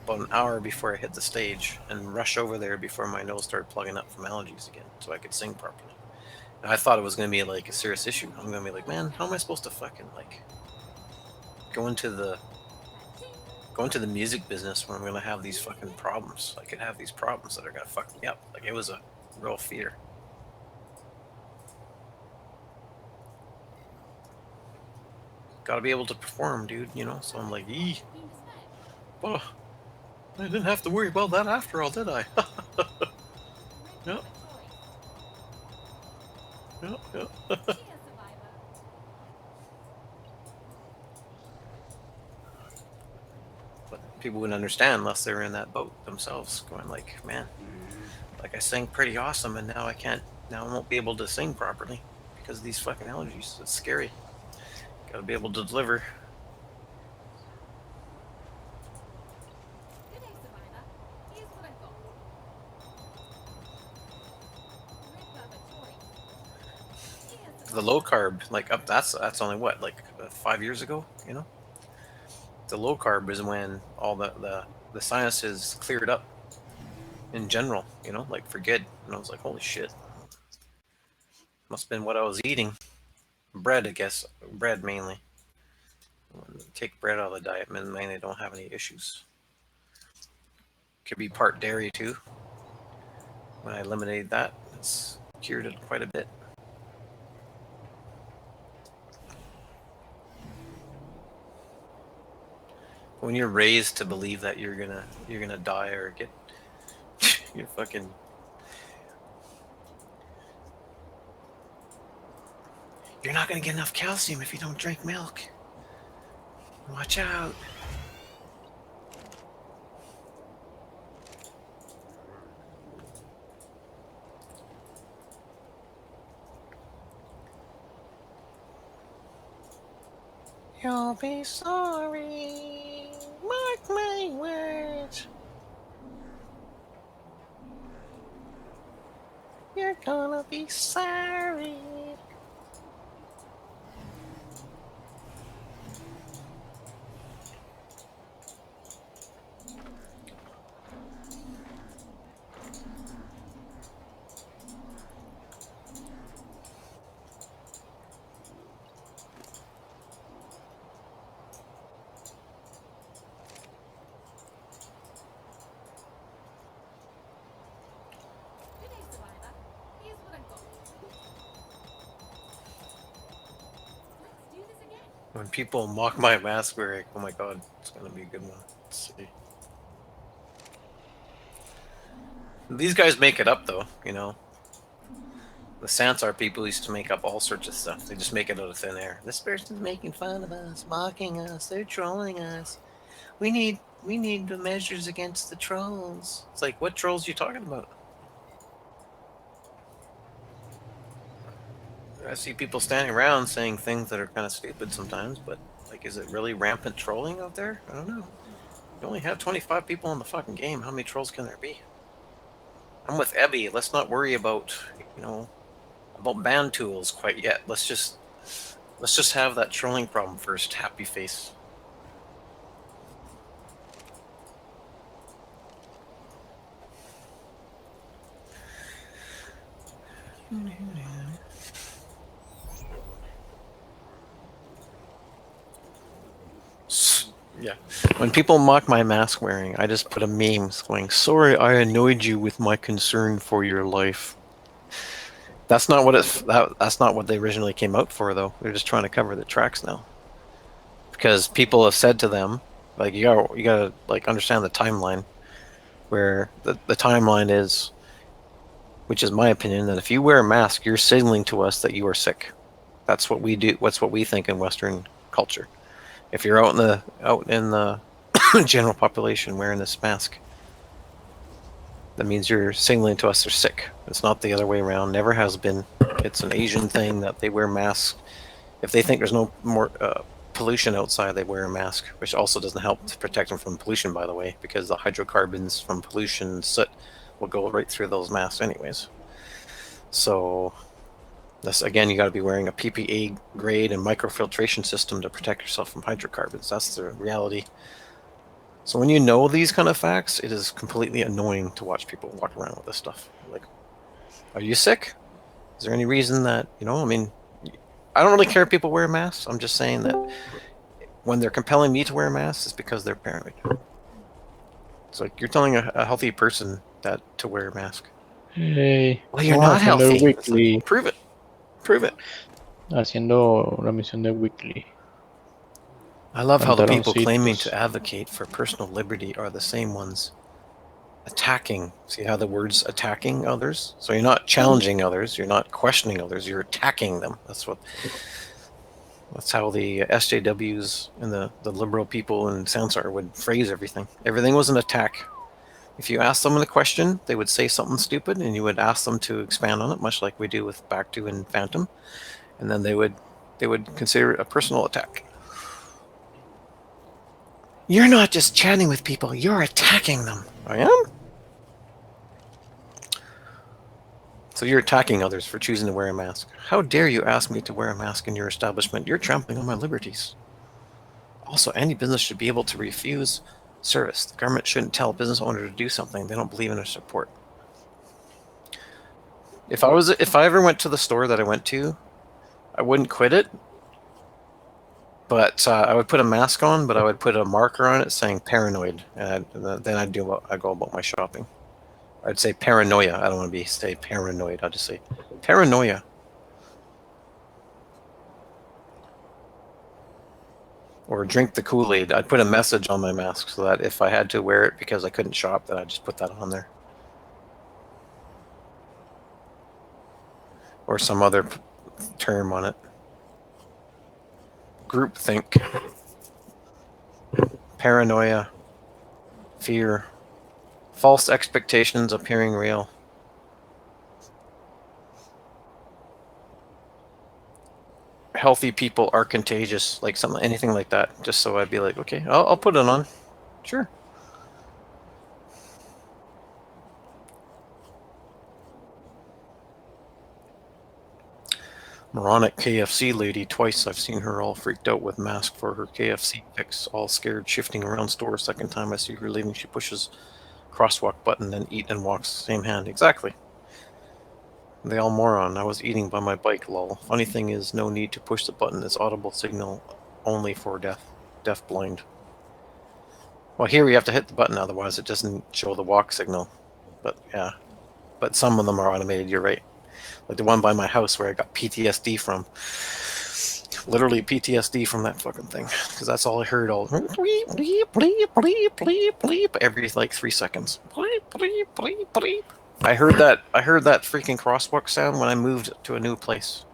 about an hour before I hit the stage and rush over there before my nose started plugging up from allergies again, so I could sing properly. And I thought it was going to be like a serious issue. I'm going to be like, man, how am I supposed to fucking like go into the music business when I'm going to have these fucking problems? I could have these problems that are going to fuck me up. Like, it was a real fear. Got to be able to perform, dude, you know? So I'm like, eee. Oh, I didn't have to worry about that after all, did I? Yep. Yep. But people wouldn't understand unless they were in that boat themselves, going like, man, like I sang pretty awesome and now I won't be able to sing properly because of these fucking allergies. It's scary. Gotta be able to deliver. the low carb, like up, that's only what, like 5 years ago, you know. The low carb is when all the sinuses cleared up in general, you know, like for good. And I was like, holy shit, must have been what I was eating. Bread, I guess, bread mainly. Take bread out of the diet, mainly don't have any issues. Could be part dairy too. When I eliminated that, it's cured it quite a bit. When you're raised to believe that you're gonna die or get you're fucking, you're not gonna get enough calcium if you don't drink milk. Watch out. You'll be sorry. Mark my words. You're gonna be sorry. Good day, Survivor. Here's what I've got. Let's do this again. When people mock my mask wearing, oh my god, it's gonna be a good one. Let's see. These guys make it up though, you know. The Sansar people used to make up all sorts of stuff. They just make it out of thin air. This person's making fun of us, mocking us, they're trolling us. We need the measures against the trolls. It's like, what trolls are you talking about? I see people standing around saying things that are kind of stupid sometimes, but like, is it really rampant trolling out there? I don't know. You only have 25 people in the fucking game. How many trolls can there be? I'm with Ebby. Let's not worry about, you know, about ban tools quite yet. Let's just have that trolling problem first. Happy face. Yeah. When people mock my mask wearing, I just put a meme going, "Sorry, I annoyed you with my concern for your life." That's not what that's not what they originally came out for, though. They're just trying to cover the tracks now, because people have said to them, like, you gotta like understand the timeline, where the timeline is, which is my opinion, that if you wear a mask, you're signaling to us that you are sick. That's what we do. What's what we think in Western culture. If you're out in the general population wearing this mask, that means you're signaling to us they're sick. It's not the other way around. Never has been. It's an Asian thing that they wear masks. If they think there's no more pollution outside, they wear a mask, which also doesn't help to protect them from pollution, by the way, because the hydrocarbons from pollution and soot will go right through those masks anyways. So this, again, you got to be wearing a PPA grade and microfiltration system to protect yourself from hydrocarbons. That's the reality. So when you know these kind of facts, it is completely annoying to watch people walk around with this stuff. Like, are you sick? Is there any reason that, you know, I mean, I don't really care if people wear masks. I'm just saying that when they're compelling me to wear a mask, it's because they're paranoid. It's like, you're telling a healthy person that to wear a mask. Hey, Well, you're vamos not haciendo el healthy. weekly. Prove it. Prove it. Haciendo la misión de weekly. I love how the people claiming Pantaloncitos. to advocate for personal liberty are the same ones attacking. See how the word's attacking others? So you're not challenging others, you're not questioning others, you're attacking them. That's how the SJWs and the liberal people in Sansar would phrase everything. Everything was an attack. If you asked them a question, they would say something stupid, and you would ask them to expand on it, much like we do with Back2 and Phantom, and then they would consider it a personal attack. You're not just chatting with people, you're attacking them. I am? So you're attacking others for choosing to wear a mask. How dare you ask me to wear a mask in your establishment? You're trampling on my liberties. Also, any business should be able to refuse service. The government shouldn't tell a business owner to do something they don't believe in or support. If I ever went to the store that I went to, I wouldn't quit it. But I would put a mask on, but I would put a marker on it saying paranoid. And then I'd go about my shopping. I'd say paranoia. I don't want to say paranoid. I'll just say paranoia. Or drink the Kool-Aid. I'd put a message on my mask so that if I had to wear it because I couldn't shop, then I'd just put that on there. Or some other term on it. Groupthink. Paranoia. Fear. False expectations appearing real. Healthy people are contagious, like anything like that. Just so I'd be like, okay, I'll put it on. Sure. Moronic KFC lady, twice I've seen her all freaked out with mask for her KFC picks, all scared, shifting around store. Second time I see her leaving, she pushes crosswalk button, then eat and walks same hand. Exactly. They all moron. I was eating by my bike, lol. Funny thing is, no need to push the button. It's audible signal only for deaf blind. Well, here we have to hit the button, otherwise it doesn't show the walk signal. But yeah, but some of them are automated, you're right. Like the one by my house where I got PTSD from. Literally PTSD from that fucking thing. Because that's all I heard all bleep, bleep, bleep, bleep, bleep, bleep, every like 3 seconds. Bleep, bleep, bleep, bleep. I heard that freaking crosswalk sound when I moved to a new place.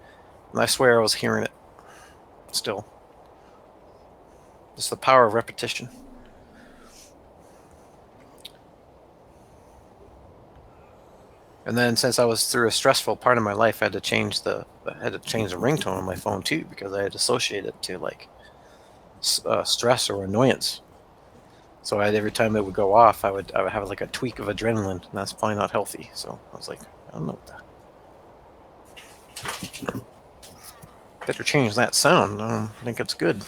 And I swear I was hearing it still. It's the power of repetition. And then since I was through a stressful part of my life, I had to change the ringtone on my phone too, because I had associated it to like stress or annoyance. So every time it would go off, I would have like a tweak of adrenaline, and that's probably not healthy. So I was like, I don't know what that. Better change that sound. I don't think it's good.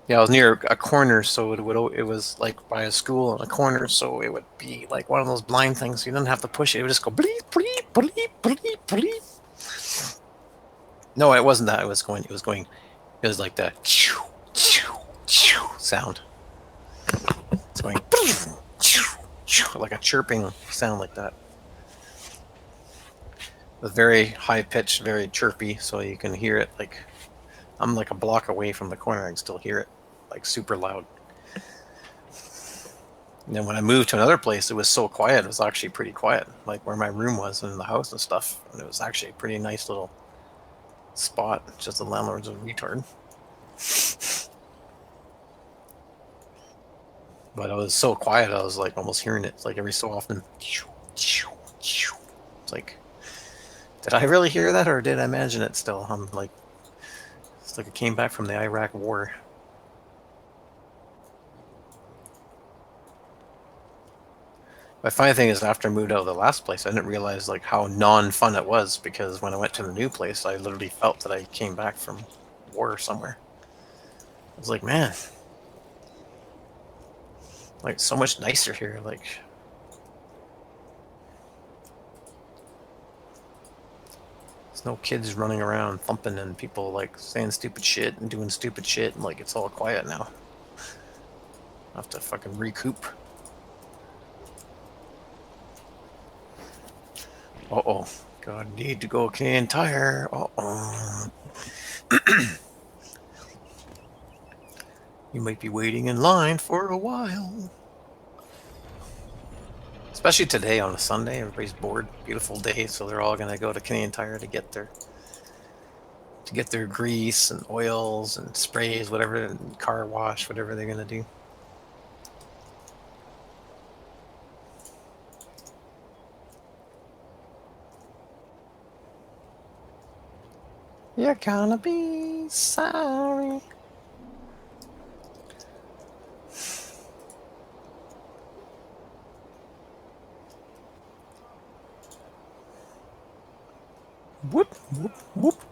Yeah, I was near a corner, so it was like by a school on a corner, so it would be like one of those blind things. You didn't have to push it; it would just go bleep bleep bleep bleep bleep. No, it wasn't that. It was like the choo choo choo sound. It's going like a chirping sound like that. It was very high pitched, very chirpy, so you can hear it like. I'm like a block away from the corner. I can still hear it, like super loud. And then when I moved to another place, it was so quiet. It was actually pretty quiet, like where my room was in the house and stuff. And it was actually a pretty nice little spot. Just the landlord's a retard. But it was so quiet, I was like almost hearing it. It's like every so often. It's like, did I really hear that, or did I imagine it still? I'm like. It's like it came back from the Iraq War. My funny thing is, after I moved out of the last place, I didn't realize like how non-fun it was, because when I went to the new place, I literally felt that I came back from war somewhere. I was like, man, like so much nicer here. Like, there's no kids running around thumping and people like saying stupid shit and doing stupid shit, and like it's all quiet now. I have to fucking recoup. Uh-oh. God, need to go Canadian Tire. Uh-oh. You might be waiting in line for a while. Especially today on a Sunday. Everybody's bored. Beautiful day, so they're all gonna go to Canadian Tire to get their grease and oils and sprays, whatever, and car wash, whatever they're gonna do. You're gonna be sorry. Whoop, whoop, whoop.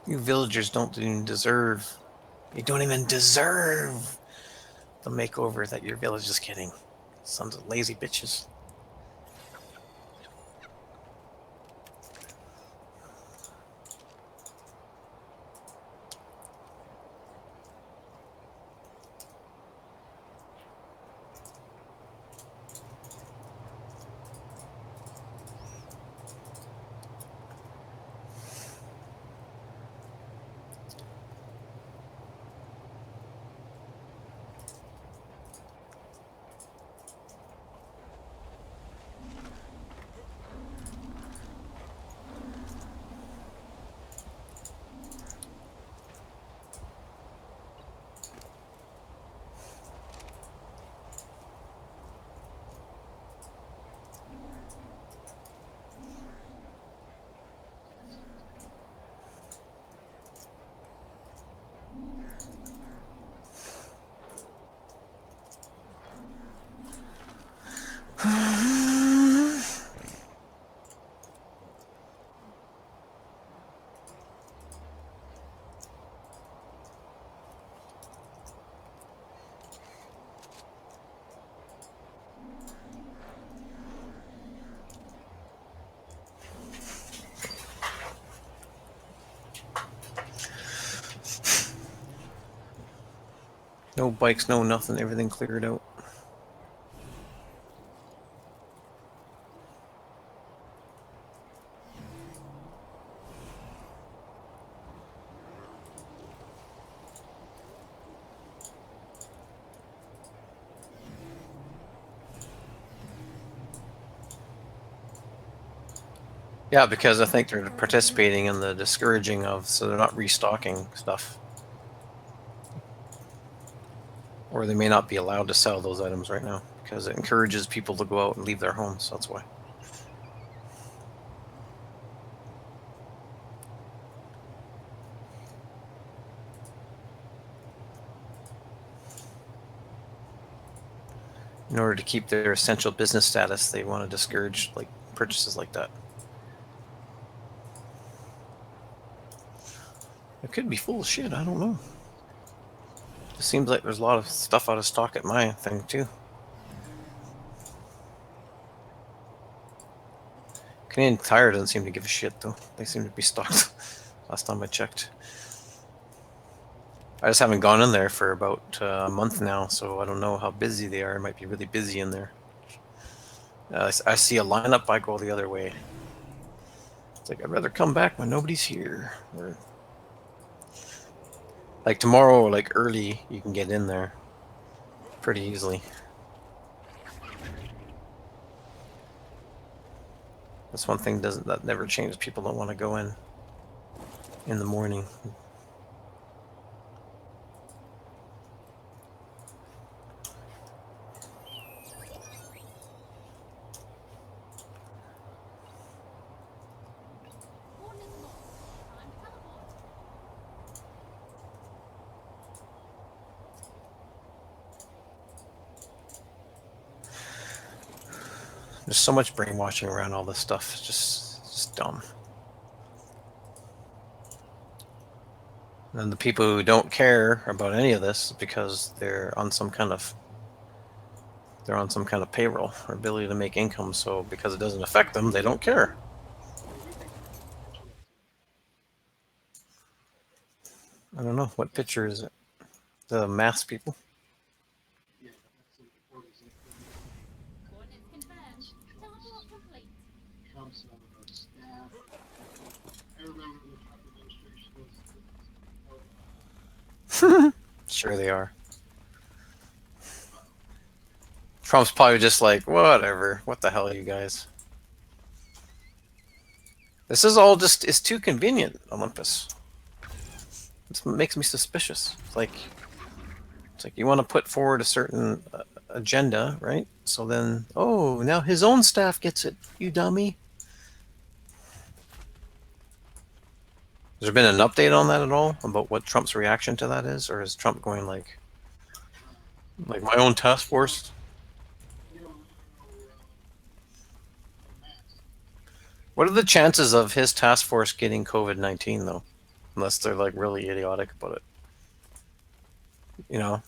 You villagers don't even deserve. You don't even deserve the makeover that your village is getting. Sons of lazy bitches. No bikes, no nothing, everything cleared out. Yeah, because I think they're participating in the discouraging of, so they're not restocking stuff. Or they may not be allowed to sell those items right now, because it encourages people to go out and leave their homes, that's why. In order to keep their essential business status, they want to discourage like purchases like that. It could be full of shit, I don't know. It seems like there's a lot of stuff out of stock at my thing too. Canadian Tire doesn't seem to give a shit though. They seem to be stocked last time I checked. I just haven't gone in there for about a month now, so I don't know how busy they are. It might be really busy in there. I see a lineup, I go the other way. It's like, I'd rather come back when nobody's here. Or, like tomorrow, like early, you can get in there pretty easily. That's one thing that never changes. People don't want to go in the morning. There's so much brainwashing around all this stuff. It's just dumb. And the people who don't care about any of this because they're on some kind of payroll or ability to make income. So because it doesn't affect them, they don't care. I don't know. What picture is it? The masked people? Sure they are. Trump's probably just like, whatever. What the hell are you guys? This is all just, it's too convenient, Olympus. It makes me suspicious. It's like you want to put forward a certain agenda, right? So then, oh, now his own staff gets it. You dummy. Has there been an update on that at all about what Trump's reaction to that is, or is Trump going like my own task force? What are the chances of his task force getting COVID-19 though? Unless they're like really idiotic about it. You know,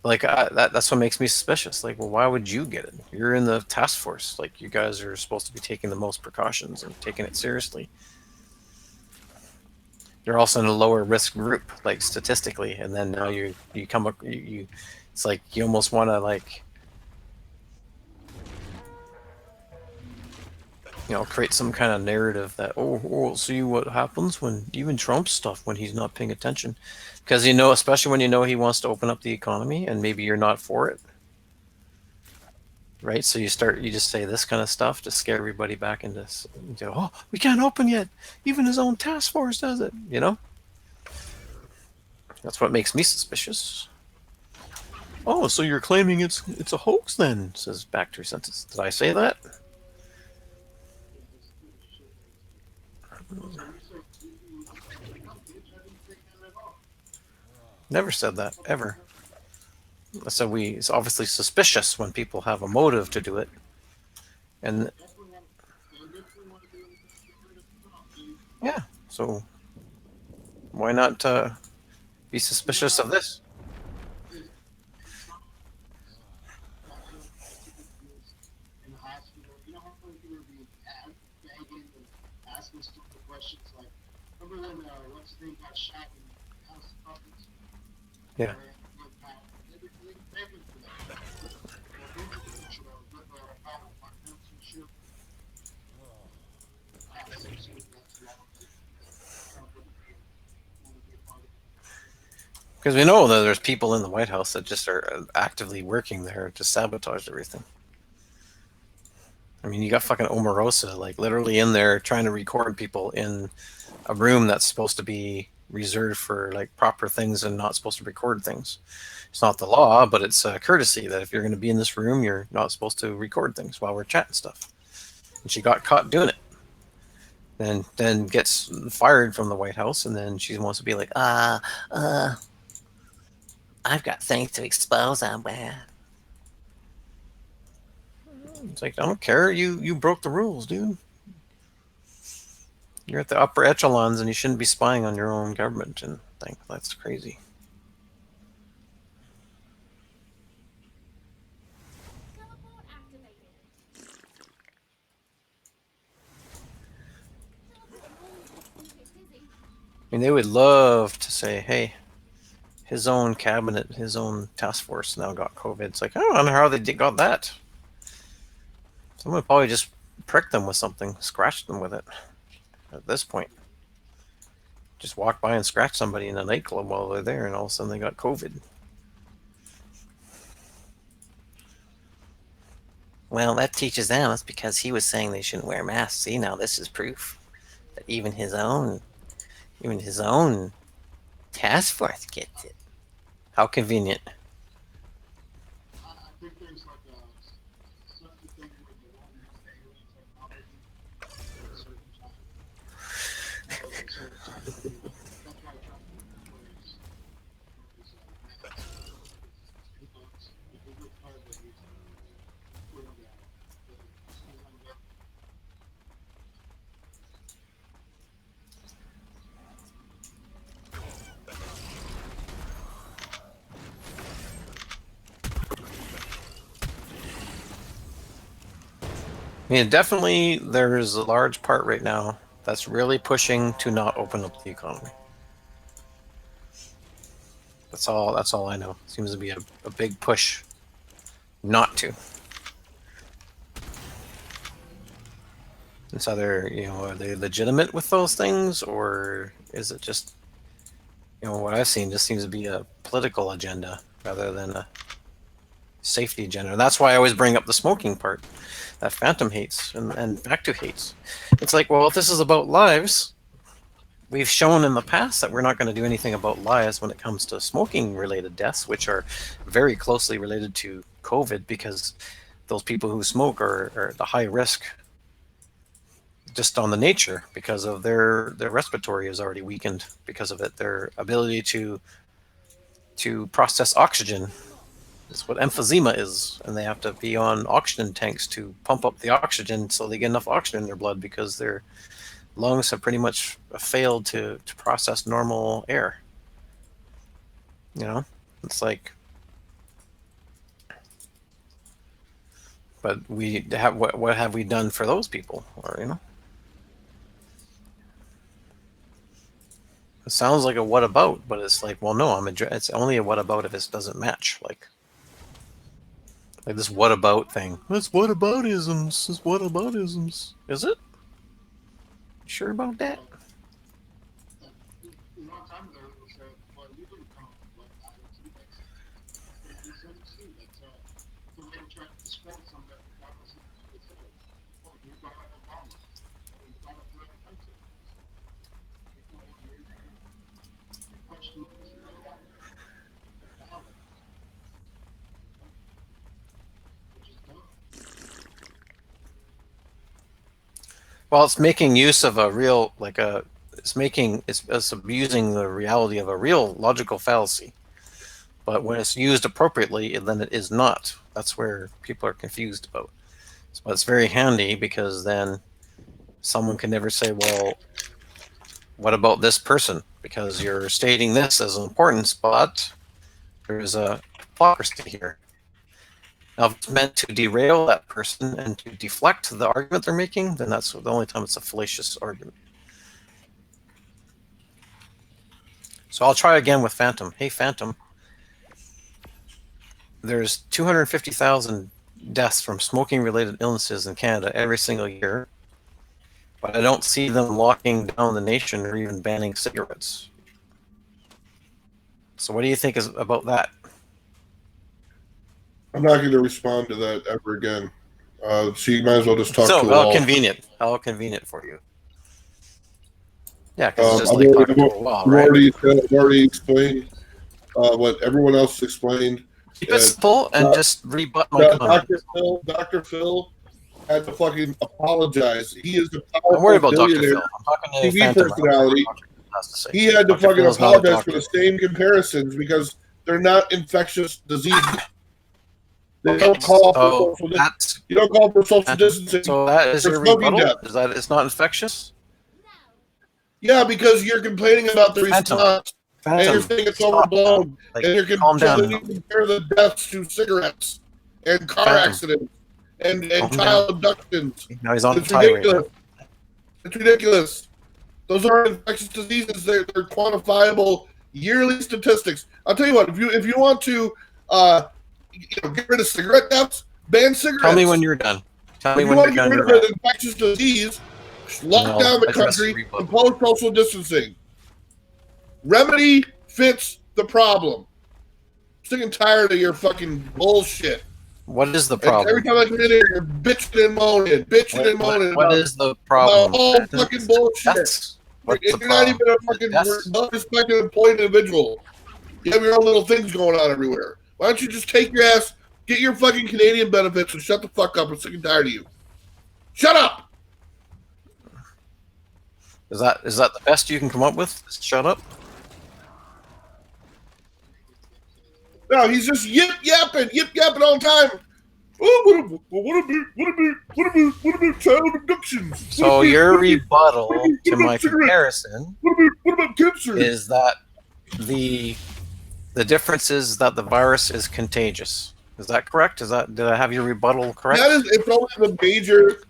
that's what makes me suspicious. Like, well, why would you get it? You're in the task force. Like, you guys are supposed to be taking the most precautions and taking it seriously. You're also in a lower risk group, like statistically, and then now you come up, it's like you almost want to like, create some kind of narrative that we'll see what happens when even Trump's stuff when he's not paying attention, because especially when he wants to open up the economy and maybe you're not for it, right? So you just say this kind of stuff to scare everybody back into oh, we can't open yet, even his own task force does it, That's what makes me suspicious. Oh, so you're claiming it's a hoax then? Says Factory Census. Did I say that? Never said that, ever. I said it's obviously suspicious when people have a motive to do it. And yeah, so why not be suspicious of this? Yeah. Because we know that there's people in the White House that just are actively working there to sabotage everything. I mean, you got fucking Omarosa, like, literally in there trying to record people in a room that's supposed to be reserved for, like, proper things and not supposed to record things. It's not the law, but it's a courtesy that if you're going to be in this room, you're not supposed to record things while we're chatting stuff. And she got caught doing it. Then gets fired from the White House, and then she wants to be like, I've got things to expose on where. It's like, I don't care. You broke the rules, dude. You're at the upper echelons, and you shouldn't be spying on your own government. And think that's crazy. I mean, they would love to say, hey, his own cabinet, his own task force now got COVID. It's like, I don't know how they got that. Someone probably just pricked them with something, scratched them with it. At this point, just walk by and scratch somebody in a nightclub while they're there, and all of a sudden they got COVID. Well, that teaches them. That's because he was saying they shouldn't wear masks. See, now this is proof that even his own task force gets it. How convenient. I mean, definitely there's a large part right now that's really pushing to not open up the economy. That's all I know. Seems to be a big push not to. It's either, are they legitimate with those things, or is it just, what I've seen just seems to be a political agenda rather than a safety agenda. And that's why I always bring up the smoking part that Phantom hates and Back to hates. It's like, well, if this is about lives, we've shown in the past that we're not going to do anything about lives when it comes to smoking-related deaths, which are very closely related to COVID, because those people who smoke are the high risk just on the nature, because of their respiratory is already weakened because of it. Their ability to process oxygen is what emphysema is, and they have to be on oxygen tanks to pump up the oxygen so they get enough oxygen in their blood, because their lungs have pretty much failed to process normal air. You know, it's like, but we have what have we done for those people? Or, you know, it sounds like a what about, but it's like, well, no, it's only a what about if it doesn't match. Like this what about thing. That's whataboutisms. It's whataboutisms. Is it? You sure about that? Well, it's making use of a real, it's abusing the reality of a real logical fallacy. But when it's used appropriately, then it is not. That's where people are confused about. So it's very handy, because then someone can never say, well, what about this person? Because you're stating this as an importance, but there's a hypocrisy here. Now, if it's meant to derail that person and to deflect the argument they're making, then that's the only time it's a fallacious argument. So I'll try again with Phantom. Hey, Phantom. There's 250,000 deaths from smoking-related illnesses in Canada every single year, but I don't see them locking down the nation or even banning cigarettes. So what do you think about that? I'm not going to respond to that ever again. So you might as well just talk to the how wall. convenient. How convenient for you. Yeah, because it's just like talking to a wall, right? I've already explained what everyone else explained. Keep it simple and just rebut my comment. Dr. Phil had to fucking apologize. He is the powerful Don't worry about Dr. billionaire Phil. I'm talking to TV personality. He had to fucking apologize for the same comparisons, because they're not infectious diseases. They don't call for social distancing. You don't call for social distancing. So that is your rebuttal? Is that it's not infectious? Yeah, because you're complaining about the response. And you're saying it's overblown. And you're comparing the deaths to cigarettes and car accidents and child abductions. Now he's on it's ridiculous. It's ridiculous. Those aren't infectious diseases. They're quantifiable yearly statistics. I'll tell you what. If you want to get rid of cigarette deaths, ban cigarettes. Tell me when you're done. Tell me when you're done. If you want to get rid of infectious disease, lock down the country, impose social distancing. Remedy fits the problem. I'm sick and tired of your fucking bullshit. What is the problem? And every time I come in here, you're bitching and moaning. What is the problem? All fucking bullshit. You're not even a fucking well-respected employed individual. You have your own little things going on everywhere. Why don't you just take your ass, get your fucking Canadian benefits, and shut the fuck up? I'm sick and tired of you. Shut up! Is that the best you can come up with? Just shut up? No, he's just yip-yapping all the time. Oh, what about child abductions? So your rebuttal to my comparison what about cancer? Is that the difference is that the virus is contagious. Is that correct? Did I have your rebuttal correct? It's only the major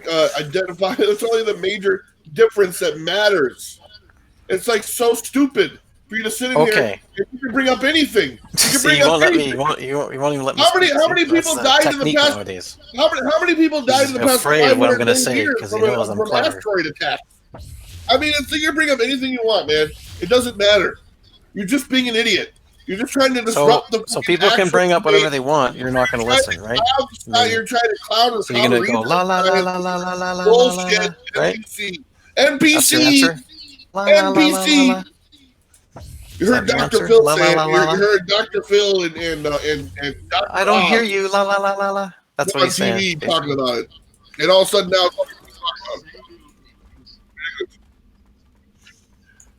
it's only the major difference that matters. It's like so stupid for you to sit in here and you can bring up anything. You can bring up anything. You won't even let me. How many people died in the past? Nowadays. How many people died in the past? Afraid of what I'm going to say because he knows I'm clever. Asteroid attack. I mean, you can bring up anything you want, man. It doesn't matter. You're just being an idiot. You're just trying to disrupt So people can bring up whatever they want. You're not going to listen, right? You're trying to cloud us. So you're going to go la la la la la la la la bullshit. Right? NPC. NPC. You heard Is that Dr. Lancer? Phil La, la, say it. la, la, la. You heard Dr. Phil and Dr. I don't hear Oz you. La la la la la. That's what on he's saying. TV talking about it. And all of a sudden now,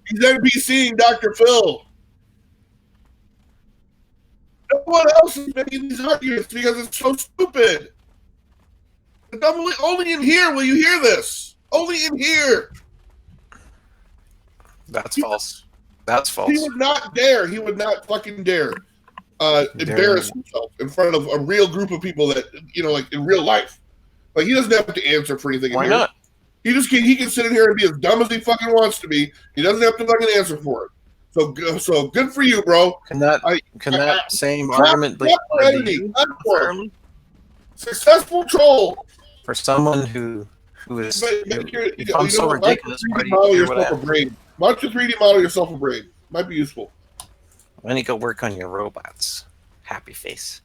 he's NPCing Dr. Phil. No one else is making these arguments because it's so stupid. Only in here will you hear this. Only in here. That's false. That's false. He would not dare. He would not fucking dare embarrass himself in front of a real group of people that, like in real life. Like, he doesn't have to answer for anything. Why in here. not? He can sit in here and be as dumb as he fucking wants to be. He doesn't have to fucking answer for it. So good for you, bro. Can that same argument be successful troll for someone who is becomes so what? ridiculous? Why don't you 3D model yourself a brain? Why don't you 3D model yourself a brain? Might be useful. Why don't you go work on your robots? Happy face.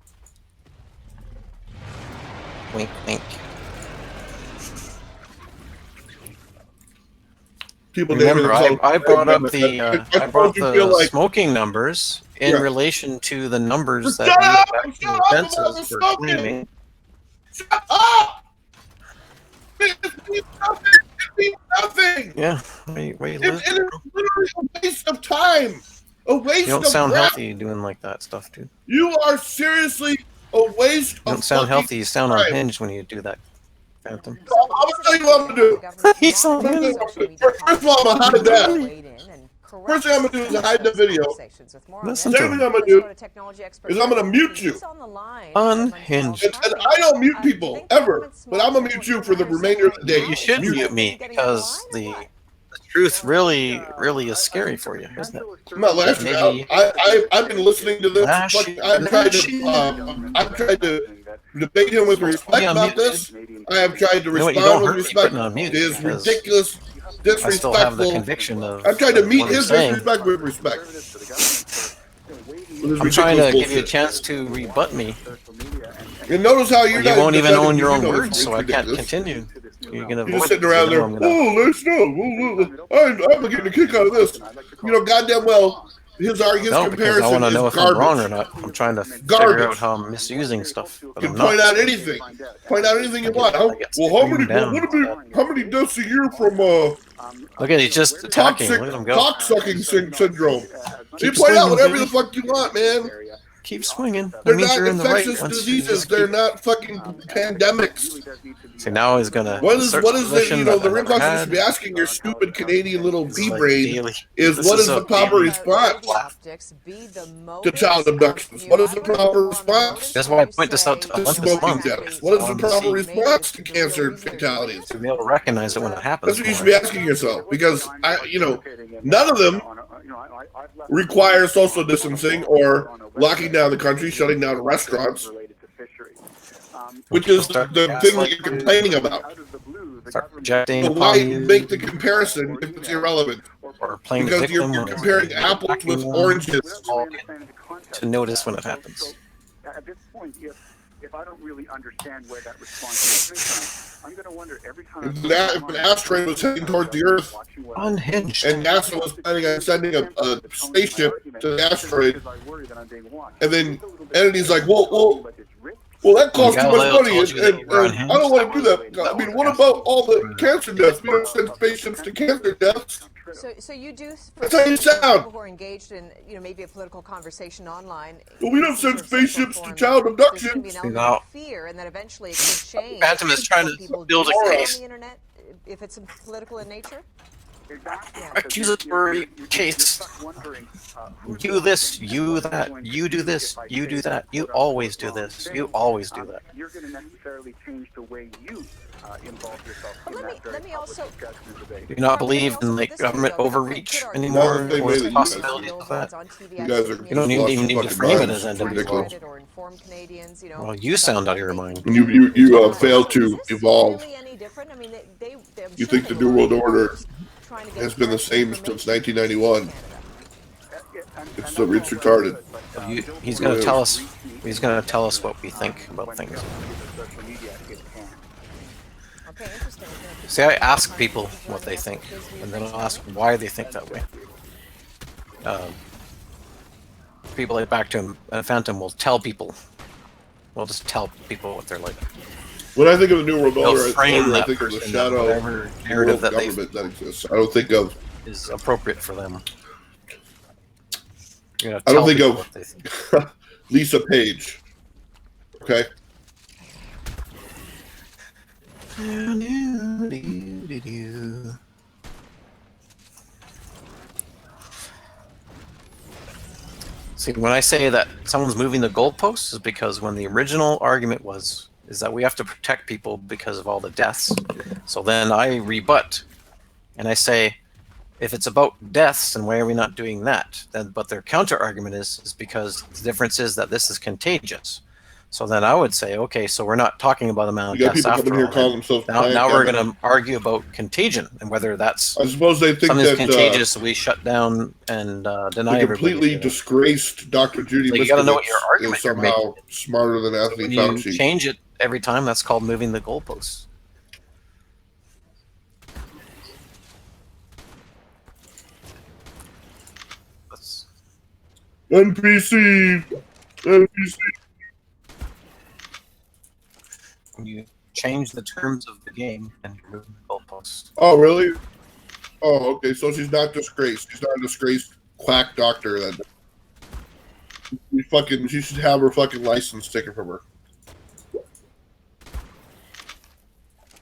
Wink, wink. People remember, I brought up the smoking numbers in relation to the numbers that the fences were claiming. Shut up! It means nothing. Yeah, wait, it's literally a waste of time. A waste of. You don't sound breath. healthy doing like that stuff, dude. You are seriously a waste. You don't sound healthy. You sound unhinged when you do that, Phantom. I'm gonna tell you what I'm gonna do. First of all, I'm gonna hide that. First thing I'm gonna do is hide the video. Listen Second thing I'm gonna do is I'm gonna mute you. Unhinged. And I don't mute people ever, but I'm gonna mute you for the remainder of the day. You should mute me because the truth really is scary for you, isn't it? I'm not lashing out. I've been listening to this. I've tried to debate him with respect about this. I have tried to respond with respect. It is ridiculous. I still have the conviction of. I'm trying to meet his disrespect with respect. I'm trying to give you a chance to rebut me. And notice how you won't even own your own words, so I can't continue. You're just sitting around there. Let's know. I'm getting a kick out of this. Goddamn well, his comparison I want to know is if I'm wrong garbage. or not. I'm trying to figure out how I'm misusing stuff. You can point out anything. Point out anything you want. How many deaths a year from Look at he's just attacking. Look at him go. Cocksucking syndrome. You point out whatever the fuck you want, man. Keep swinging. They're not infectious diseases. They're not fucking pandemics. So now he's gonna. What is it? The real question you should be asking your stupid Canadian little bee brain is what is the proper response to child abductions? What is the proper response? That's why I point this out to smoking deaths. What is the proper response to cancer fatalities? To be able to recognize it when it happens. That's what you should be asking yourself, because none of them require social distancing or locking down the country, shutting down restaurants, which is the thing that you're complaining about. So why make the comparison if it's irrelevant? Because you're comparing apples with oranges. To notice when it happens. At this point, if I don't really understand where that response is from, I'm going to wonder every time. If an asteroid was heading towards the Earth, unhinged, and NASA was planning on sending a spaceship to the asteroid, and then entities like, well, that costs too much money, and I don't want to do that. I mean, what about all the cancer deaths? We don't send spaceships to cancer deaths. So you do. That's how you sound. People who are engaged in, maybe a political conversation online. Well, we don't send spaceships to child abduction. Fear, and that eventually it could change. Phantom is trying to build a case. On the internet, if it's political in nature. Accusatory case. You this, you that, you do this, you do that, you always do this, you always do that. You're going to necessarily change the way you involve yourself in that very public discussion and debate. Do you not believe in government overreach anymore, or the possibilities of that? You don't even need to frame it as NWO. Well, you sound out of your mind. You failed to evolve. You think the New World Order has been the same since 1991. It's retarded. He's going to tell us. He's going to tell us what we think about things. Okay, interesting. See, I ask people what they think, and then I'll ask why they think that way. People like Back to Phantom will tell people. We'll just tell people what they're like. When I think of the New World They'll Order, frame I that think of the person, shadow whatever narrative world that they government that exists. I don't think of is appropriate for them. You know, I don't tell think people of what they think. Lisa Page. Okay. See, when I say that someone's moving the goalposts, is because when the original argument is that we have to protect people because of all the deaths. So then I rebut, and I say, if it's about deaths, then why are we not doing that? Then, but their counter argument is because the difference is that this is contagious. So then I would say, okay, so we're not talking about the amount You of got deaths people coming after here all. calling themselves Now we're Planet going to argue about contagion and whether that's I suppose they think something's that contagious. We shut down and deny the everybody. completely disgraced Dr. Judy So you got to know what your Miskowitz argument is you're making. somehow smarter than So Anthony when you Fauci. change it every time, that's called moving the goalposts. NPC. When you change the terms of the game and you're moving the goalposts. Oh, really? Oh, okay. So she's not disgraced. She's not a disgraced quack doctor. That she should have her fucking license taken from her.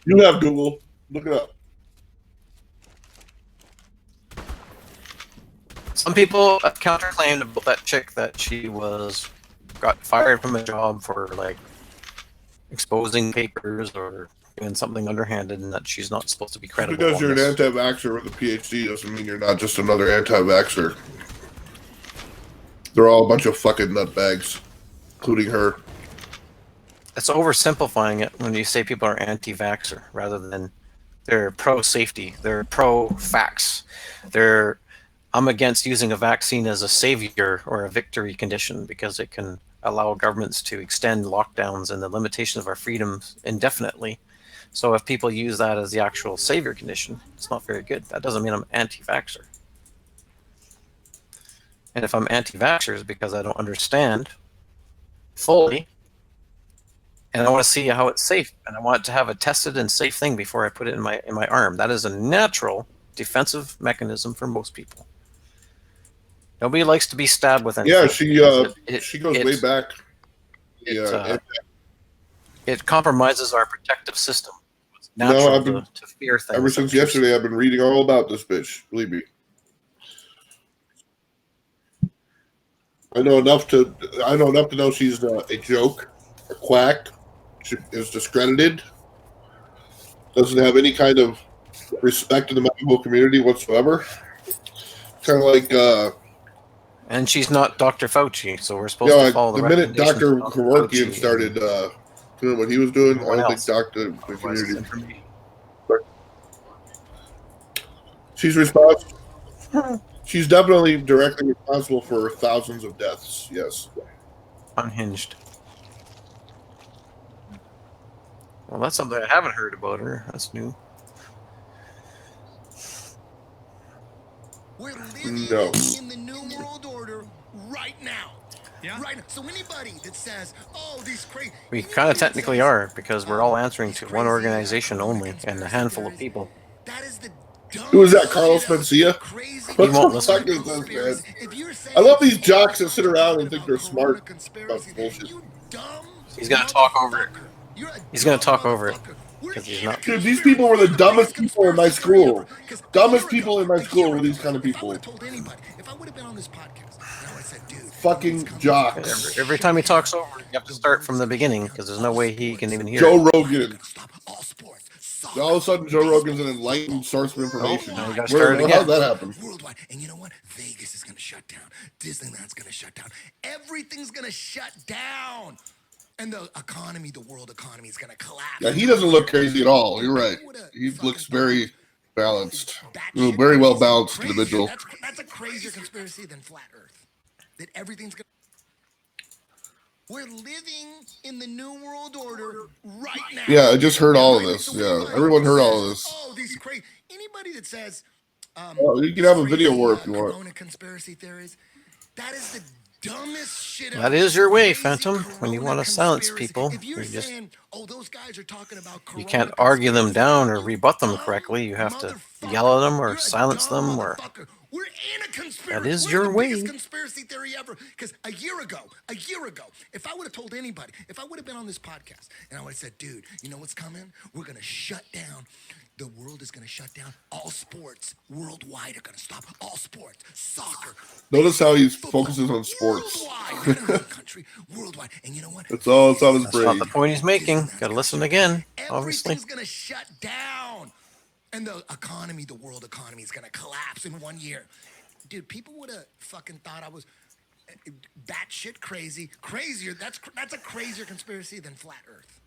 You have Google. Look it up. Some people counterclaimed about that chick that she got fired from a job for like exposing papers or doing something underhanded, and that she's not supposed to be credible. Because you're an this. anti-vaxxer with a PhD doesn't mean you're not just another anti-vaxxer. They're all a bunch of fucking nutbags, including her. It's oversimplifying it when you say people are anti-vaxxer rather than they're pro-safety, they're pro-facts, I'm against using a vaccine as a savior or a victory condition because it can allow governments to extend lockdowns and the limitation of our freedoms indefinitely. So if people use that as the actual savior condition, it's not very good. That doesn't mean I'm anti-vaxxer. And if I'm anti-vaxxer, it's because I don't understand fully, and I want to see how it's safe, and I want to have a tested and safe thing before I put it in my arm. That is a natural defensive mechanism for most people. Nobody likes to be stabbed with anything. Yeah, she goes way back. It compromises our protective system. It's No, natural I've been to fear things. ever since yesterday. I've been reading all about this bitch. Believe me, I know enough to know she's a joke, a quack. She is discredited. Doesn't have any kind of respect in the medical community whatsoever. Kind of like. And she's not Dr. Fauci, so we're supposed to follow the minute Dr. Kevorkian started doing what he was doing, I don't think the community. She's responsible. She's definitely directly responsible for thousands of deaths. Yes. Unhinged. Well, that's something I haven't heard about her. That's new. We're living in the New World Order right now. Yeah. Right. So anybody that says, "Oh, these crazy," We kind of technically are, because we're all answering to one organization only and a handful of people. Who is that? Carlos Mencia? He won't listen. I love these jocks that sit around and think they're smart about bullshit. He's gonna talk over it. He's gonna talk over it because he's not. Dude, these people were the dumbest people in my school. Dumbest people in my school were these kind of people. Fucking jocks. Every time he talks over, you have to start from the beginning because there's no way he can even hear. Joe Rogan. All of a sudden, Joe Rogan's an enlightened source of information. Now you gotta start it again. How'd that happen? Worldwide. And you know what? Vegas is going to shut down. Disneyland's going to shut down. Everything's going to shut down. And the economy, the world economy is going to collapse. Yeah, he doesn't look crazy at all. You're right. He looks very balanced. Very well balanced individual. That's a crazier conspiracy than flat Earth. That everything's going We're living in the New World Order right now. Yeah, I just heard all of this. Yeah, everyone heard all of this. Oh, these crazy. Anybody that says, Oh, you can have a video war if you want. Corona conspiracy theories, that is the dumbest shit That ever. is your way, Phantom. When you want to silence people, If you're you just saying, oh, those guys are talking about you Corona can't argue them down or rebut them correctly. You have to yell at them or silence them or. We're in a conspiracy. That is We're your in the way. biggest conspiracy theory ever. Because a year ago, if I would have told anybody, if I would have been on this podcast and I would have said, dude, you know what's coming? We're going to shut down. The world is going to shut down. All sports worldwide are going to stop. All sports, soccer. Notice how he focuses on sports. Country, worldwide. And you know what? It's all it's on his That's brain. not the point he's making. Gotta listen again, obviously. Everything's going to shut down. And the economy, the world economy is going to collapse in 1 year. Dude, people would have fucking thought I was batshit crazy. Crazier. That's a crazier conspiracy than flat Earth.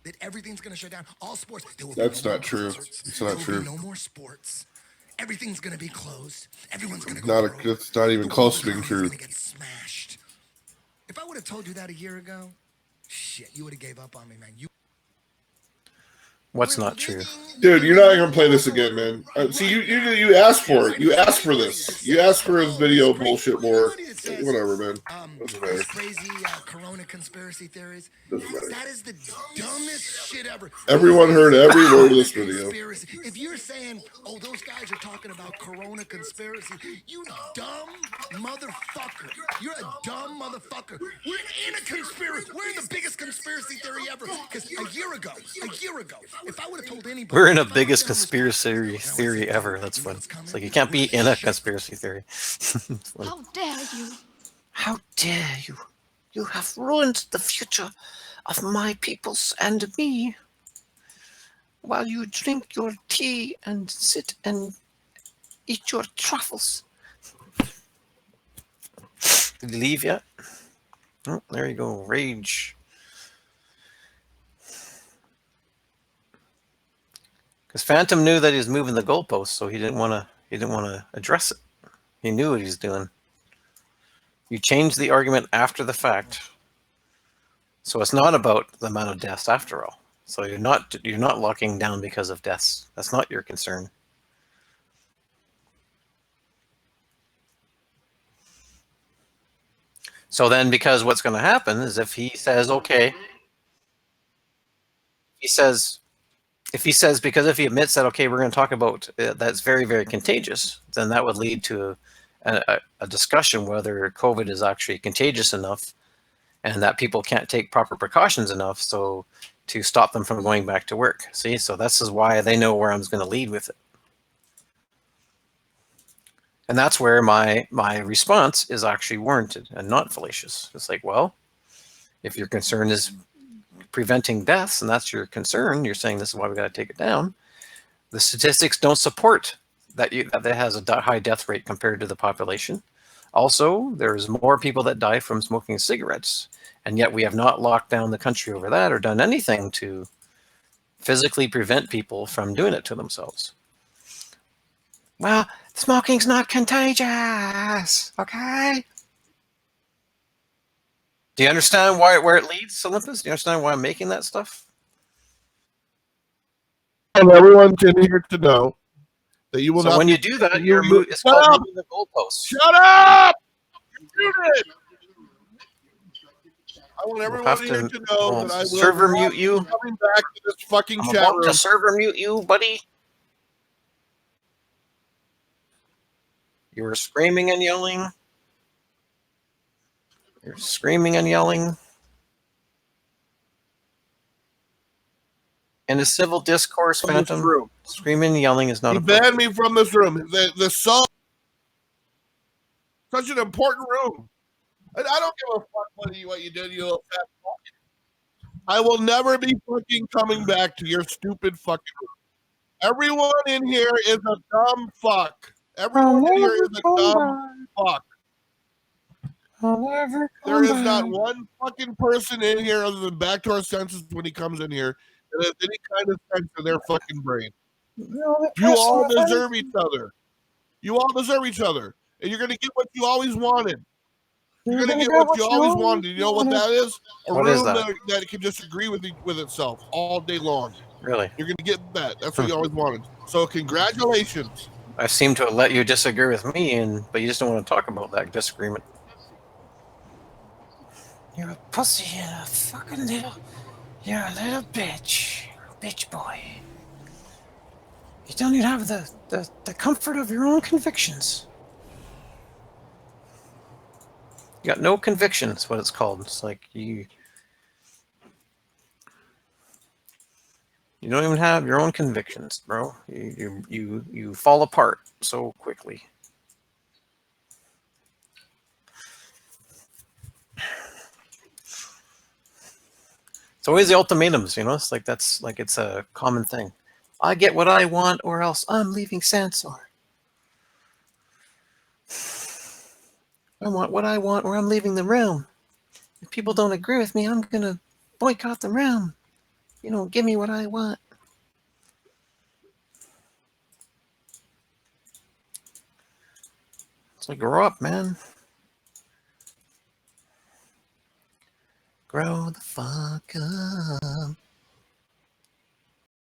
That everything's going to shut down. All sports. That's not true. It's not true. No more sports. Everything's going to be closed. Everyone's going to go. It's not even close to being true. get smashed. If I would have told you that a year ago, shit, you would have gave up on me, man. What's not true? Dude, you're not gonna play this again, man. See, you asked for it. You asked for this. You asked for his video bullshit more. Whatever, man. Doesn't matter. Crazy Corona conspiracy theories. Doesn't matter. That is the dumbest shit ever. Everyone heard every word of this video. If you're saying, oh, those guys are talking about Corona conspiracy, you dumb motherfucker. You're a dumb motherfucker. We're in a conspiracy. We're in the biggest conspiracy theory ever. Because a year ago, if I would have told anybody, We're in a biggest conspiracy theory ever. That's fun. It's like you can't be in a conspiracy theory. How dare you? How dare you? You have ruined the future of my peoples and me. While you drink your tea and sit and eat your truffles. Did he leave yet? Oh, there you go. Rage. Because Phantom knew that he was moving the goalpost, so he didn't want to address it. He knew what he was doing. You change the argument after the fact, so it's not about the amount of deaths after all. So you're not locking down because of deaths. That's not your concern. So then, because what's going to happen is if he says, okay, if he admits that, okay, we're going to talk about that's very, very contagious, then that would lead to a discussion whether COVID is actually contagious enough and that people can't take proper precautions enough so to stop them from going back to work. See, so this is why they know where I'm going to lead with it. And that's where my response is actually warranted and not fallacious. It's like, well, if your concern is preventing deaths, and that's your concern, you're saying this is why we got to take it down. The statistics don't support that has a high death rate compared to the population. Also, there's more people that die from smoking cigarettes, and yet we have not locked down the country over that or done anything to physically prevent people from doing it to themselves. Well, smoking's not contagious, okay? Do you understand where it leads, Olympus? Do you understand why I'm making that stuff? And everyone's in here to know that you will not. So when you do that, it's called moving the goalposts. Shut up! You did it! I want everyone here to know that I will server mute you. Coming back to this fucking I'm chat about room. to server mute you, buddy. You were screaming and yelling. You're screaming and yelling. In a civil discourse, Phantom, screaming and yelling is not He banned me from this room. The song, such an important room. I don't give a fuck what you did, you little fat fuck. I will never be fucking coming back to your stupid fucking room. Everyone in here is a dumb fuck. Everyone in here is a dumb fuck. There is not one fucking person in here other than back to our senses when he comes in here that has any kind of sense in their fucking brain. You all deserve each other. You all deserve each other. And you're going to get what you always wanted. You're gonna get what you always wanted. You know what that is? A What room is that? that can just agree with itself all day long. Really? You're gonna get that. That's what you always wanted. So congratulations. I seem to have let you disagree with me, but you just don't want to talk about that disagreement. You're a pussy and a fucking you're a little bitch. Bitch boy. You don't even have the comfort of your own convictions. You got no convictions, what it's called. It's like you don't even have your own convictions, bro. You fall apart so quickly. It's always the ultimatums, you know? It's like it's a common thing. I get what I want or else I'm leaving Sansor. I want what I want or I'm leaving the realm. If people don't agree with me, I'm gonna boycott the realm. You don't give me what I want. It's like, grow up, man. Grow the fuck up.